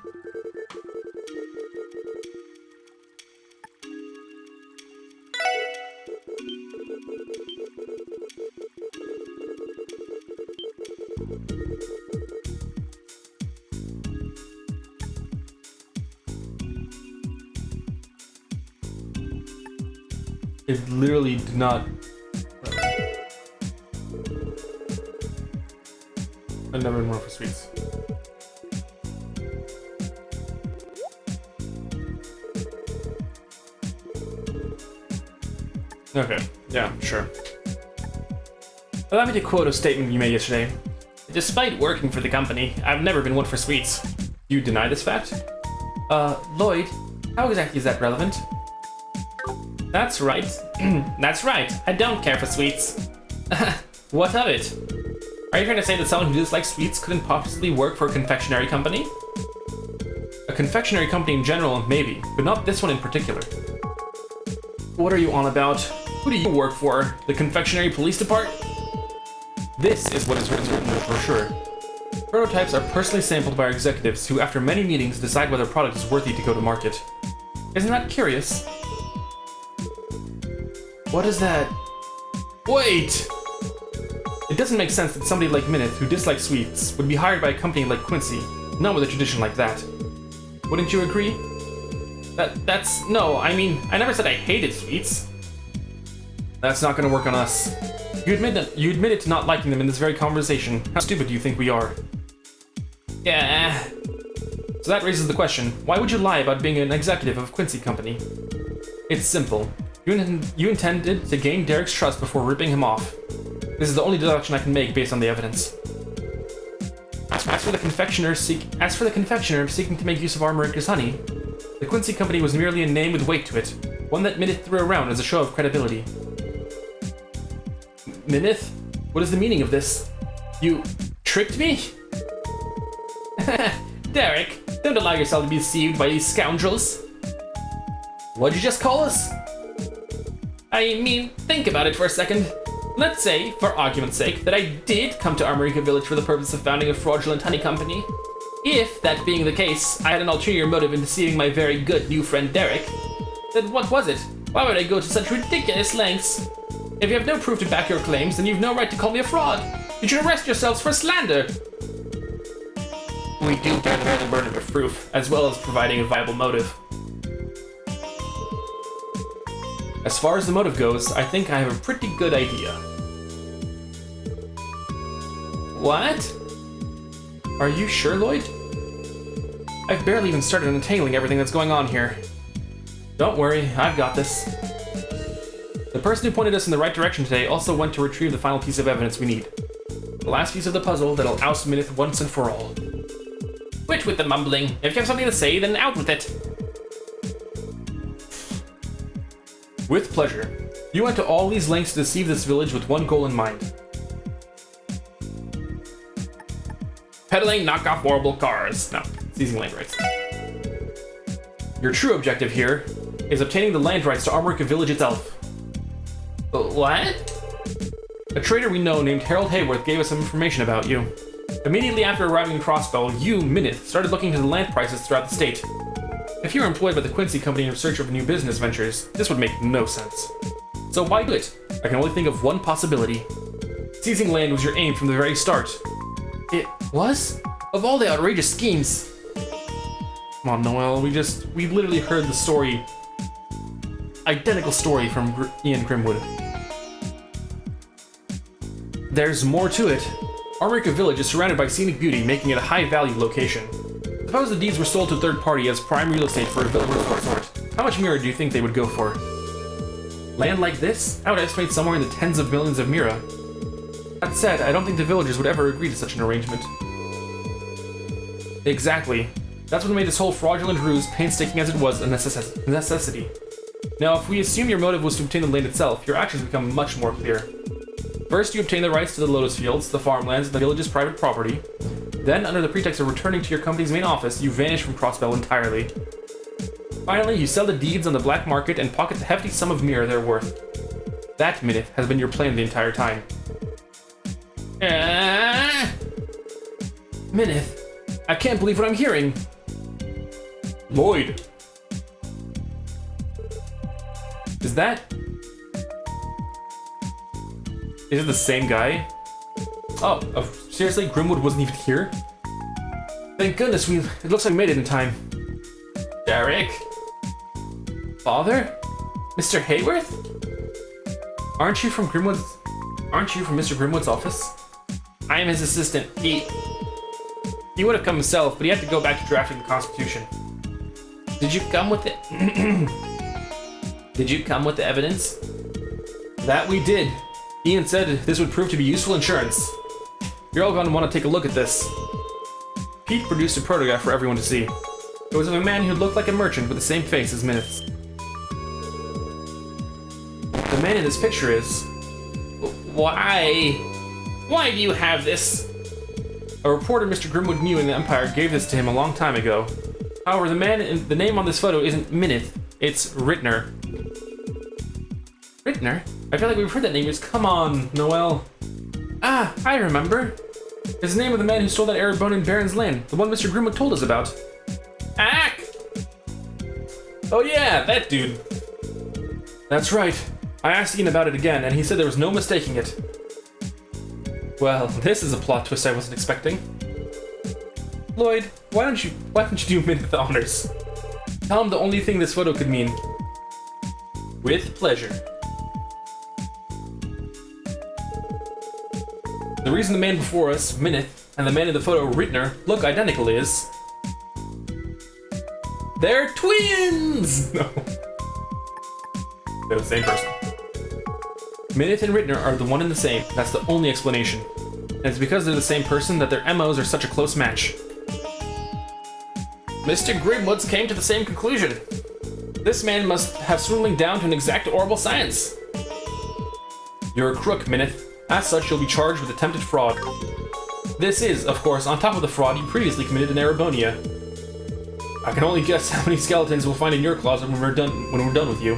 It literally did not... I've never been more for sweets. Okay, yeah, sure. Allow me to quote a statement you made yesterday. Despite working for the company, I've never been one for sweets. You deny this fact? Lloyd, how exactly is that relevant? That's right. That's right. I don't care for sweets. What of it? Are you trying to say that someone who dislikes sweets couldn't possibly work for a confectionery company? A confectionery company in general, maybe, but not this one in particular. What are you on about? Who do you work for? The confectionery police department? This is what is written in the brochure. Prototypes are personally sampled by our executives who, after many meetings, decide whether a product is worthy to go to market. Isn't that curious? What is that? Wait! It doesn't make sense that somebody like Minnith, who dislikes sweets, would be hired by a company like Quincy, Not with a tradition like that. Wouldn't you agree? No, I mean, I never said I hated sweets. That's not gonna work on us. You admitted to not liking them in this very conversation. How stupid do you think we are? Yeah. So that raises the question, why would you lie about being an executive of Quincy Company? It's simple. You intended to gain Derek's trust before ripping him off. This is the only deduction I can make based on the evidence. As for the confectioner seeking to make use of Armorica's honey, the Quincy Company was merely a name with weight to it, one that Minnith threw around as a show of credibility. Minnith? What is the meaning of this? You tricked me? Derek, don't allow yourself to be deceived by these scoundrels. What'd you just call us? I mean, think about it for a second. Let's say, for argument's sake, that I did come to Armorica Village for the purpose of founding a fraudulent honey company. If, that being the case, I had an ulterior motive in deceiving my very good new friend Derek, then what was it? Why would I go to such ridiculous lengths? If you have no proof to back your claims, then you've no right to call me a fraud. You should arrest yourselves for slander. We do bear the burden of proof, as well as providing a viable motive. As far as the motive goes, I think I have a pretty good idea. What? Are you sure, Lloyd? I've barely even started untangling everything that's going on here. Don't worry, I've got this. The person who pointed us in the right direction today also went to retrieve the final piece of evidence we need. The last piece of the puzzle that'll oust Minnith once and for all. Quit with the mumbling. If you have something to say, then out with it. With pleasure. You went to all these lengths to deceive this village with one goal in mind. Peddling knockoff horrible cars. No, seizing land rights. Your true objective here is obtaining the land rights to Armorica Village itself. What? A trader we know named Harold Hayworth gave us some information about you. Immediately after arriving in Crossbell, you, Minnith, started looking into the land prices throughout the state. If you were employed by the Quincy Company in search of new business ventures, this would make no sense. So why do it? I can only think of one possibility. Seizing land was your aim from the very start. It was? Of all the outrageous schemes. Come on, Noel, we literally heard the story. Identical story from Ian Grimwood. There's more to it. Armorica Village is surrounded by scenic beauty, making it a high-value location. Suppose the deeds were sold to a third party as prime real estate for a village of what sort. How much Mira do you think they would go for? Land like this? I would estimate somewhere in the tens of millions of Mira. That said, I don't think the villagers would ever agree to such an arrangement. Exactly. That's what made this whole fraudulent ruse, painstaking as it was, a necessity. Now, if we assume your motive was to obtain the land itself, your actions become much more clear. First, you obtain the rights to the lotus fields, the farmlands, and the village's private property. Then, under the pretext of returning to your company's main office, you vanish from Crossbell entirely. Finally, you sell the deeds on the black market and pocket the hefty sum of Mira they're worth. That, Minnith, has been your plan the entire time. Minnith, I can't believe what I'm hearing. Lloyd. Is it the same guy? Oh, seriously? Grimwood wasn't even here? Thank goodness, it looks like we made it in time. Derek? Father? Mr. Hayworth? Aren't you from Mr. Grimwood's office? I am his assistant. He would have come himself, but he had to go back to drafting the Constitution. Did you come with it? Did you come with the evidence? That we did. Ian said this would prove to be useful insurance. You're all going to want to take a look at this. Pete produced a photograph for everyone to see. It was of a man who looked like a merchant with the same face as Minnith's. The man in this picture is... Why? Why do you have this? A reporter Mr. Grimwood knew in the Empire gave this to him a long time ago. However, the name on this photo isn't Minnith, it's Rittner. Rittner? I feel like we've heard that name. Come on, Noel. Ah, I remember. It's the name of the man who stole that Erebonian Baron's land, the one Mr. Grimwood told us about. Ack! Oh yeah, that dude. That's right. I asked Ian about it again, and he said there was no mistaking it. Well, this is a plot twist I wasn't expecting. Lloyd, why don't you do Minnith the honors? Tell him the only thing this photo could mean. With pleasure. The reason the man before us, Minnith, and the man in the photo, Rittner, look identical is... they're twins! No. They're the same person. Minnith and Rittner are the one and the same. That's the only explanation. And it's because they're the same person that their MOs are such a close match. Mr. Grimwoods came to the same conclusion. This man must have swindling down to an exact orbital science. You're a crook, Minnith. As such, you'll be charged with attempted fraud. This is, of course, on top of the fraud you previously committed in Erebonia. I can only guess how many skeletons we'll find in your closet when we're done with you.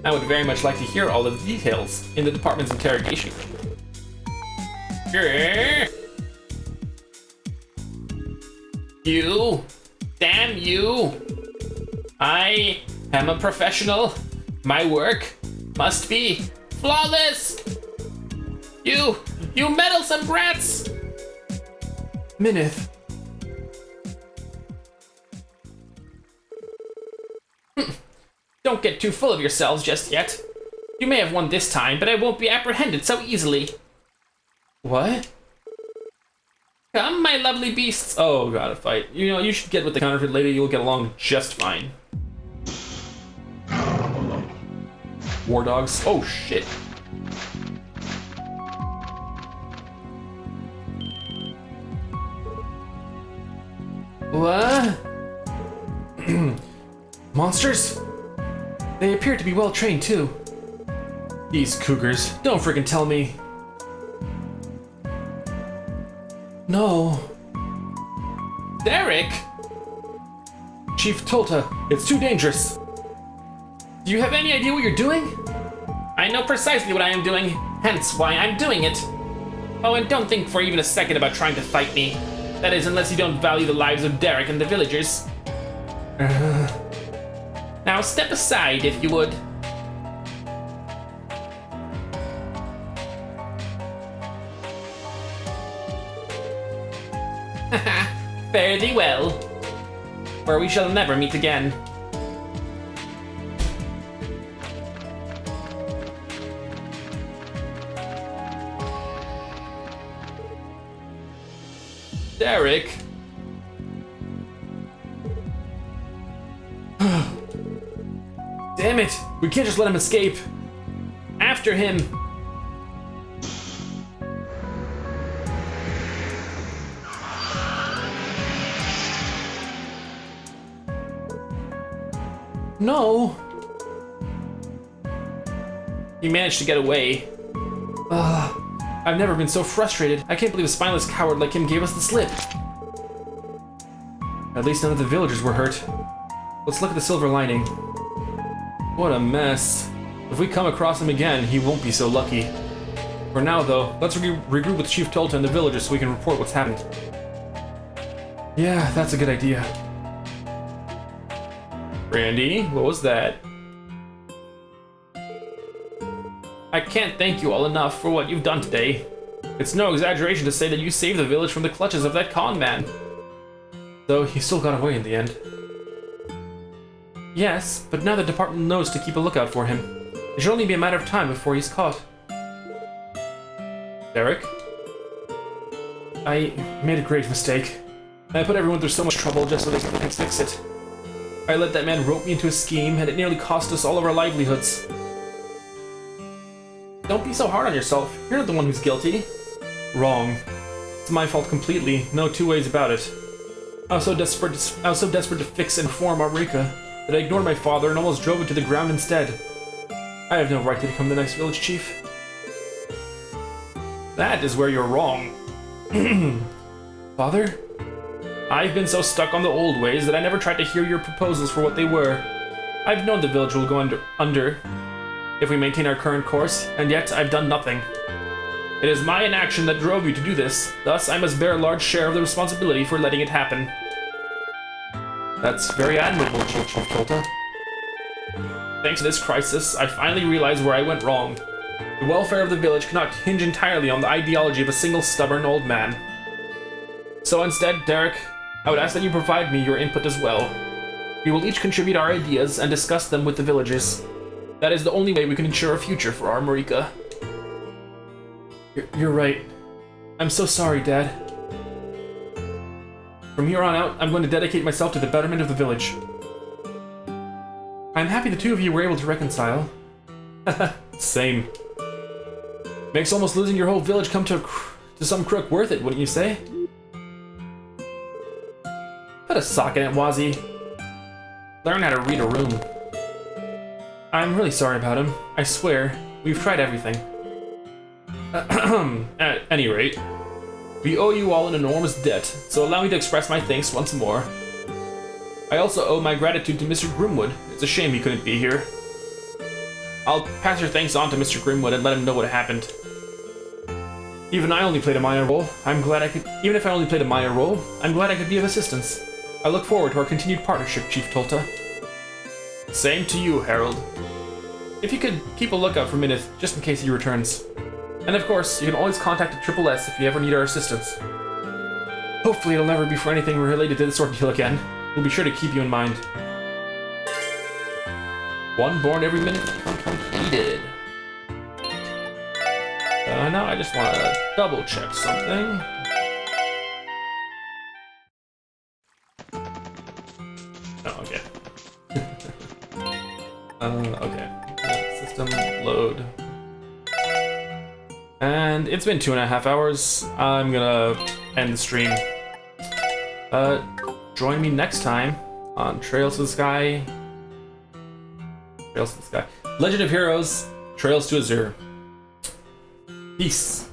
I would very much like to hear all of the details in the department's interrogation. You! Damn you! I am a professional. My work must be flawless! You meddlesome brats! Minnith. Don't get too full of yourselves just yet. You may have won this time, but I won't be apprehended so easily. What? Come, my lovely beasts. Oh, gotta fight. You know, you should get with the counterfeit lady, you'll get along just fine. War dogs. Oh, shit. What? Monsters? They appear to be well trained too. These cougars. Don't freaking tell me. No. Derek? Chief Tolta, it's too dangerous. Do you have any idea what you're doing? I know precisely what I am doing, hence why I'm doing it. Oh, and don't think for even a second about trying to fight me. That is, unless you don't value the lives of Derek and the villagers. Now step aside, if you would. Fare thee well, for we shall never meet again. Derek. Damn it! We can't just let him escape. After him. No. He managed to get away. I've never been so frustrated. I can't believe a spineless coward like him gave us the slip. At least none of the villagers were hurt. Let's look at the silver lining. What a mess. If we come across him again, he won't be so lucky. For now, though, let's regroup with Chief Tolta and the villagers so we can report what's happened. Yeah, that's a good idea. Randy, what was that? I can't thank you all enough for what you've done today. It's no exaggeration to say that you saved the village from the clutches of that con man. Though he still got away in the end. Yes, but now the department knows to keep a lookout for him. It should only be a matter of time before he's caught. Derek? I made a great mistake. I put everyone through so much trouble just so they can fix it. I let that man rope me into a scheme, and it nearly cost us all of our livelihoods. Don't be so hard on yourself. You're not the one who's guilty. Wrong. It's my fault completely. No two ways about it. I was so desperate to fix and reform Armrika that I ignored my father and almost drove it to the ground instead. I have no right to become the next village chief. That is where you're wrong. Father? I've been so stuck on the old ways that I never tried to hear your proposals for what they were. I've known the village will go under if we maintain our current course, and yet I've done nothing. It is my inaction that drove you to do this, thus I must bear a large share of the responsibility for letting it happen. That's very admirable, Chief Tolta. Thanks to this crisis, I finally realized where I went wrong. The welfare of the village cannot hinge entirely on the ideology of a single stubborn old man. So instead, Derek, I would ask that you provide me your input as well. We will each contribute our ideas and discuss them with the villagers. That is the only way we can ensure a future for our Marika. You're right. I'm so sorry, Dad. From here on out, I'm going to dedicate myself to the betterment of the village. I'm happy the two of you were able to reconcile. Same. Makes almost losing your whole village come to some crook worth it, wouldn't you say? Put a sock in it, Wazzy. Learn how to read a room. I'm really sorry about him. I swear, we've tried everything. At any rate, we owe you all an enormous debt, so allow me to express my thanks once more. I also owe my gratitude to Mr. Grimwood. It's a shame he couldn't be here. I'll pass your thanks on to Mr. Grimwood and let him know what happened. Even if I only played a minor role, I'm glad I could be of assistance. I look forward to our continued partnership, Chief Tolta. Same to you, Harold. If you could keep a lookout for Minnith, just in case he returns. And of course, you can always contact the Triple S if you ever need our assistance. Hopefully it'll never be for anything related to this ordeal again. We'll be sure to keep you in mind. One born every minute completed. Now I just want to double check something. Oh, okay. Okay. System load. And it's been 2.5 hours. I'm gonna end the stream. Join me next time on Trails to the Sky. Legend of Heroes, Trails to Azure. Peace.